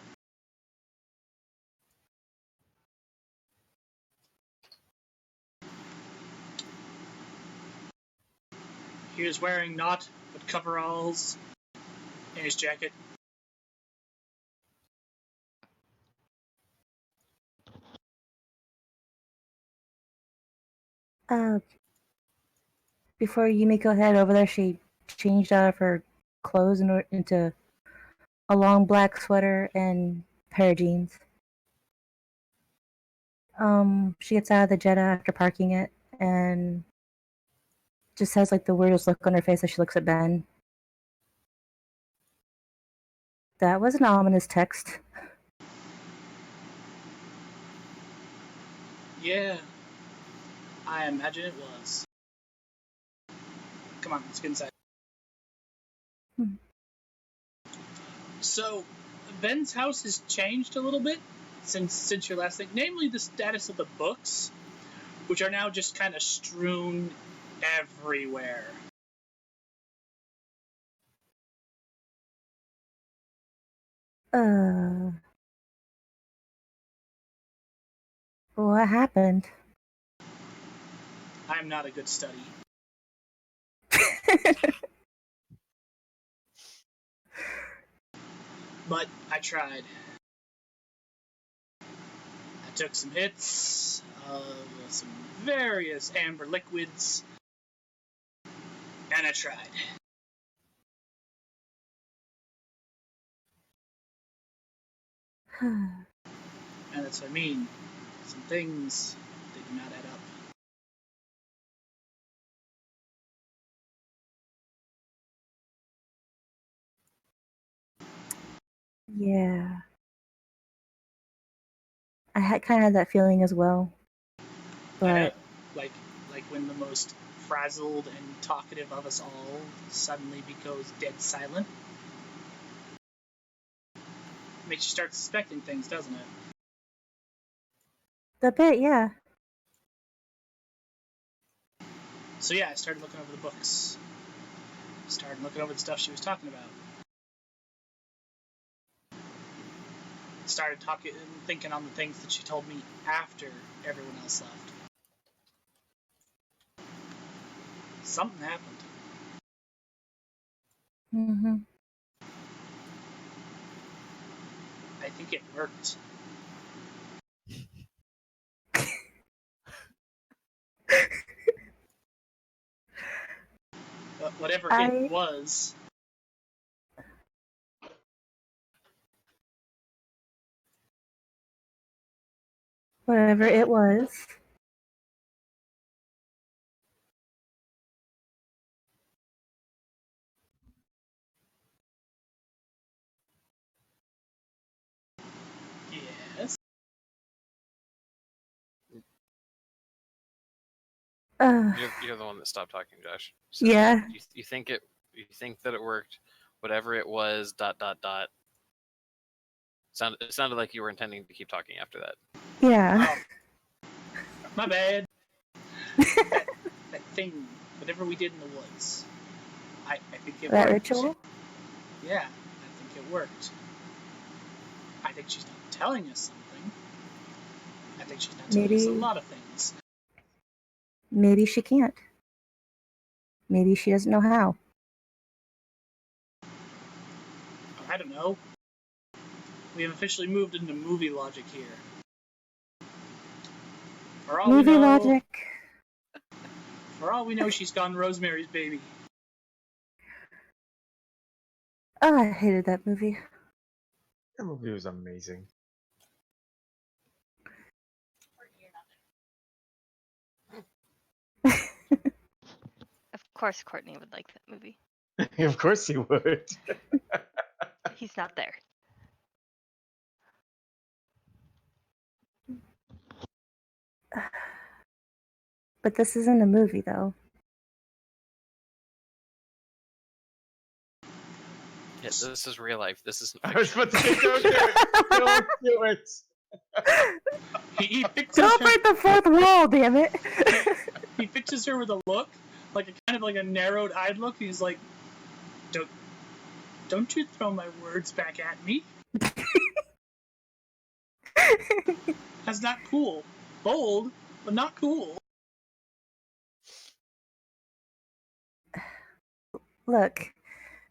He was wearing naught but coveralls and his jacket. Before Yumiko headed over there, she changed out of her clothes into a long black sweater and pair of jeans. She gets out of the Jetta after parking it and just has like the weirdest look on her face as she looks at Ben. That was an ominous text. Yeah, I imagine it was. Come on, let's get inside. So, Ben's house has changed a little bit since your last thing. Namely, the status of the books, which are now just kind of strewn everywhere. What happened? I'm not a good study. But I tried. I took some hits of some various amber liquids, and I tried. And that's what I mean. Some things, they do not add up. Yeah. I had kind of had that feeling as well. I know. But Like when the most frazzled and talkative of us all suddenly becomes dead silent. Makes you start suspecting things, doesn't it? a bit, yeah. So yeah, I started looking over the books. Started looking over the stuff she was talking about. Started talking and thinking on the things that she told me after everyone else left. Something happened. Mm-hmm. I think it worked. But whatever it was. Whatever it was. Yes. You're the one that stopped talking, Josh. So Yeah. You think that it worked, whatever it was. ... It sounded like you were intending to keep talking after that. Yeah. Oh, my bad. that thing, whatever we did in the woods. I think it That worked. ritual? Yeah, I think it worked. I think she's not telling us something. I think she's not telling us a lot of things. Maybe she can't. Maybe she doesn't know how. I don't know. We have officially moved into movie logic here. For all Movie we know, logic. For all we know, she's gone Rosemary's Baby. Oh, I hated that movie. That movie was amazing. Of course, Courtney would like that movie. Of course he would. He's not there. But this isn't a movie, though. Yeah, this is real life. This is. I was about to say, don't do it. Don't do it. He fixes Don't break the fourth wall, damn it! He fixes her with a look, like a kind of like a narrowed-eyed look. He's like, "Don't you throw my words back at me? That's not cool. Bold, but not cool." Look,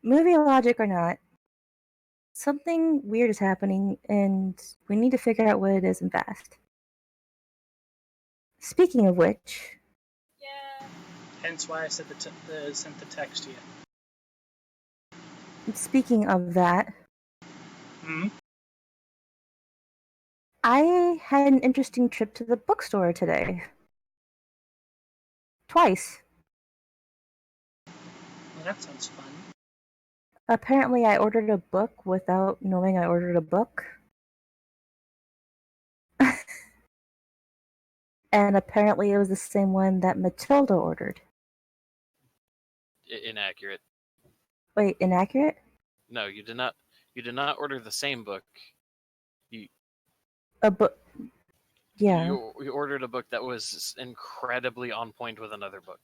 movie logic or not, something weird is happening, and we need to figure out what it is and fast. Speaking of which, Yeah. Hence why I said sent the text to you. speaking of that, Hmm? I had an interesting trip to the bookstore today. Twice. Well, that sounds fun. Apparently, I ordered a book without knowing I ordered a book. And apparently, it was the same one that Matilda ordered. Inaccurate. Wait, inaccurate? No, you did not. You did not order the same book. A book. Yeah. You ordered a book that was incredibly on point with another book.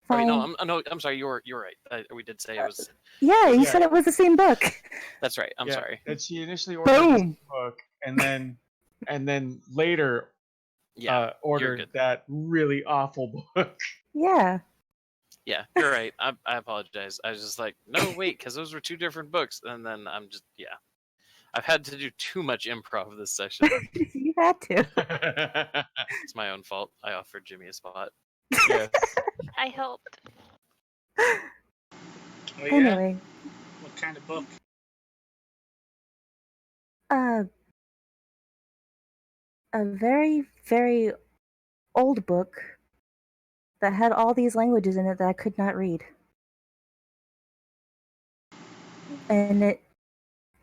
Fine. Oh, wait, no, I'm sorry. You're right. We did say it was. Yeah, you Yeah. said it was the same book. That's right. I'm Yeah, sorry. that she initially ordered this Boom. book, and then later Yeah, you're ordered good. that really awful book. Yeah. Yeah, you're right. I apologize. I was just like, no, wait, because those were two different books, and then I'm just I've had to do too much improv this session. You had to. It's my own fault. I offered Jimmy a spot. Yes. I helped. Oh, yeah? Anyway, What kind of book? a very, very old book that had all these languages in it that I could not read. And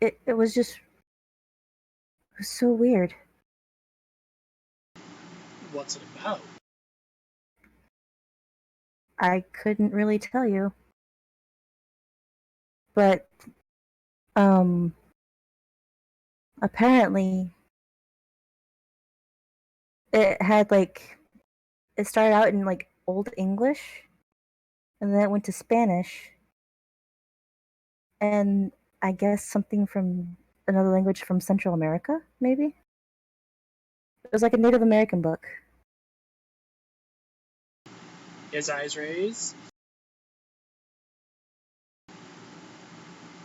it was just it was so weird. What's it about? I couldn't really tell you. But apparently it had it started out in old English and then it went to Spanish and I guess something from another language from Central America, maybe? It was like a Native American book. His eyes raised.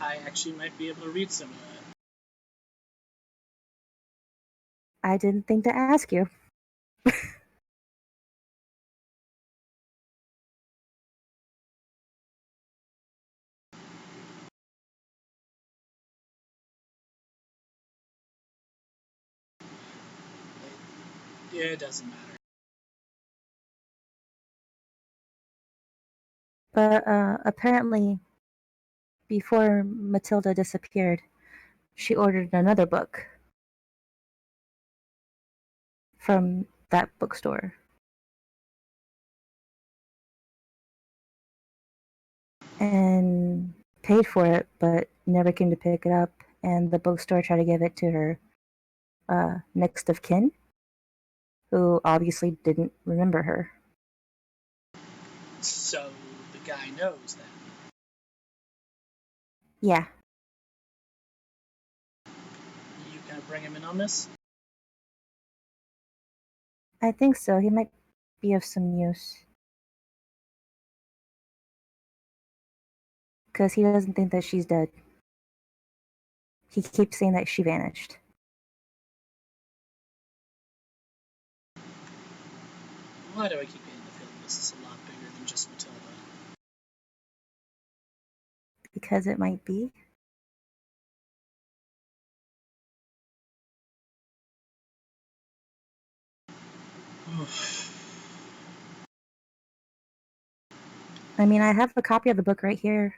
I actually might be able to read some of that. I didn't think to ask you. Yeah, it doesn't matter. But apparently, before Matilda disappeared, she ordered another book from that bookstore. And paid for it, but never came to pick it up. And the bookstore tried to give it to her next of kin, who obviously didn't remember her. So the guy knows that. Yeah, You gonna bring him in on this? I think so. He might be of some use. Because he doesn't think that she's dead. He keeps saying that she vanished. Why do I keep getting the feeling this is a lot bigger than just Matilda? Because it might be. I mean, I have a copy of the book right here.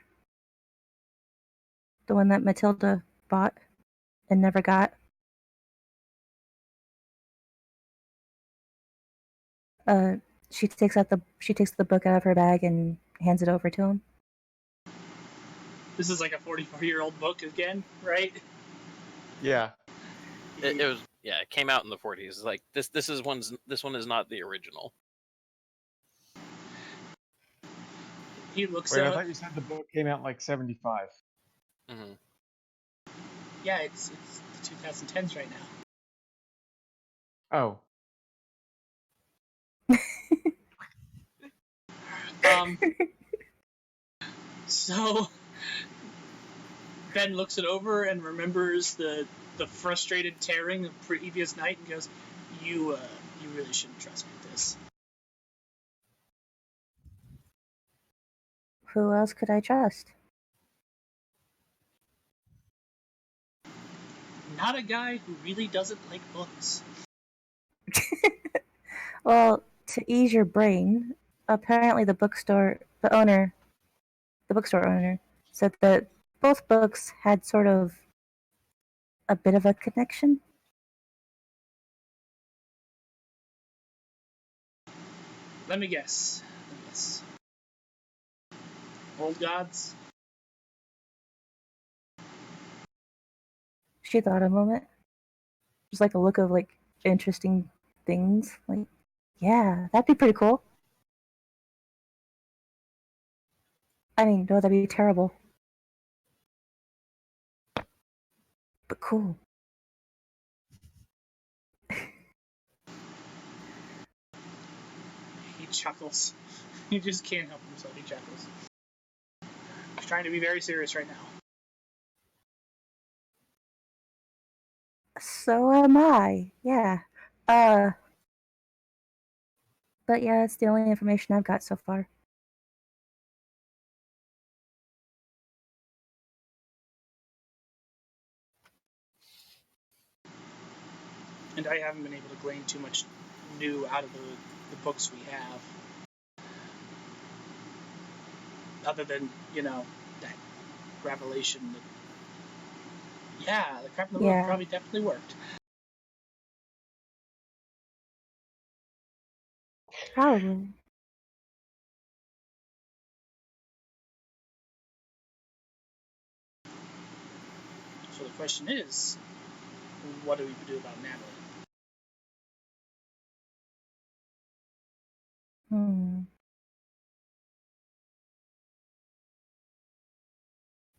The one that Matilda bought and never got. Uh, she takes the book out of her bag and hands it over to him. This is like a 44-year-old book again, right? Yeah. It was it came out in the 40s. Like this one is not the original. He looks Wait, I up. thought you said the book came out in like 75. Mm-hmm. Yeah, it's the 2010s right now. Oh. So Ben looks it over and remembers the frustrated tearing of previous night and goes, "You really shouldn't trust me with this." Who else could I trust? Not a guy who really doesn't like books. Well, to ease your brain, apparently the bookstore owner said that both books had sort of a bit of a connection. Let me guess. Old gods? She thought a moment. Just like a look of like interesting things. Like, yeah, that'd be pretty cool. I mean, no, that'd be terrible. But cool. He chuckles. He just can't help himself. He chuckles. He's trying to be very serious right now. So am I. Yeah. But yeah, it's the only information I've got so far. And I haven't been able to glean too much new out of the books we have. Other than, that revelation that, yeah, the crap in the book Yeah. probably definitely worked. Probably. So the question is, what do we do about Natalie?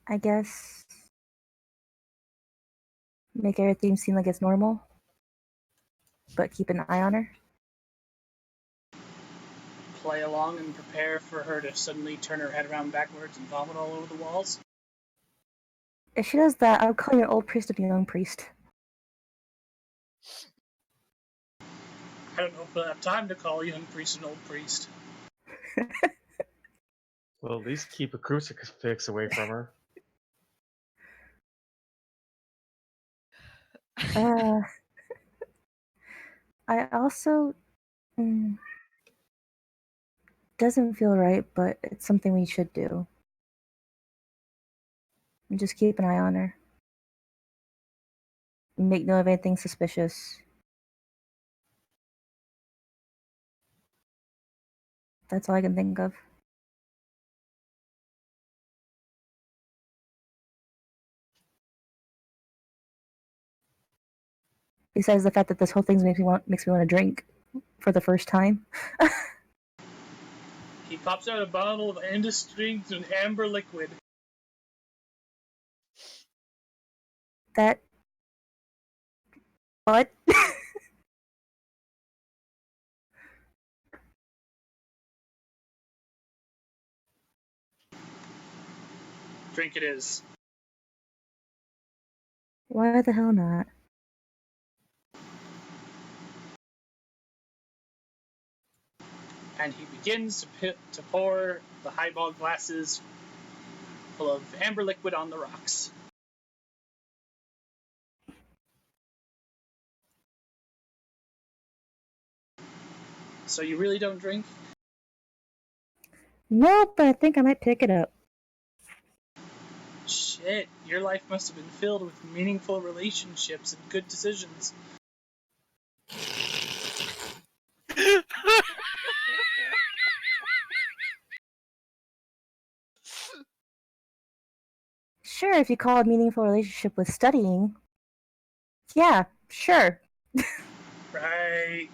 I guess make everything seem like it's normal, but keep an eye on her. Play along and prepare for her to suddenly turn her head around backwards and vomit all over the walls? If she does that, I'll call you an old priest a young priest. I don't know if we'll have time to call a young priest an old priest. Well, at least keep a crucifix away from her. I also doesn't feel right, but it's something we should do. And just keep an eye on her. Make note of anything suspicious. That's all I can think of. Besides the fact that this whole thing makes me want to drink for the first time. He pops out a bottle of indistinct and amber liquid. That. What? Drink it is. Why the hell not? And he begins to pour the highball glasses full of amber liquid on the rocks. So you really don't drink? Nope, but I think I might pick it up. Shit, your life must have been filled with meaningful relationships and good decisions. Sure, if you call a meaningful relationship with studying. Yeah, sure. Right,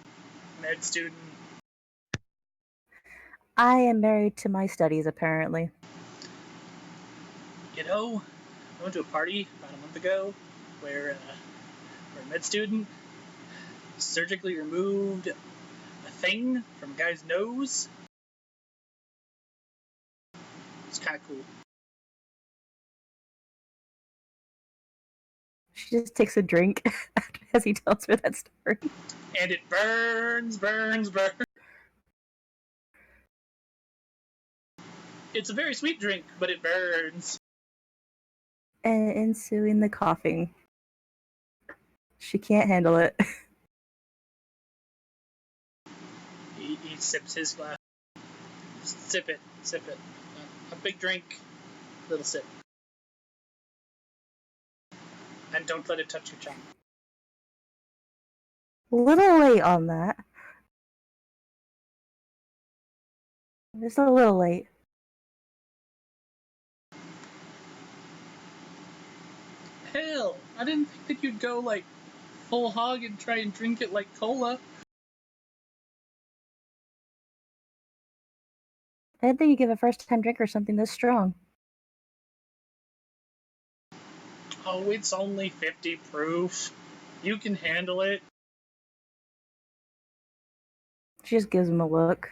med student. I am married to my studies, apparently. I went to a party about a month ago where a med student surgically removed a thing from a guy's nose. It's kind of cool. She just takes a drink as he tells her that story. And it burns. It's a very sweet drink, but it burns. And ensuing the coughing. She can't handle it. He sips his glass. Sip it. A big drink, little sip. And don't let it touch your tongue. A little late on that. Just a little late. Hell, I didn't think that you'd go like full hog and try and drink it like cola. I didn't think you'd give a first-time drinker something this strong. Oh, it's only 50 proof. You can handle it. She just gives him a look.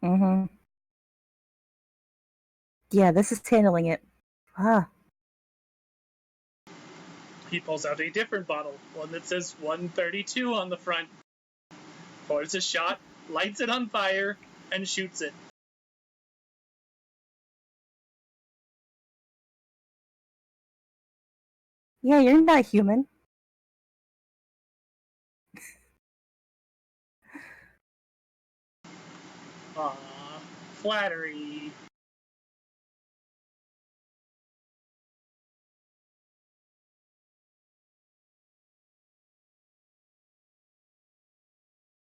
Mm-hmm. Yeah, this is handling it. Ah. He pulls out a different bottle, one that says 132 on the front. Pours a shot, lights it on fire, and shoots it. Yeah, you're not human. Aww, flattery.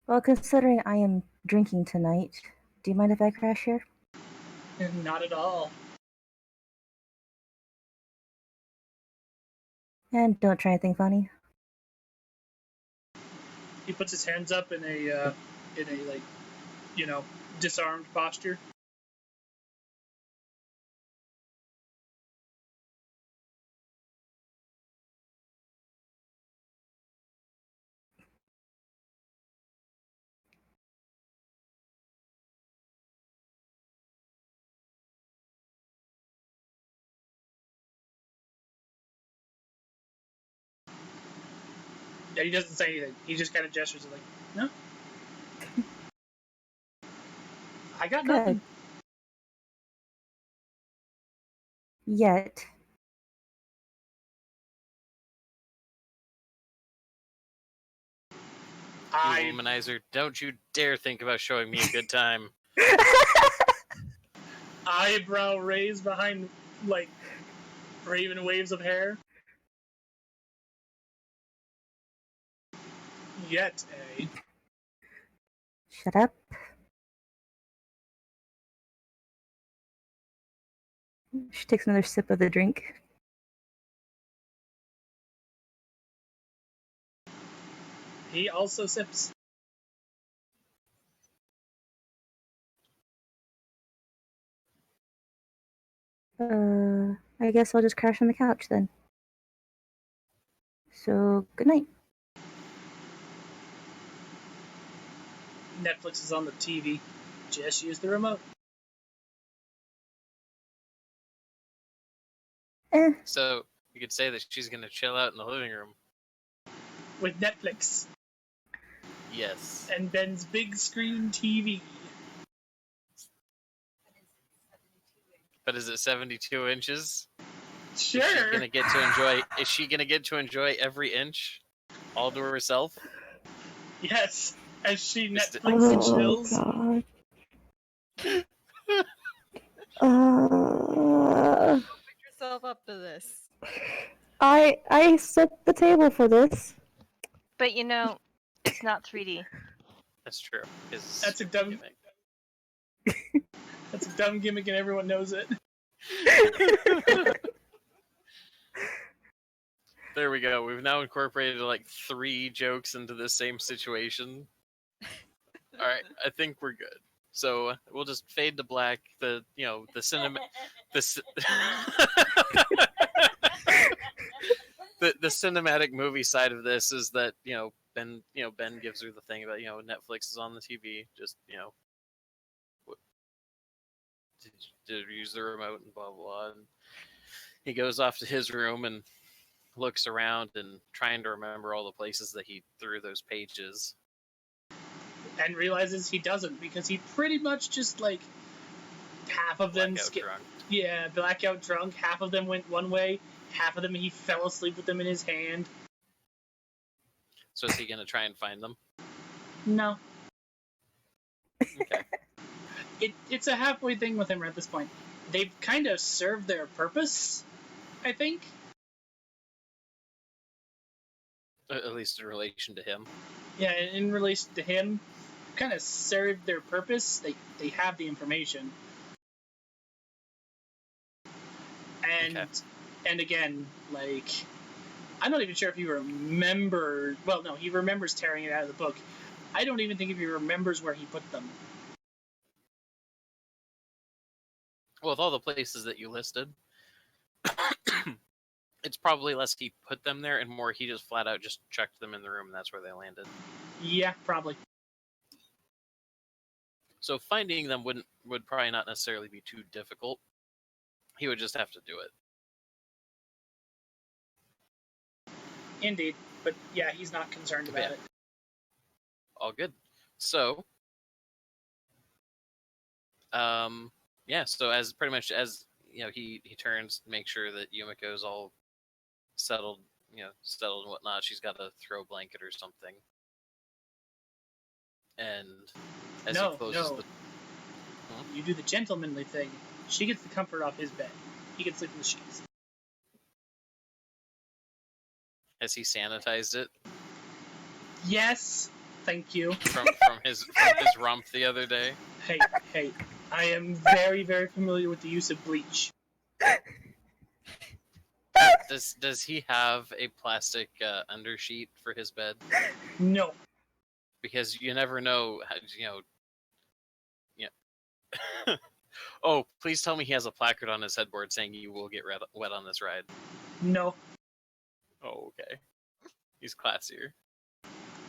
Well, considering I am drinking tonight, do you mind if I crash here? Not at all. And don't try anything funny. He puts his hands up in a like, disarmed posture. Yeah, he doesn't say anything. He just kind of gestures like, no. I got Good. nothing. Yet. You womanizer, don't you dare think about showing me a good time. Eyebrow raised behind, like, raven waves of hair. Yet, eh? Shut up. She takes another sip of the drink. He also sips. I guess I'll just crash on the couch then. So, good night. Netflix is on the TV. Just use the remote. So you could say that she's gonna chill out in the living room. With Netflix. Yes. And Ben's big screen TV. But is it 72 inches? Sure. Is she gonna get to enjoy every inch all to herself? Yes. As she Netflix Oh, chills. God. Pick yourself up to this. I set the table for this. But it's not 3D. That's true. That's a dumb gimmick. That's a dumb gimmick and everyone knows it. There we go. We've now incorporated like 3 jokes into the same situation. All right, I think we're good. So we'll just fade to black. The cinema, the cinematic movie side of this is that Ben gives her the thing about Netflix is on the TV. Just did use the remote and blah blah. And he goes off to his room and looks around and trying to remember all the places that he threw those pages. And realizes he doesn't, because he pretty much just, like, half of them Drunk. Yeah, blackout drunk. Half of them went one way, half of them he fell asleep with them in his hand. So is he going to try and find them? No. Okay. It's a halfway thing with him at this point. They've kind of served their purpose, I think. At least in relation to him. Yeah, in relation to him, kind of served their purpose. They have the information. And Okay. and again, like, I'm not even sure if he remembers. Well, no, he remembers tearing it out of the book. I don't even think if he remembers where he put them. Well, with all the places that you listed, it's probably less he put them there and more he just flat out just checked them in the room and that's where they landed. Yeah, probably. So finding them would probably not necessarily be too difficult. He would just have to do it. Indeed. But yeah, he's not concerned about it. All good. So, yeah. So as pretty much as he turns to make sure that Yumiko's all settled, settled and whatnot. She's got a throw blanket or something. And as he closes the... You do the gentlemanly thing. She gets the comfort off his bed. He can sleep in the sheets. Has he sanitized it? Yes, thank you. From his rump the other day. Hey, I am very, very familiar with the use of bleach. Does he have a plastic undersheet for his bed? No. Because you never know, Oh, please tell me he has a placard on his headboard saying you will get wet on this ride. No. Oh, okay. He's classier.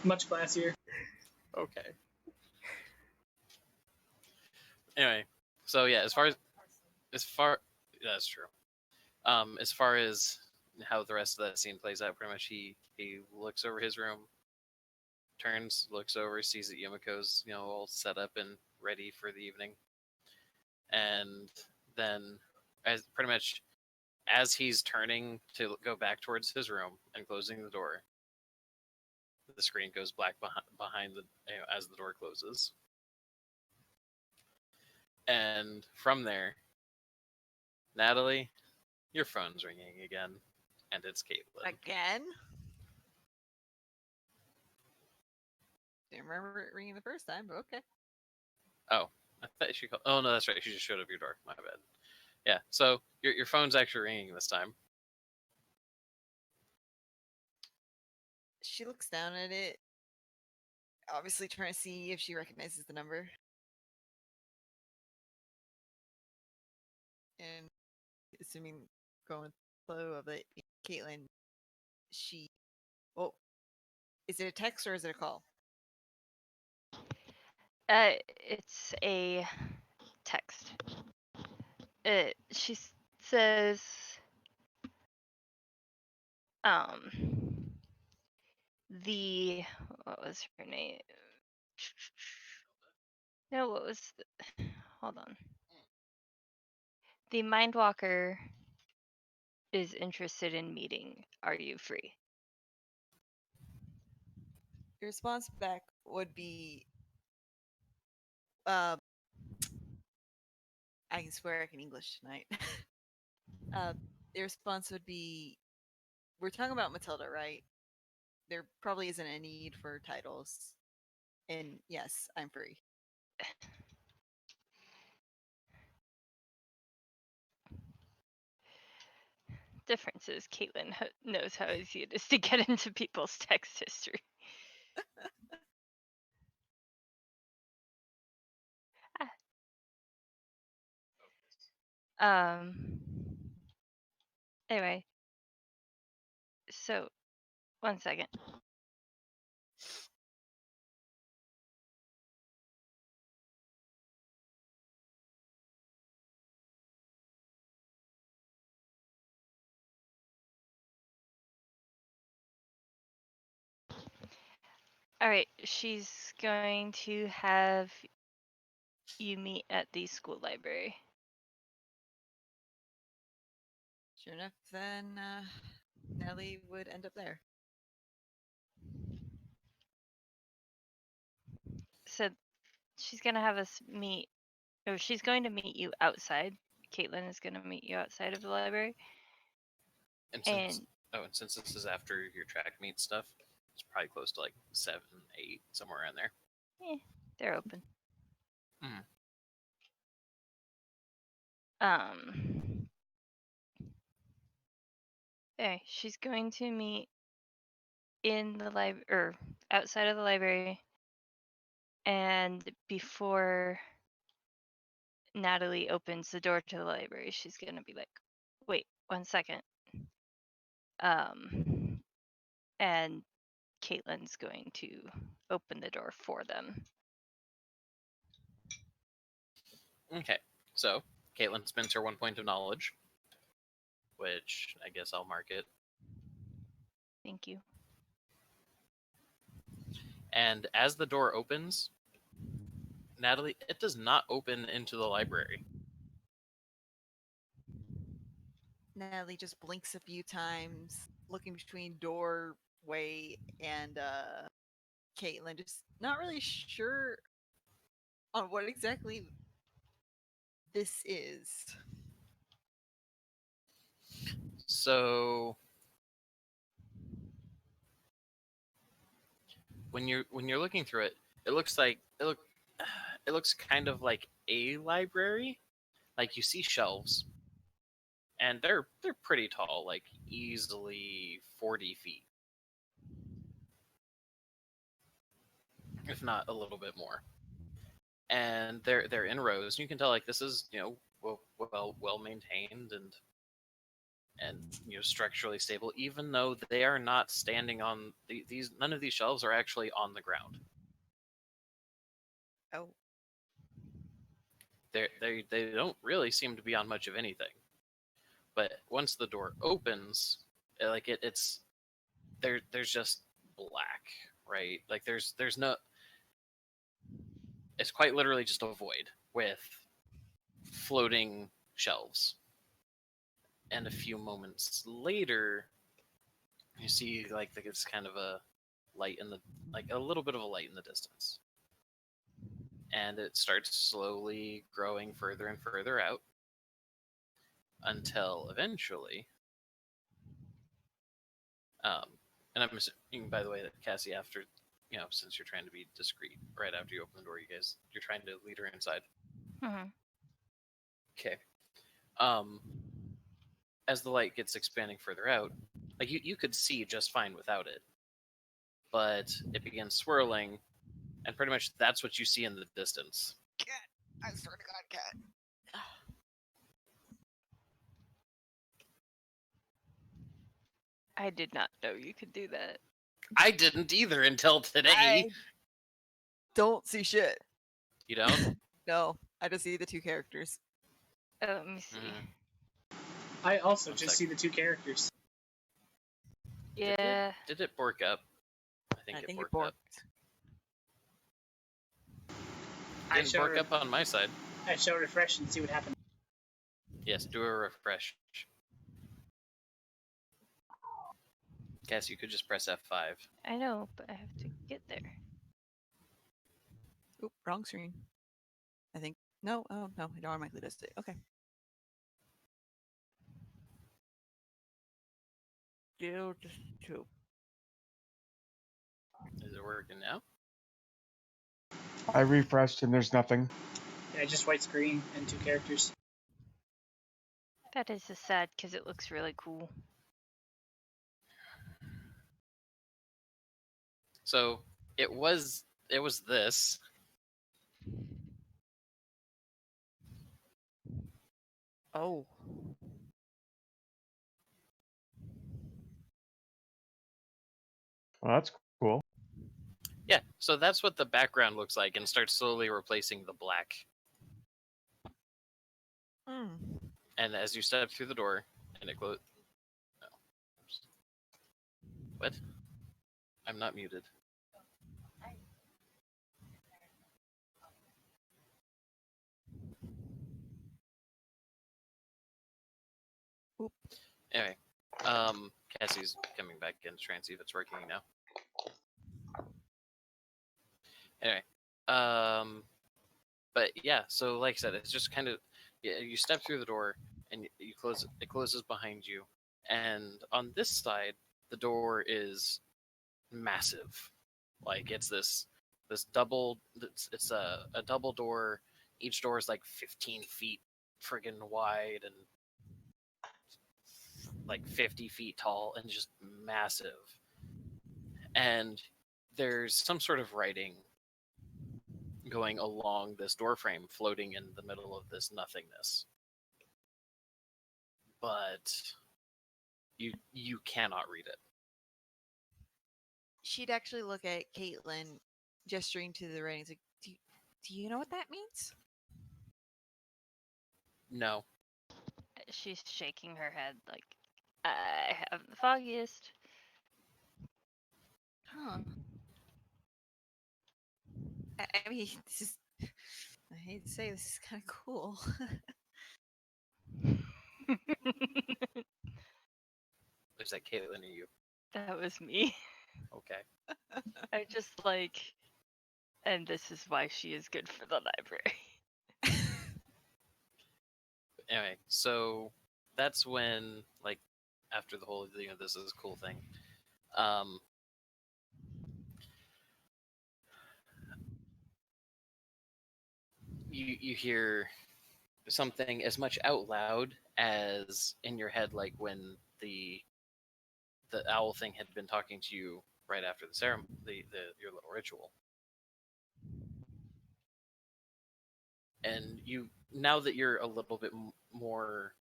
Much classier. Okay. Anyway, so yeah, as far that's true. As far as how the rest of that scene plays out, pretty much he looks over his room, turns, looks over, sees that Yumiko's all set up and ready for the evening, and then as he's turning to go back towards his room and closing the door, the screen goes black behind the as the door closes, and from there, Natalie, your phone's ringing again, and it's Caitlin. Again? Didn't remember it ringing the first time, but okay. Oh, I thought she called. Oh no, that's right. She just showed up your door. My bad. Yeah. So your phone's actually ringing this time. She looks down at it, obviously trying to see if she recognizes the number. And assuming going flow of it, Caitlin, is it a text or is it a call? It's a text. She says, what was her name? No, what was hold on. The Mindwalker is interested in meeting. Are you free? Your response back would be, I can swear I can English tonight. The response would be, we're talking about Matilda, right? There probably isn't a need for titles. And yes, I'm free. Difference is Caitlin knows how easy it is to get into people's text history. Anyway, so 1 second. All right, she's going to have you meet at the school library. Sure enough, then Natalie would end up there. So she's going to have us meet, or she's going to meet you outside. Caitlin is going to meet you outside of the library. And And since this is after your track meet stuff, it's probably close to like 7, 8, somewhere around there. they're open. Mhm. Okay, she's going to meet in the library, or outside of the library, and before Natalie opens the door to the library, she's gonna be like, "Wait, 1 second." And Caitlin's going to open the door for them. Okay, so Caitlin spends her 1 point of knowledge, which I guess I'll mark it. Thank you. And as the door opens, Natalie, it does not open into the library. Natalie just blinks a few times, looking between doorway and Caitlin, just not really sure on what exactly this is. So when you're looking through it, it looks kind of like a library. Like you see shelves, and they're pretty tall, like easily 40 feet, if not a little bit more. And they're in rows. You can tell like this is well maintained and structurally stable, even though they are not standing on these. None of these shelves are actually on the ground. Oh, They don't really seem to be on much of anything. But once the door opens, it's there's just black, right? Like there's no. It's quite literally just a void with floating shelves. And a few moments later, you see like it's kind of a light in the a little bit of a light in the distance, and it starts slowly growing further and further out until eventually, and I'm assuming, by the way, that Cassie, after since you're trying to be discreet, right after you open the door, you're trying to lead her inside. Mm-hmm. Okay. As the light gets expanding further out, like you could see just fine without it, but it begins swirling, and pretty much that's what you see in the distance. cat! I swear to God, cat. I did not know you could do that. I didn't either until today. I don't see shit. You don't? No, I just see the two characters. Oh, let me see. I also One just sec. see the two characters. Yeah. Did it bork up? I think it borked up. I Didn't bork up on my side. I shall refresh and see what happens. Yes, do a refresh. Guess you could just press F5. I know, but I have to get there. Oop, wrong screen. I think. No, oh no, it automatically does it. Okay. Still just two. Is it working now? I refreshed and there's nothing. Yeah, just white screen and two characters. That is a sad because it looks really cool. So it was this. Oh. Well, that's cool. Yeah, so that's what the background looks like, and starts slowly replacing the black. Hmm. And as you step through the door, and it closes. No. What? I'm not muted. Anyway, Cassie's coming back in to try and see if it's working now. Anyway, but yeah, so like I said, it's just kind of you step through the door and you close it closes behind you, and on this side the door is massive, like it's this double it's a double door. Each door is like 15 feet friggin' wide and like 50 feet tall and just massive, and there's some sort of writing going along this doorframe floating in the middle of this nothingness, but you cannot read it. She'd actually look at Caitlin, gesturing to the writing. Like, do you know what that means? No. She's shaking her head like, I haven't the foggiest. Huh. I mean, this is. I hate to say this is kind of cool. Is that Caitlin or you? That was me. Okay. I just like, and this is why she is good for the library. Anyway, so that's when, like, after the whole this is a cool thing, um you hear something as much out loud as in your head, like when the owl thing had been talking to you right after the ceremony, your little ritual. And you, now that you're a little bit more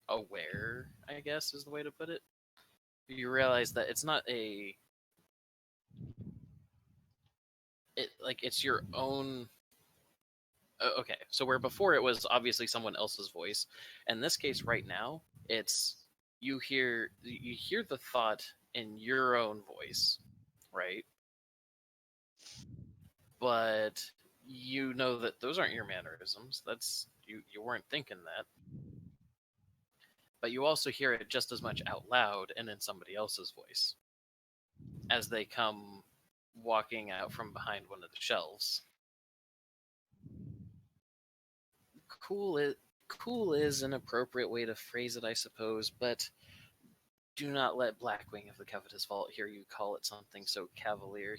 aware, I guess is the way to put it, you realize that it's not it's your own. Okay, so where before it was obviously someone else's voice, in this case right now it's you hear the thought in your own voice, right? But you know that those aren't your mannerisms. That's you weren't thinking that. But you also hear it just as much out loud and in somebody else's voice as they come walking out from behind one of the shelves. Cool is an appropriate way to phrase it, I suppose, but do not let Blackwing of the Covetous Vault hear you call it something so cavalier.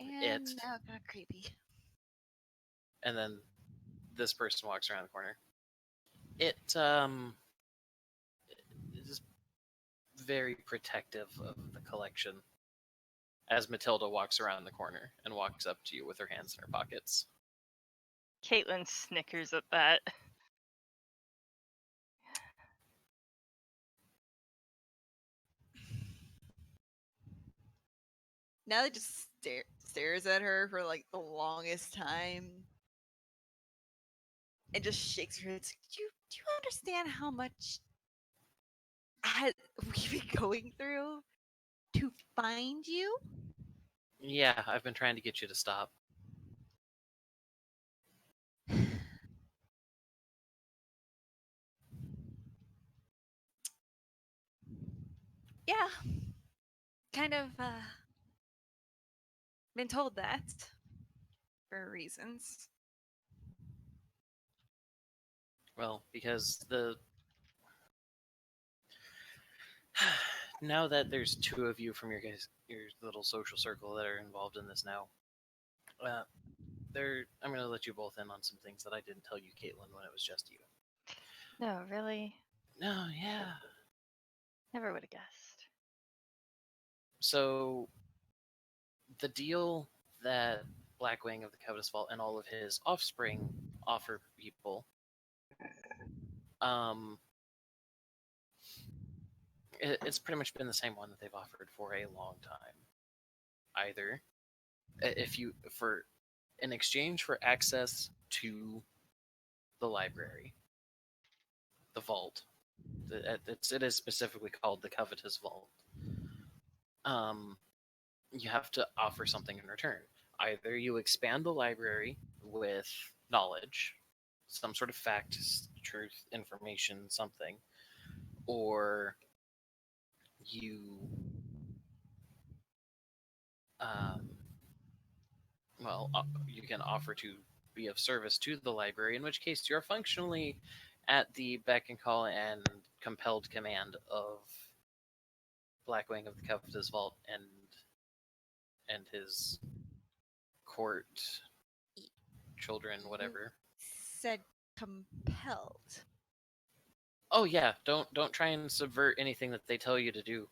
And now kind of creepy. And then this person walks around the corner. It is very protective of the collection as Matilda walks around the corner and walks up to you with her hands in her pockets. Caitlin snickers at that. Now they just stares at her for like the longest time and just shakes her head. Do you understand how much we've been going through to find you? Yeah, I've been trying to get you to stop. Yeah, kind of been told that for reasons. Well, because now that there's two of you from your little social circle that are involved in this now, I'm going to let you both in on some things that I didn't tell you, Caitlin, when it was just you. No, really? No, yeah. Never would have guessed. So, the deal that Blackwing of the Covetous Vault and all of his offspring offer people, it's pretty much been the same one that they've offered for a long time. Either if you for in exchange for access to the library, the vault, it is specifically called the Covetous Vault. You have to offer something in return. Either you expand the library with knowledge, some sort of fact, truth, information, something, or you you can offer to be of service to the library, in which case you're functionally at the beck and call and compelled command of Blackwing of the Covetous Vault and his court children, whatever. Said compelled. Oh yeah, don't try and subvert anything that they tell you to do.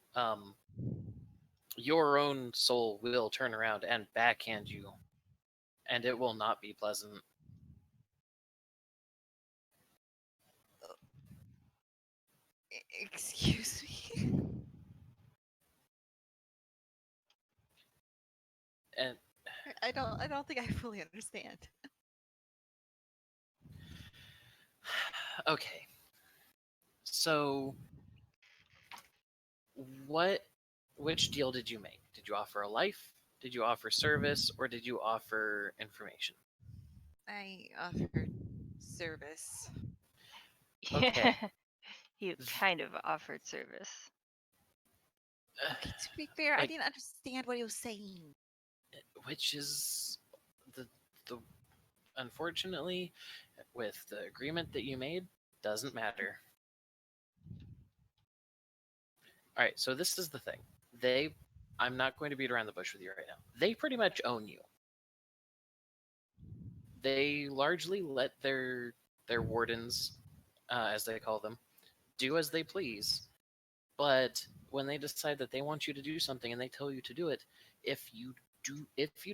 Your own soul will turn around and backhand you, and it will not be pleasant. Excuse me. And I don't think I fully understand. okay, so which deal did you make? Did you offer a life? Did you offer service, or did you offer information? I offered service. Okay. You kind of offered service. Okay, to be fair, I Like- didn't understand what he was saying. Which is the unfortunately, with the agreement that you made, doesn't matter. All right, so this is the thing. I'm not going to beat around the bush with you right now. They pretty much own you. They largely let their wardens, as they call them, do as they please. But when they decide that they want you to do something and they tell you to do it, if you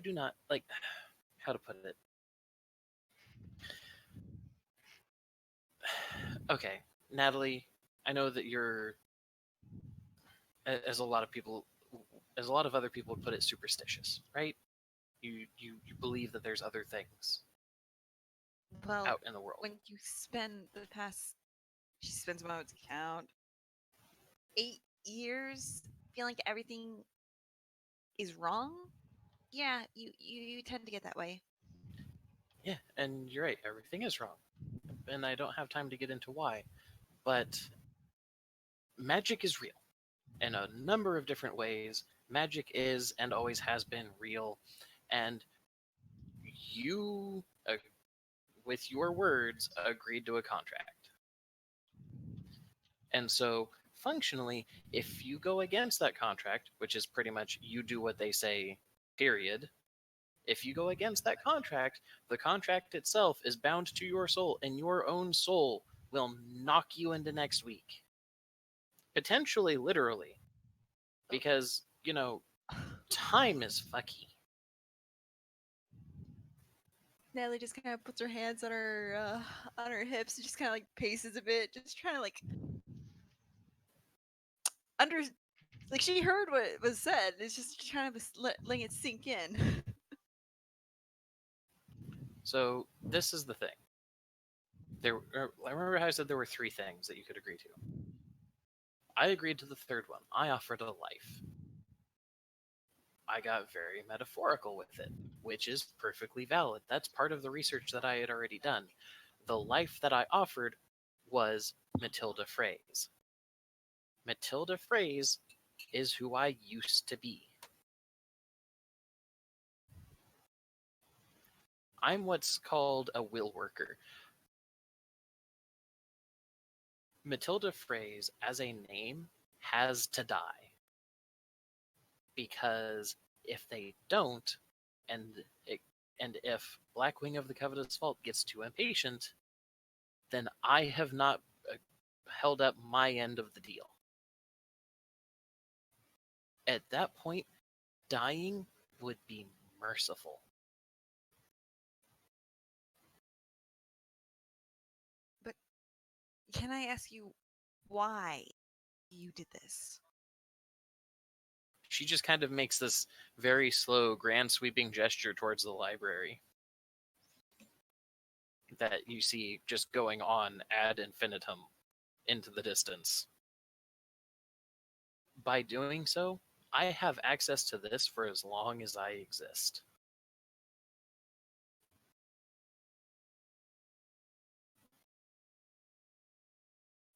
do not, like, how to put it. Okay, Natalie, I know that you're, as a lot of other people would put it, superstitious, right? You believe that there's other things Well, out in the world. when you spend the past, she spends a moment to count, 8 years feeling like everything is wrong, yeah, you tend to get that way. Yeah, and you're right, everything is wrong. And I don't have time to get into why, but magic is real. In a number of different ways, magic is and always has been real. And you, with your words, agreed to a contract. And so, functionally, if you go against that contract, which is pretty much you do what they say, period, if you go against that contract, the contract itself is bound to your soul, and your own soul will knock you into next week. Potentially, literally. Because, time is fucky. Natalie just kind of puts her hands on her hips and just kind of like paces a bit, just trying to like like she heard what was said. It's just trying to letting it sink in. So, this is the thing. I remember how I said there were 3 things that you could agree to. I agreed to the third one. I offered a life. I got very metaphorical with it, which is perfectly valid. That's part of the research that I had already done. The life that I offered was Matilda Fraze. Matilda Fraze is who I used to be. I'm what's called a will worker. Matilda Fraze, as a name, has to die. Because if they don't, and if Blackwing of the Covetous Vault gets too impatient, then I have not held up my end of the deal. At that point, dying would be merciful. But can I ask you why you did this? She just kind of makes this very slow, grand sweeping gesture towards the library that you see just going on ad infinitum into the distance. By doing so, I have access to this for as long as I exist.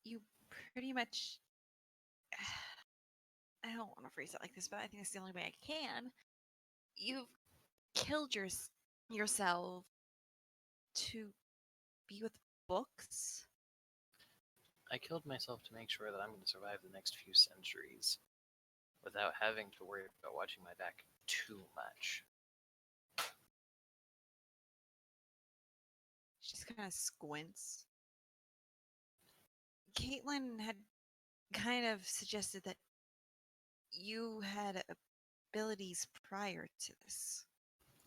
You pretty much. I don't want to phrase it like this, but I think it's the only way I can. You've killed yourself to be with books. I killed myself to make sure that I'm going to survive the next few centuries without having to worry about watching my back too much. She just kind of squints. Caitlin had kind of suggested that you had abilities prior to this.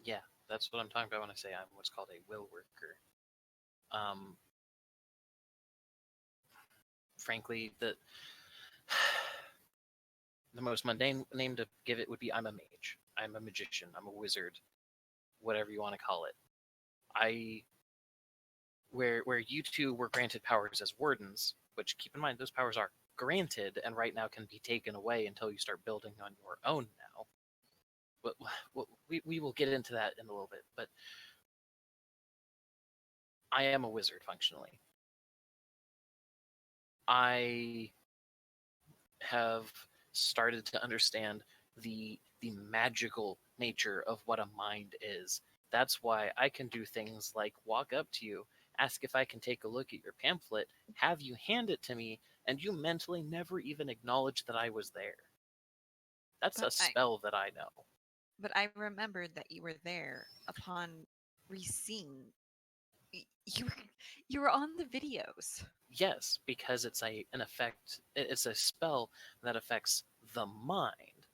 Yeah, that's what I'm talking about when I say I'm what's called a will worker. Frankly, the most mundane name to give it would be I'm a mage. I'm a magician. I'm a wizard. Whatever you want to call it. Where you two were granted powers as wardens, which keep in mind those powers are granted and right now can be taken away until you start building on your own now. But we will get into that in a little bit. But I am a wizard functionally. I have started to understand the magical nature of what a mind is. That's why I can do things like walk up to you, ask if I can take a look at your pamphlet, have you hand it to me, and you mentally never even acknowledge that I was there. That's a spell that I know. But I remembered that you were there upon re-seeing. You were on the videos. Yes, because it's an effect. It's a spell that affects the mind.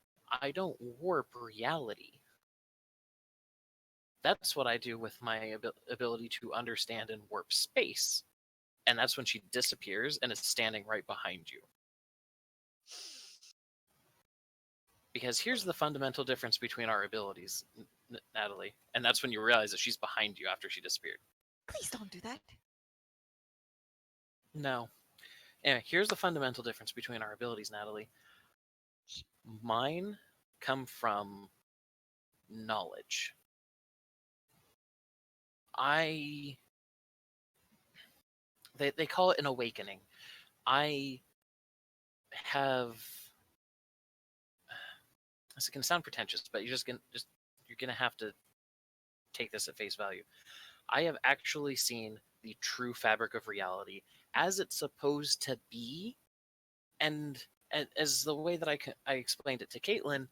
I don't warp reality. That's what I do with my ability to understand and warp space. And that's when she disappears and is standing right behind you. Because here's the fundamental difference between our abilities, Natalie. And that's when you realize that she's behind you after she disappeared. Please don't do that. No. Anyway, here's the fundamental difference between our abilities, Natalie. Mine come from knowledge. They call it an awakening. I have. This can sound pretentious, but you're gonna have to take this at face value. I have actually seen the true fabric of reality as it's supposed to be, and as the way that I explained it to Caitlin,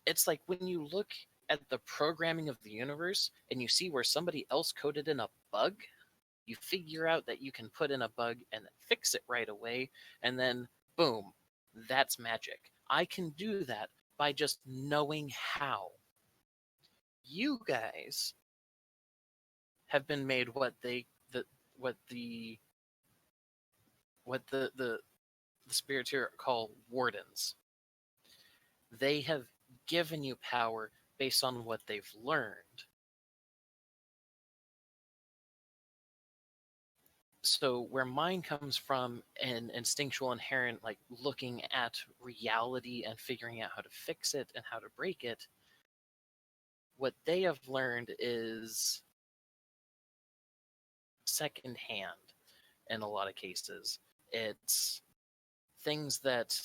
it's like when you look at the programming of the universe and you see where somebody else coded in a bug, you figure out that you can put in a bug and fix it right away, and then boom, that's magic. I can do that by just knowing how. You guys have been made what the spirits here call wardens. They have given you power based on what they've learned. So where mine comes from an instinctual inherent like looking at reality and figuring out how to fix it and how to break it, what they have learned is secondhand in a lot of cases. It's things that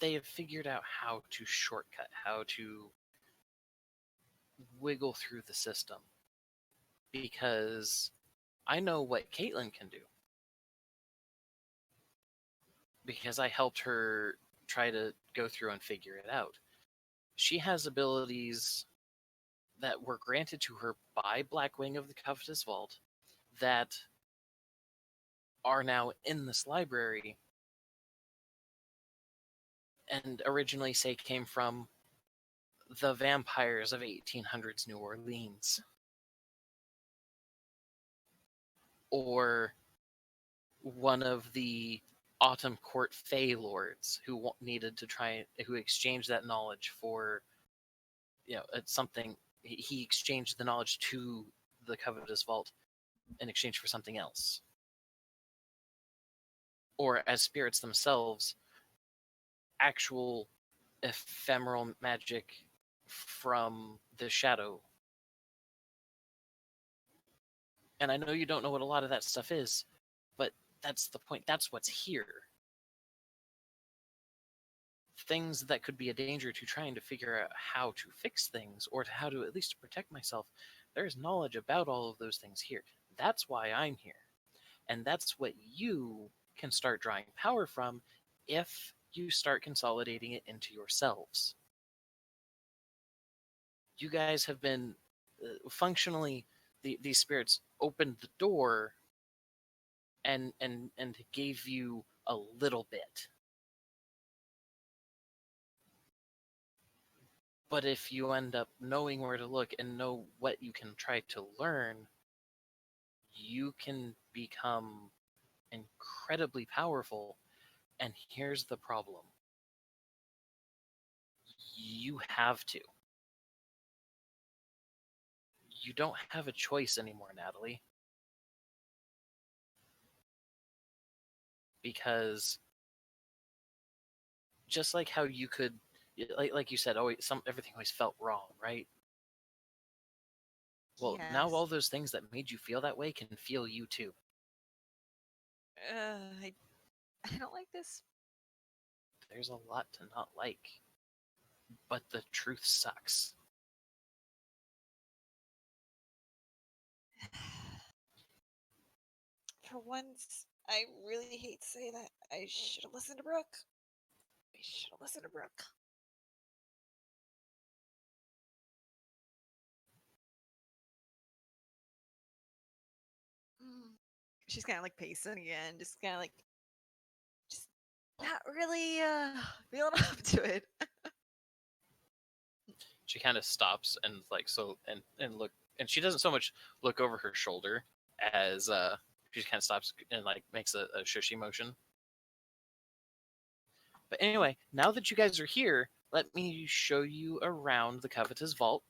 they have figured out how to shortcut, how to wiggle through the system. Because I know what Caitlin can do. Because I helped her try to go through and figure it out. She has abilities that were granted to her by Blackwing of the Covetous Vault that are now in this library and originally say came from the vampires of 1800s New Orleans. Or one of the Autumn Court Fey Lords who needed to who exchanged that knowledge for, something. He exchanged the knowledge to the Covetous Vault in exchange for something else. Or as spirits themselves, actual ephemeral magic from the shadow. And I know you don't know what a lot of that stuff is, but that's the point. That's what's here. Things that could be a danger to trying to figure out how to fix things or to how to at least protect myself. There's knowledge about all of those things here. That's why I'm here. And that's what you can start drawing power from if you start consolidating it into yourselves. You guys have been functionally, these spirits opened the door and gave you a little bit. But if you end up knowing where to look and know what you can try to learn, you can become incredibly powerful. And here's the problem. You have to. You don't have a choice anymore, Natalie. Because just like how you could, like you said, everything always felt wrong, right? Well, now Yes. all those things that made you feel that way can feel you too. I don't like this. There's a lot to not like, but the truth sucks. For once, I really hate to say that. I should have listened to Brooke. I should have listened to Brooke. She's kind of like pacing again, just kind of like, just not really feeling up to it. She kind of stops and look, and she doesn't so much look over her shoulder as she kind of stops and like makes a shushy motion. But anyway, now that you guys are here, let me show you around the Covetous Vault,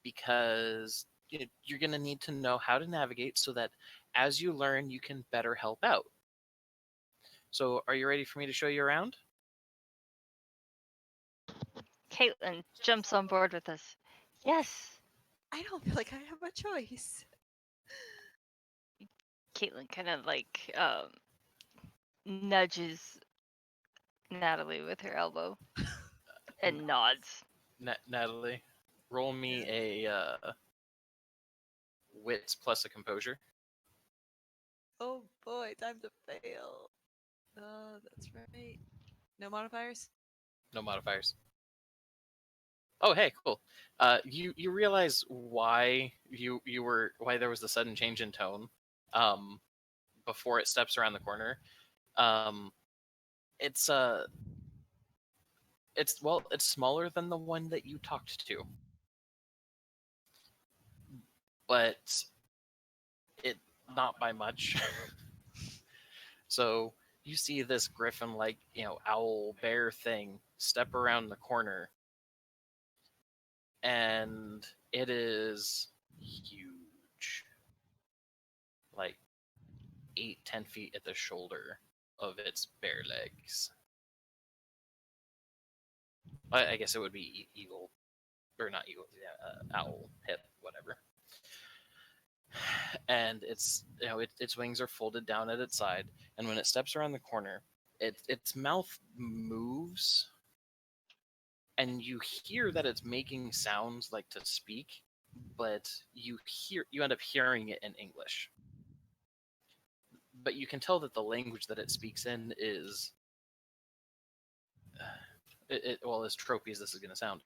because you're going to need to know how to navigate so that as you learn, you can better help out. So are you ready for me to show you around? Caitlin jumps on board with us. Yes. I don't feel like I have a choice. Caitlin kind of like nudges Natalie with her elbow and nods. Natalie, roll me a wits plus a composure. Oh boy, time to fail. That's right. No modifiers? No modifiers. Oh, hey, cool. You realize why why there was the sudden change in tone, before it steps around the corner. It's it's smaller than the one that you talked to, but it not by much. So you see this griffin, like owl bear thing, step around the corner, and it is huge, like 8-10 feet at the shoulder of its bare legs. I guess it would be eagle, or not eagle, yeah, owl hip, whatever. And its wings are folded down at its side, and when it steps around the corner, its mouth moves, and you hear that it's making sounds like to speak, but you end up hearing it in English. But you can tell that the language that it speaks in is well, as tropey as this is going to sound,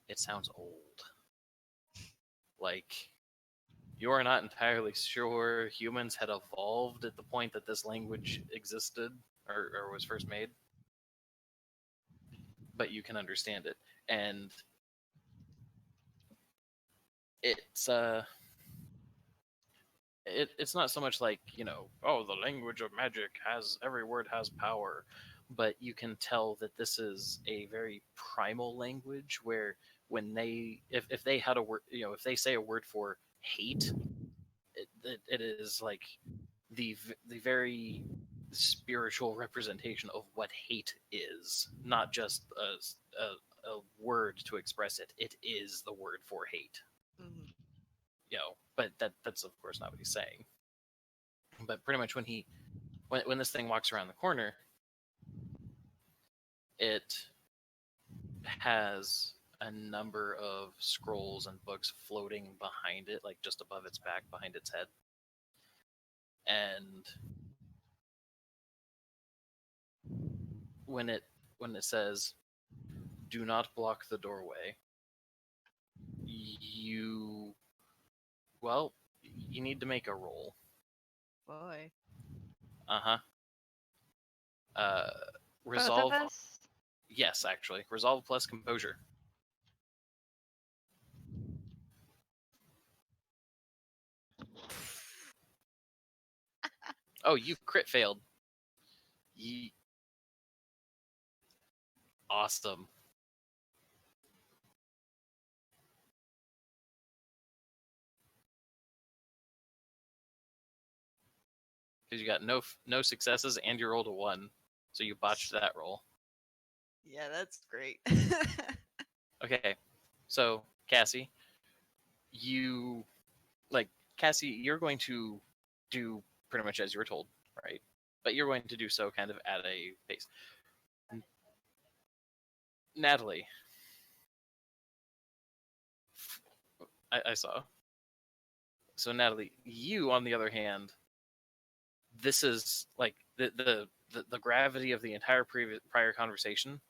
it sounds old. Like, you are not entirely sure humans had evolved at the point that this language existed or was first made, but you can understand it. And it's it's not so much like, oh, the language of magic has, every word has power, but you can tell that this is a very primal language where when if they had a word, if they say a word for hate, it is like the very spiritual representation of what hate is, not just a word to express it. It is the word for hate. Mm-hmm. but that's of course not what he's saying. But pretty much when this thing walks around the corner, it has a number of scrolls and books floating behind it, like just above its back, behind its head. And when it says, "Do not block the doorway," you need to make a roll. Boy. Uh-huh. Uh Both of resolve. us? Yes, actually. Resolve plus composure. Oh, you crit failed. Awesome. Because you got no successes and you rolled a 1, so you botched that roll. Yeah, that's great. Okay, so Cassie, you're going to do pretty much as you were told, right? But you're going to do so kind of at a pace. Natalie, I saw. So Natalie, you on the other hand, this is like the gravity of the entire prior conversation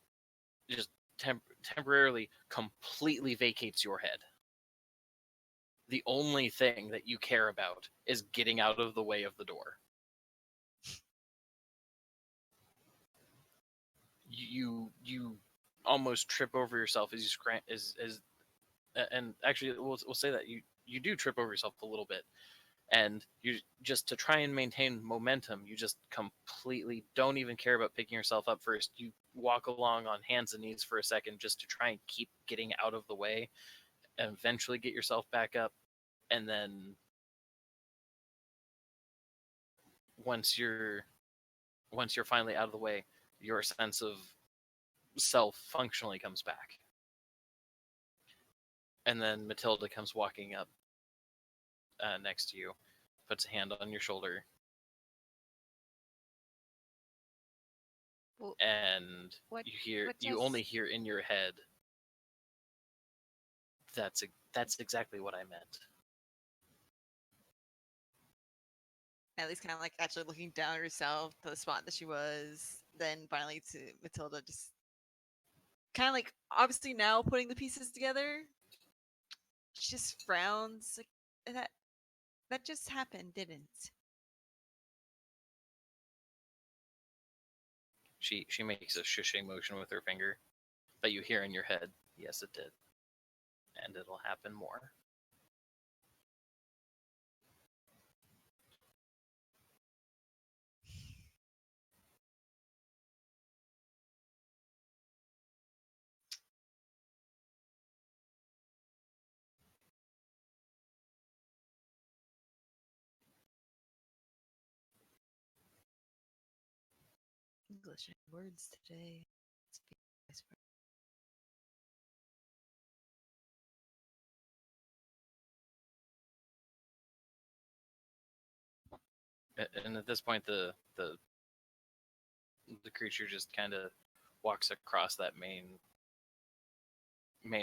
just temporarily completely vacates your head. The only thing that you care about is getting out of the way of the door. You almost trip over yourself as you and actually we'll say that you do trip over yourself a little bit, and you just, to try and maintain momentum, you just completely don't even care about picking yourself up first. You walk along on hands and knees for a second just to try and keep getting out of the way, and eventually get yourself back up. And then once you're finally out of the way, your sense of self functionally comes back. And then Matilda comes walking up next to you, puts a hand on your shoulder, Well, and what you just only hear in your head, that's exactly what I meant. at least kind of like actually looking down at herself to the spot that she was, then finally to Matilda, just kind of like obviously now putting the pieces together. She just frowns like that just happened, didn't? She makes a shushing motion with her finger, but you hear in your head, yes, it did, and it'll happen more. English words today. And at this point, the creature just kind of walks across that main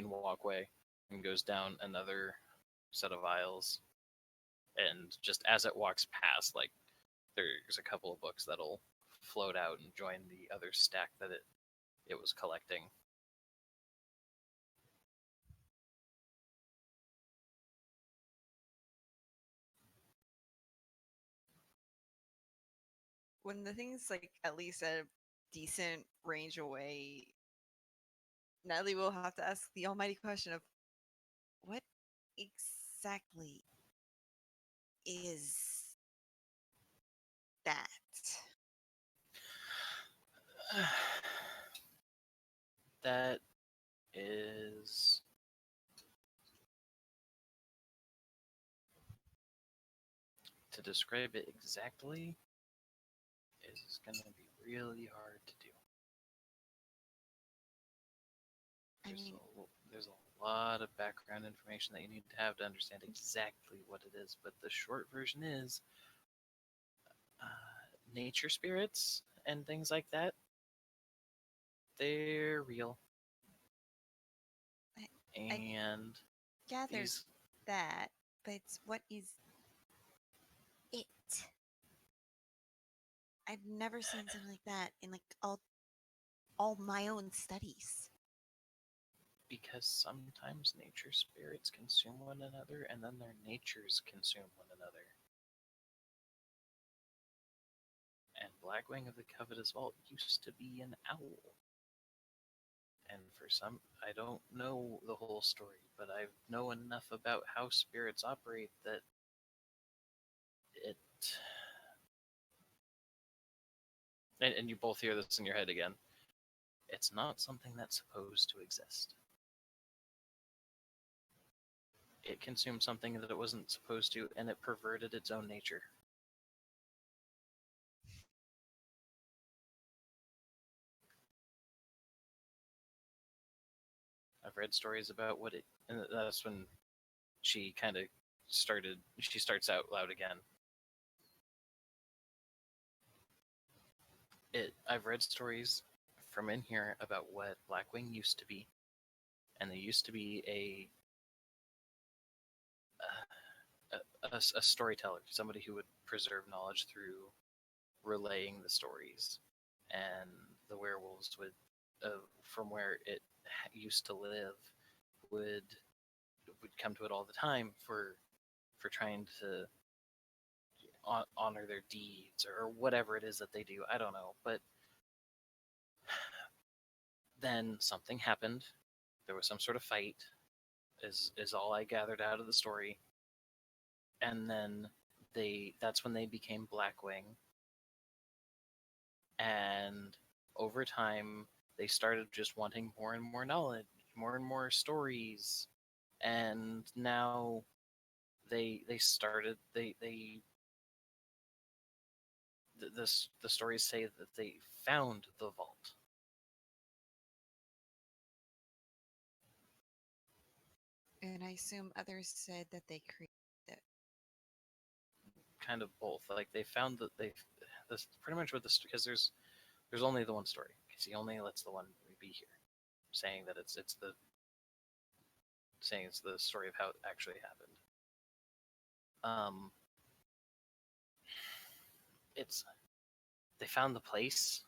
walkway and goes down another set of aisles. And just as it walks past, like, there's a couple of books that'll float out and join the other stack that it was collecting. When the thing's like at least at a decent range away, Natalie will have to ask the almighty question of what exactly is that? That is, to describe it exactly is going to be really hard to do. I mean, There's a lot of background information that you need to have to understand exactly what it is. But the short version is nature spirits and things like that. They're real. And Gathered these that, but what is it? I've never seen something like that in like all my own studies. because sometimes nature spirits consume one another and then their natures consume one another. And Blackwing of the Covetous Vault used to be an owl. And for some, I don't know the whole story, but I know enough about how spirits operate that it. And you both hear this in your head again. It's not something that's supposed to exist. It consumed something that it wasn't supposed to, and it perverted its own nature. I've read stories about what it, and that's when she kind of she starts out loud again. I've read stories from in here about what Blackwing used to be, and they used to be a storyteller, somebody who would preserve knowledge through relaying the stories, and the werewolves would, from where it used to live, would come to it all the time for trying to honor their deeds or whatever it is that they do. I don't know, but then something happened. There was some sort of fight, is all I gathered out of the story, and then that's when they became Blackwing, and over time they started just wanting more and more knowledge, more and more stories, and now they started the stories say that they found the vault. And I assume others said that they created it. Kind of both. Like they found that this pretty much what this, because there's only the one story, because he only lets the one be here, saying that it's the story of how it actually happened. It's they found the place,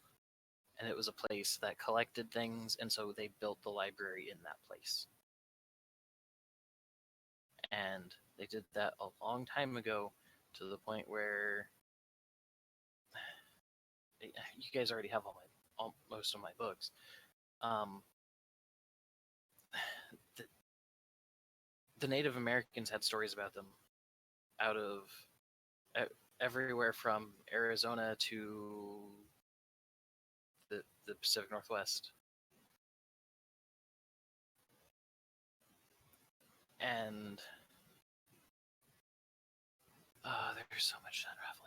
and it was a place that collected things, and so they built the library in that place. And they did that a long time ago, to the point where you guys already have most of my books. The, the Native Americans had stories about them out of everywhere from Arizona to the Pacific Northwest. And there's so much to unravel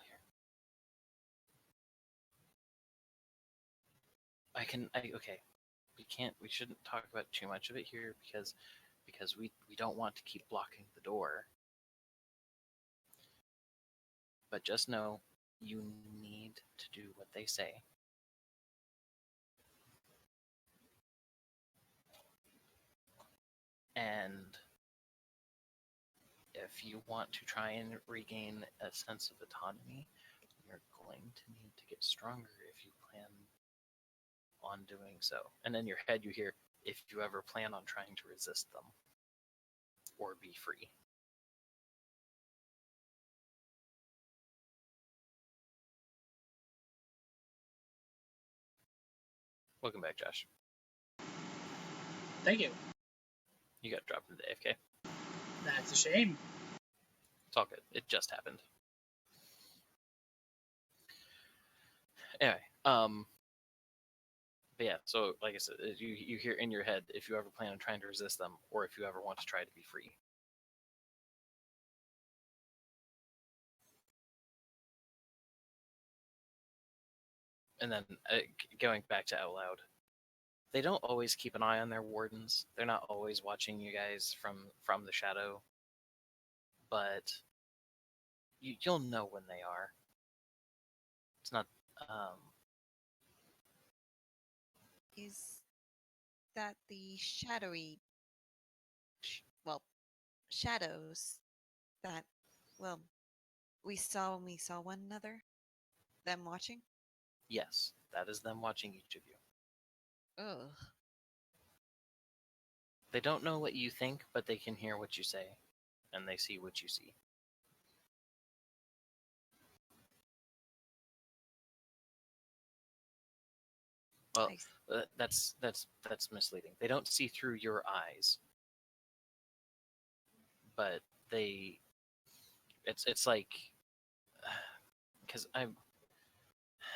here. Okay. We shouldn't talk about too much of it here because we don't want to keep blocking the door. But just know you need to do what they say. And if you want to try and regain a sense of autonomy, you're going to need to get stronger if you plan on doing so. And in your head, you hear, if you ever plan on trying to resist them or be free. Welcome back, Josh. Thank you. You got dropped into AFK. That's a shame. It's all good. It just happened. Anyway, but yeah, so like I said, you hear in your head, if you ever plan on trying to resist them, or if you ever want to try to be free. And then going back to out loud, They don't always keep an eye on their wardens. They're not always watching you guys from the shadow, but you'll know when they are. It's not. Um, Is that the shadowy, well, shadows that, well, we saw when we saw one another? Them watching? yes, that is them watching each of you. Ugh. They don't know what you think, but they can hear what you say, and they see what you see. Well, that's misleading. They don't see through your eyes, but they. It's like, because I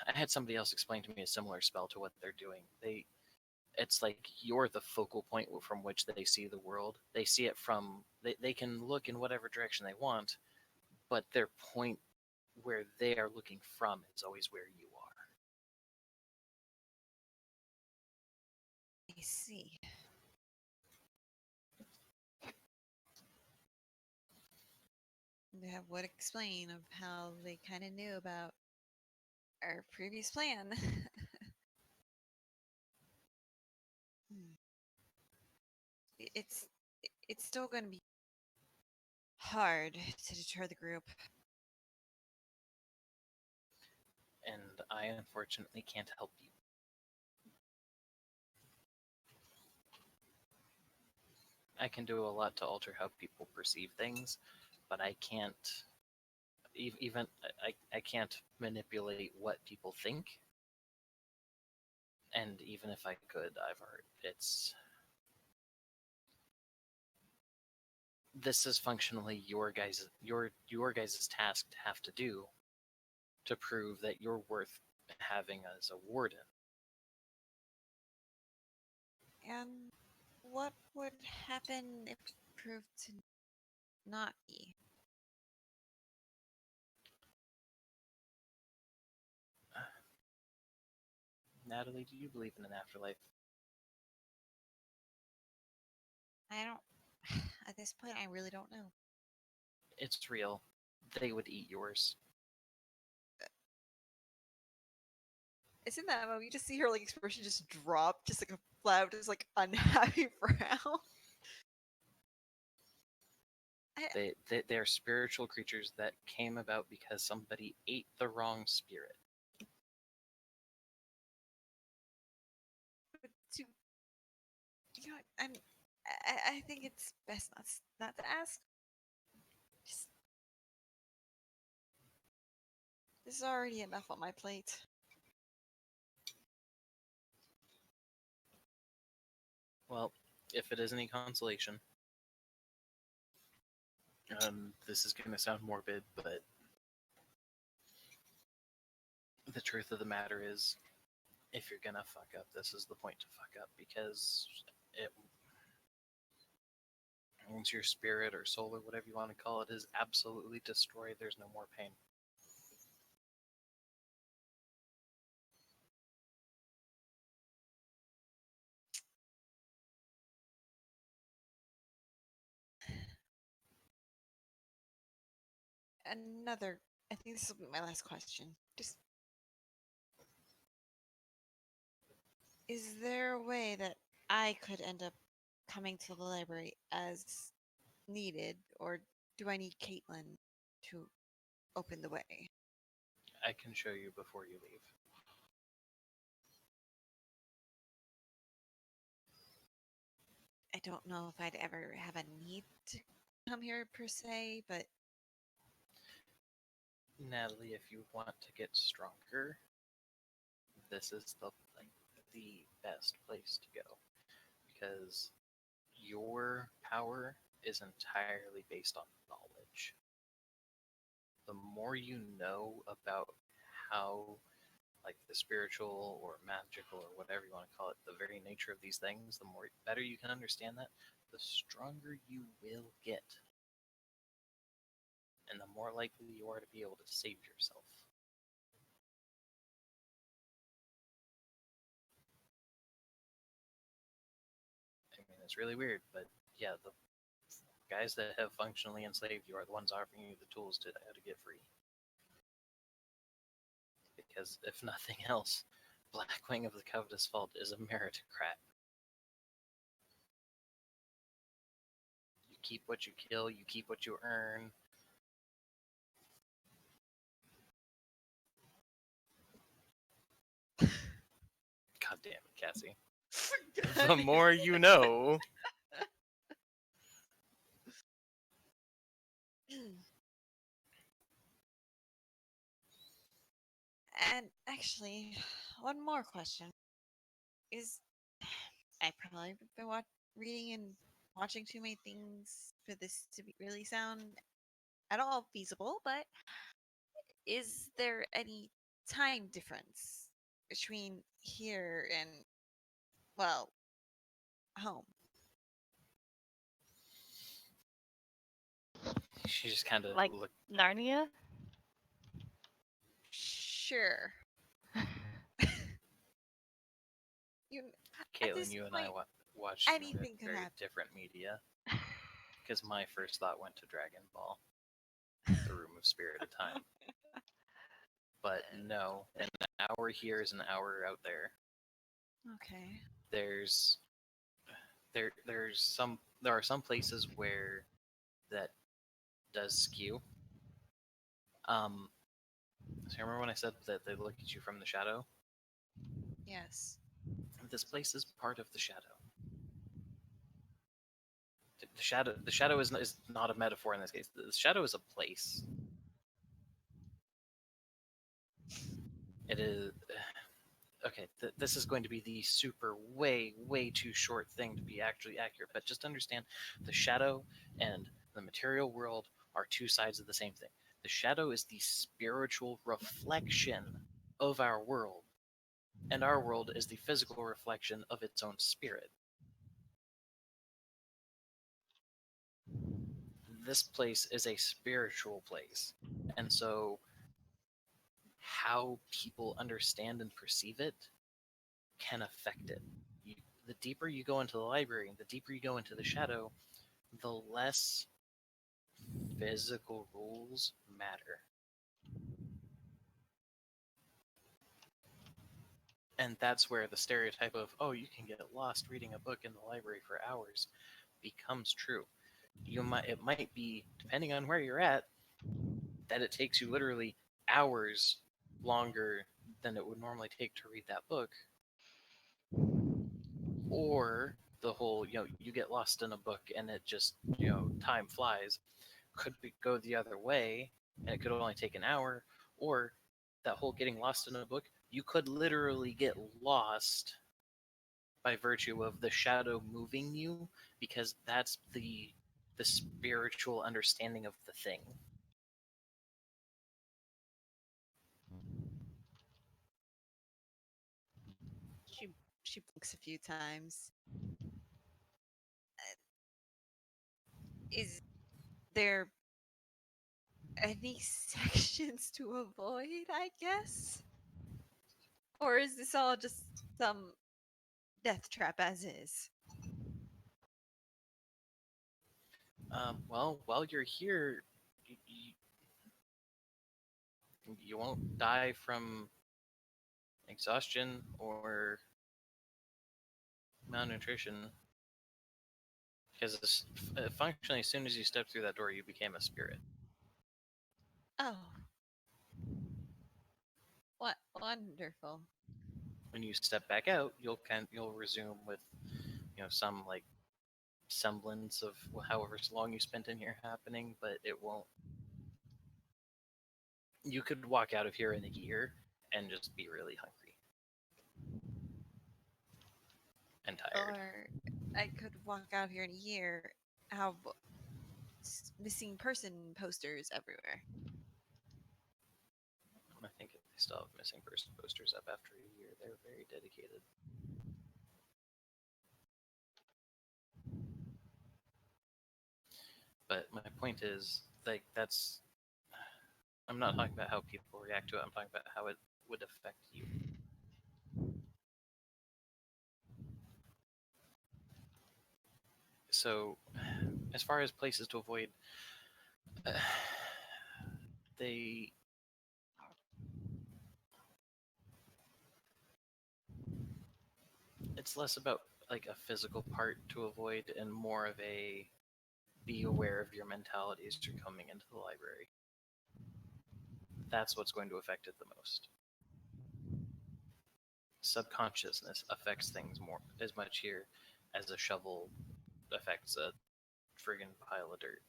had somebody else explain to me a similar spell to what they're doing. It's like you're the focal point from which they see the world. They see it from they can look in whatever direction they want, but their point where they are looking from is always where you are. I see. That would explain of how they kind of knew about our previous plan. Hmm. it's it's still going to be hard to deter the group. And I unfortunately can't help you. I can do a lot to alter how people perceive things, but I can't even I can't manipulate what people think. And even if I could, I've heard this is functionally your guys' task to have to do to prove that you're worth having as a warden. And what would happen if proved to not be? Natalie, do you believe in an afterlife? I don't. At this point, I really don't know. It's real. They would eat yours. Isn't that moment you just see her like expression just drop, just like a flat, just like unhappy frown? They're spiritual creatures that came about because somebody ate the wrong spirit. But to, you know, I think it's best not to ask. Just, there's already enough on my plate. Well, if it is any consolation, this is going to sound morbid, but the truth of the matter is, if you're going to fuck up, this is the point to fuck up, because it once your spirit or soul or whatever you want to call it is absolutely destroyed, there's no more pain. Another. I think this will be my last question. Just, is there a way that I could end up coming to the library as needed, or do I need Caitlin to open the way? I can show you before you leave. I don't know if I'd ever have a need to come here per se, but Natalie, if you want to get stronger, this is the best place to go, because your power is entirely based on knowledge. The more you know about how, like, the spiritual or magical or whatever you want to call it, the very nature of these things, the more better you can understand that, the stronger you will get, and the more likely you are to be able to save yourself. it's really weird, but yeah, the guys that have functionally enslaved you are the ones offering you the tools to how to get free. Because if nothing else, Blackwing of the Covetous Vault is a meritocrat. You keep what you kill, you keep what you earn. God damn it, Cassie. The more you know. And actually, one more question is: I probably been reading and watching too many things for this to be really sound at all feasible, but is there any time difference between here and, well, home? She just kind of Like looked. Narnia? Sure. You, at Caitlin, this you and I point, watched some anything could very happen. different media. Because my first thought went to Dragon Ball, the Room of Spirited Time. But no, an hour here is an hour out there. Okay. There's there are some places where that does skew. So remember when I said that they look at you from the shadow? Yes. This place is part of the shadow. The shadow is not a metaphor in this case. The shadow is a place. It is okay. This is going to be the super way too short thing to be actually accurate. But just understand, the shadow and the material world are two sides of the same thing. The shadow is the spiritual reflection of our world, and our world is the physical reflection of its own spirit. This place is a spiritual place, and so how people understand and perceive it can affect it. The deeper you go into the library and the deeper you go into the shadow, the less physical rules matter. And that's where the stereotype of, oh, you can get lost reading a book in the library for hours becomes true. It might be, depending on where you're at, that it takes you literally hours longer than it would normally take to read that book. Or the whole, you get lost in a book and it just, time flies. Go the other way and it could only take an hour. Or that whole getting lost in a book, you could literally get lost by virtue of the shadow moving you, because that's the spiritual understanding of the thing. She she blinks a few times. Is there any sections to avoid, I guess? Or is this all just some death trap as is? Well, while you're here, you won't die from exhaustion or malnutrition, because functionally, as soon as you step through that door, you became a spirit. Oh. What wonderful. When you step back out, you'll resume with some like semblance of however long you spent in here happening, but it won't. You could walk out of here in a year and just be really hungry and tired. Or I could walk out here in a year, have missing person posters everywhere. I think if they still have missing person posters up after a year, they're very dedicated. But my point is, like, that's. I'm not talking about how people react to it. I'm talking about how it would affect you. So, as far as places to avoid, uh, they it's less about like a physical part to avoid and more of a be aware of your mentality as you're coming into the library. That's what's going to affect it the most. Subconsciousness affects things more as much here as a shovel affects a friggin' pile of dirt.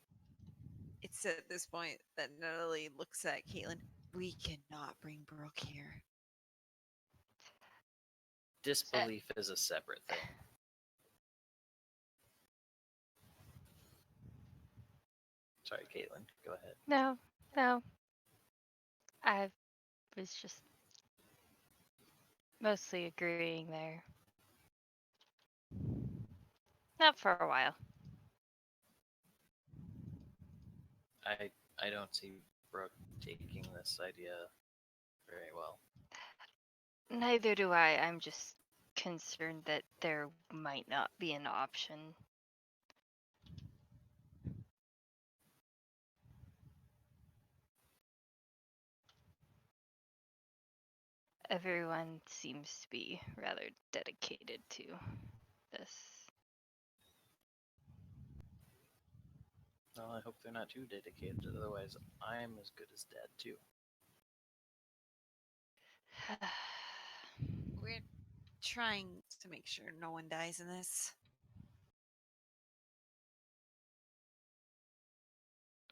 It's at this point that Natalie looks at Caitlin. We cannot bring Brooke here. Disbelief is a separate thing. Sorry, Caitlin, go ahead. No, no. I was just mostly agreeing there. Not for a while. I don't see Brooke taking this idea very well. Neither do I. I'm just concerned that there might not be an option. Everyone seems to be rather dedicated to this. Well, I hope they're not too dedicated, otherwise I'm as good as dead too. We're trying to make sure no one dies in this.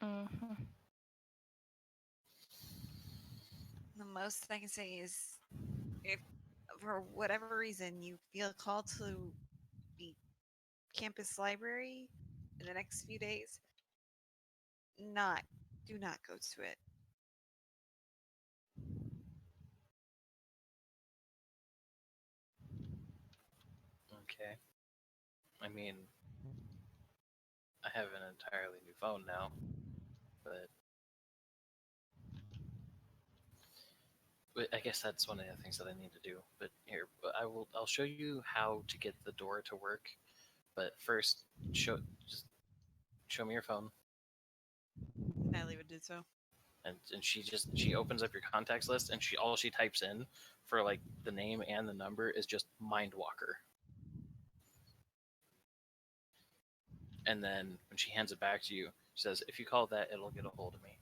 Mm-hmm. The most I can say is if for whatever reason you feel called to the campus library in the next few days, not do not go to it. Okay. I mean, I have an entirely new phone now, but I guess that's one of the things that I need to do. But here, I'll show you how to get the door to work. But first, just show me your phone. Natalie would do so. And she opens up your contacts list and all she types in for like the name and the number is just Mindwalker. And then when she hands it back to you, she says, "If you call that, it'll get a hold of me."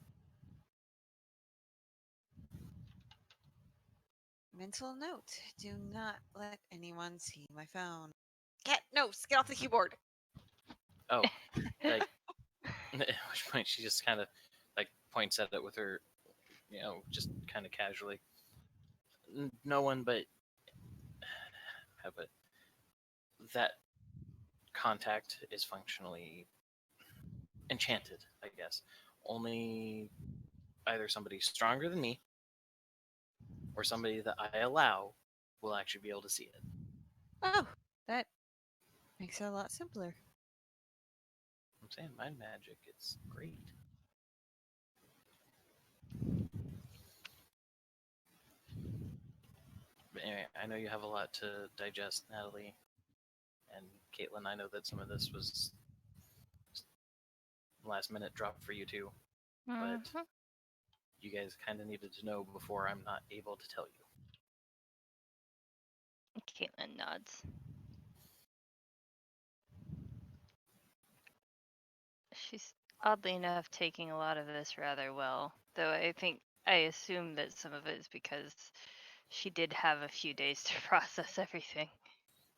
Mental note: do not let anyone see my phone. Get off the keyboard. Oh, like at which point she just kind of like points at it with her, just kind of casually. No one but that contact is functionally enchanted, I guess. Only either somebody stronger than me or somebody that I allow will actually be able to see it. Oh, that makes it a lot simpler. I'm saying mind magic, it's great. But anyway, I know you have a lot to digest, Natalie and Caitlin. I know that some of this was last minute drop for you too, but Mm-hmm. you guys kind of needed to know before I'm not able to tell you. Caitlin nods. She's oddly enough taking a lot of this rather well, though I assume that some of it is because she did have a few days to process everything.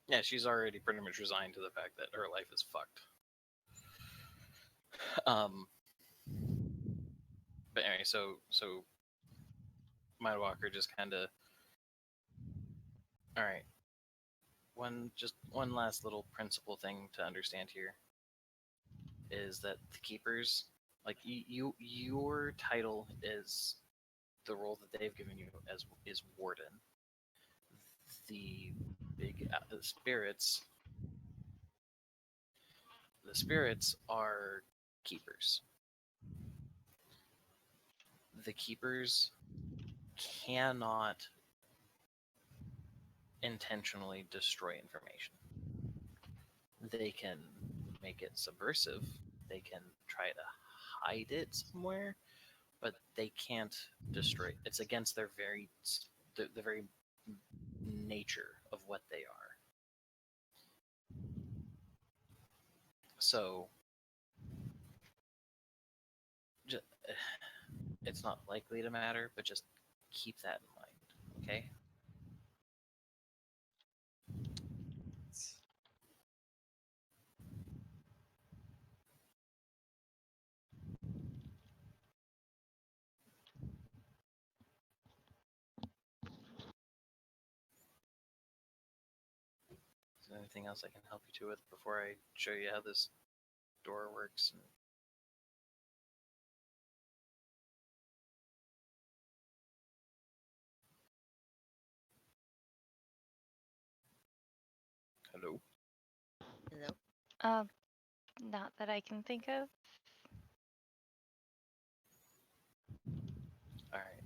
Yeah, she's already pretty much resigned to the fact that her life is fucked. But anyway, so Mindwalker just kind of, all right. One last little principle thing to understand here is that the keepers, like your title is the role that they've given you as is warden. The big the spirits are keepers. The keepers cannot intentionally destroy information. They can make it subversive. They can try to hide it somewhere, but they can't destroy it. It's against their the very nature of what they are. So it's not likely to matter, but just keep that in mind, okay? Is there anything else I can help you to with before I show you how this door works? Hello? Hello. Not that I can think of. All right.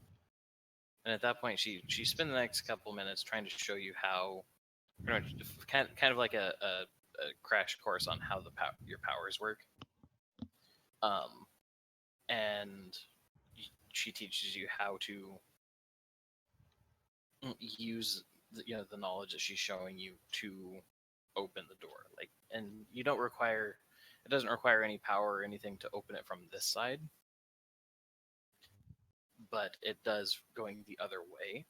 And at that point, she spent the next couple minutes trying to show you how, pretty much, kind of like a crash course on how your powers work. And she teaches you how to use the knowledge that she's showing you to open the door. Like, and you don't require, it doesn't require any power or anything to open it from this side, but it does going the other way.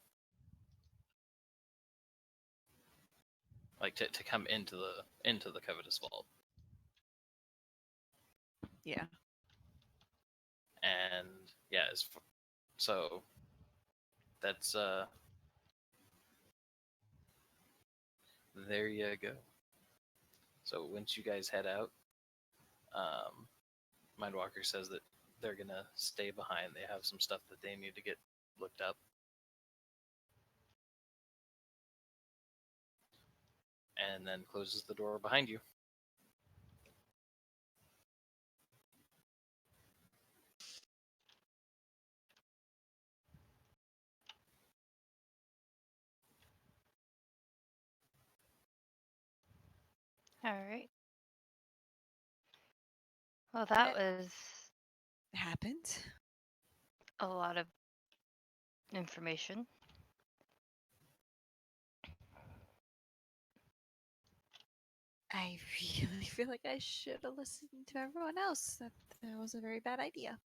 Like to come into the covetous vault. Yeah. And yeah, so that's there you go. So once you guys head out, Mindwalker says that they're gonna stay behind. They have some stuff that they need to get looked up, and then closes the door behind you. All right. Well, that was Happened. a lot of information. I really feel like I should have listened to everyone else. That was a very bad idea.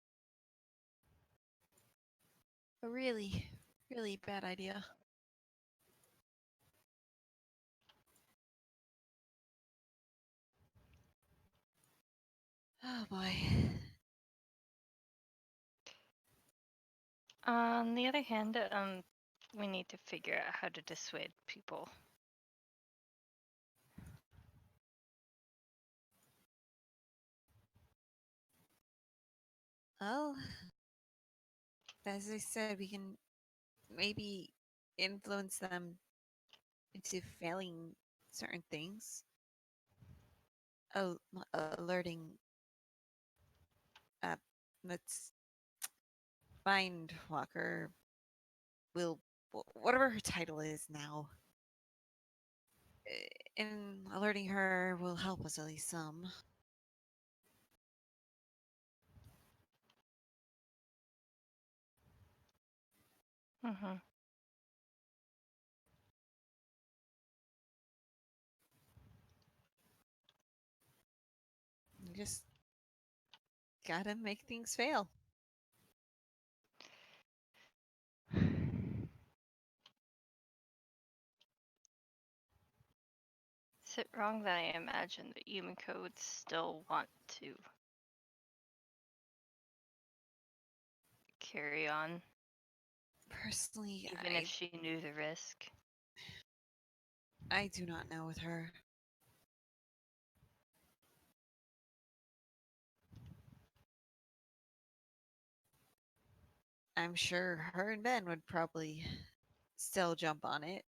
A really, really bad idea. Oh boy. On the other hand, we need to figure out how to dissuade people. Well, as I said, we can maybe influence them into failing certain things. Oh, alerting. Let's find Walker. Will whatever her title is now. And alerting her will help us at least some. Mm-hmm. You just gotta make things fail. Is it wrong that I imagine that Yumiko would still want to carry on, Personally, even if she knew the risk? I do not know with her. I'm sure her and Ben would probably still jump on it.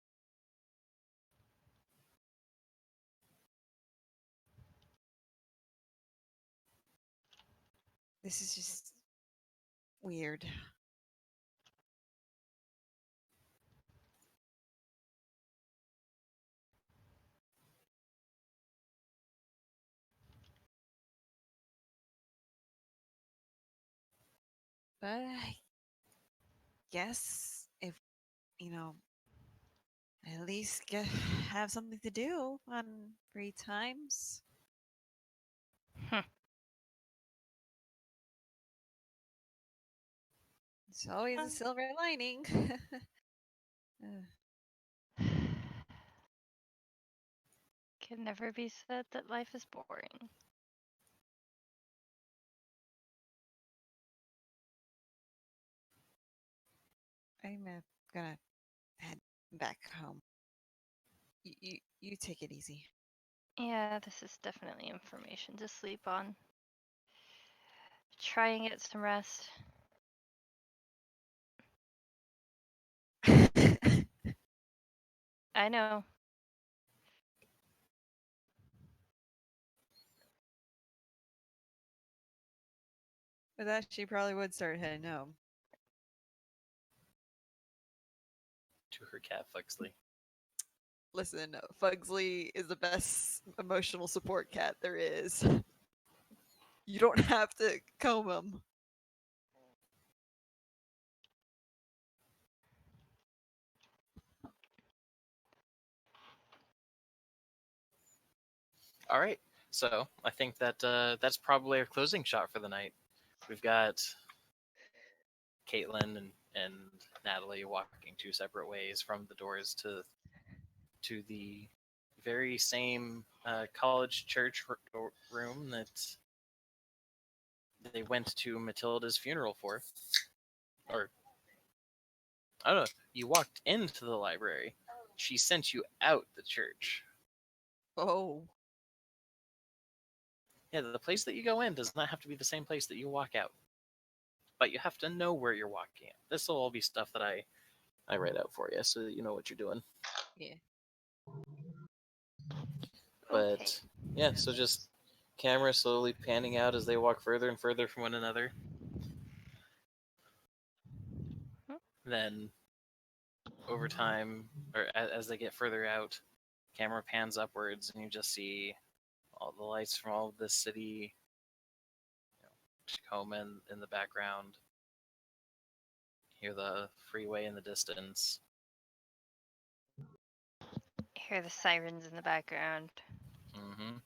This is just weird. But I guess if, at least have something to do on free times. It's always a silver lining. Can never be said that life is boring. I'm gonna head back home. You take it easy. Yeah, this is definitely information to sleep on. Try and get some rest. I know. With that, she probably would start heading home. To her cat, Fuxley. Listen, Fugsley is the best emotional support cat there is. You don't have to comb him. All right, so I think that that's probably our closing shot for the night. We've got Caitlin and Natalie walking two separate ways from the doors to the very same college church room that they went to Matilda's funeral for. Or, I don't know, you walked into the library. She sent you out the church. Oh. Yeah, the place that you go in does not have to be the same place that you walk out. But you have to know where you're walking at. This will all be stuff that I write out for you so that you know what you're doing. Yeah. But Okay. yeah, so just camera slowly panning out as they walk further and further from one another. Then over time, or as they get further out, camera pans upwards and you just see all the lights from all of this city, Tacoma in the background. Hear the freeway in the distance. Hear the sirens in the background. Mm-hmm.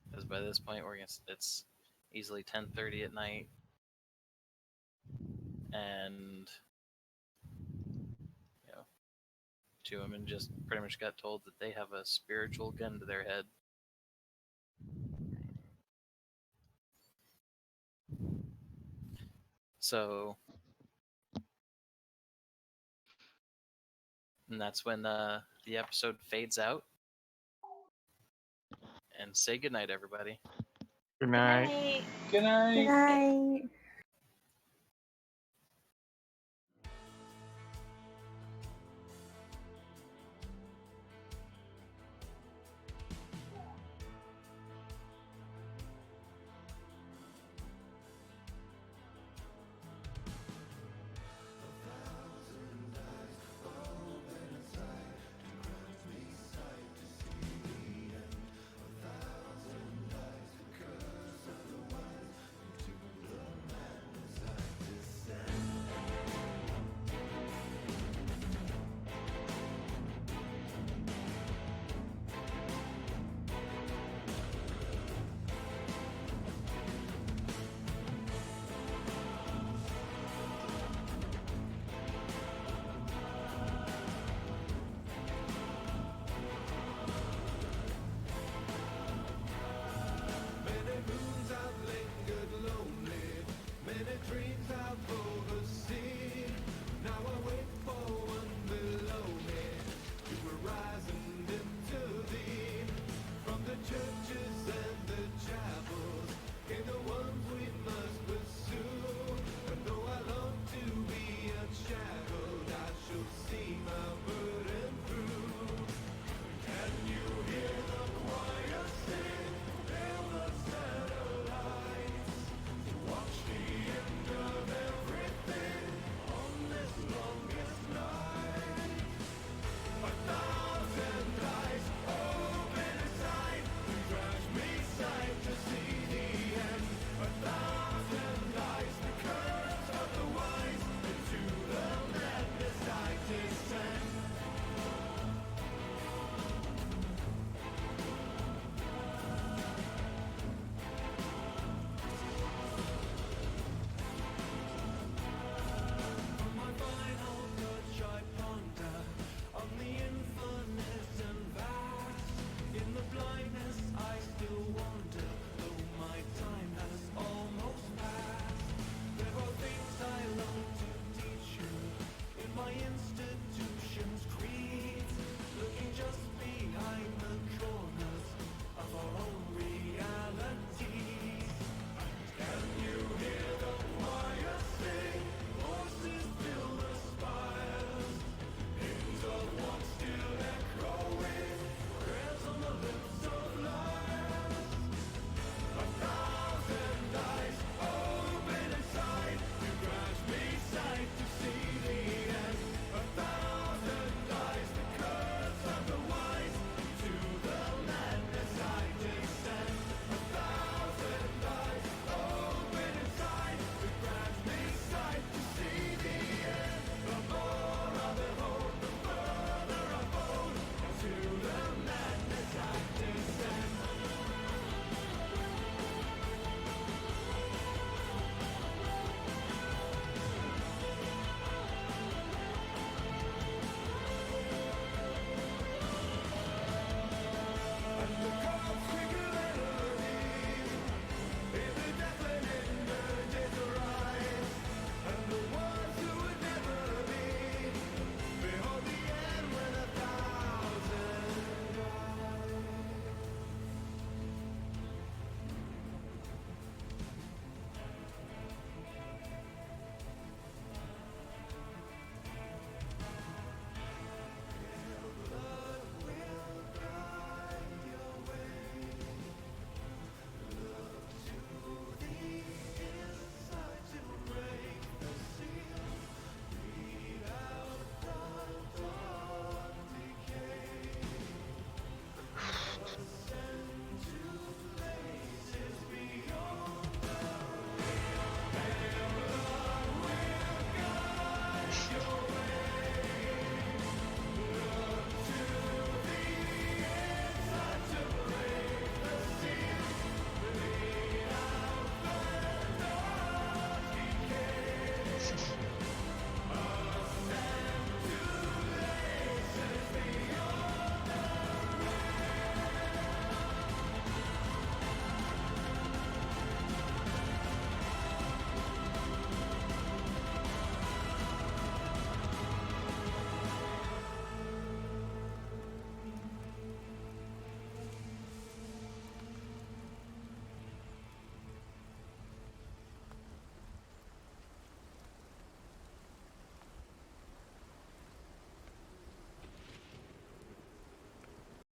Because by this point, it's easily 10:30 at night, and two women just pretty much got told that they have a spiritual gun to their head. So, and that's when the episode fades out. And say goodnight, everybody. Good night. Night. Good night. Good night.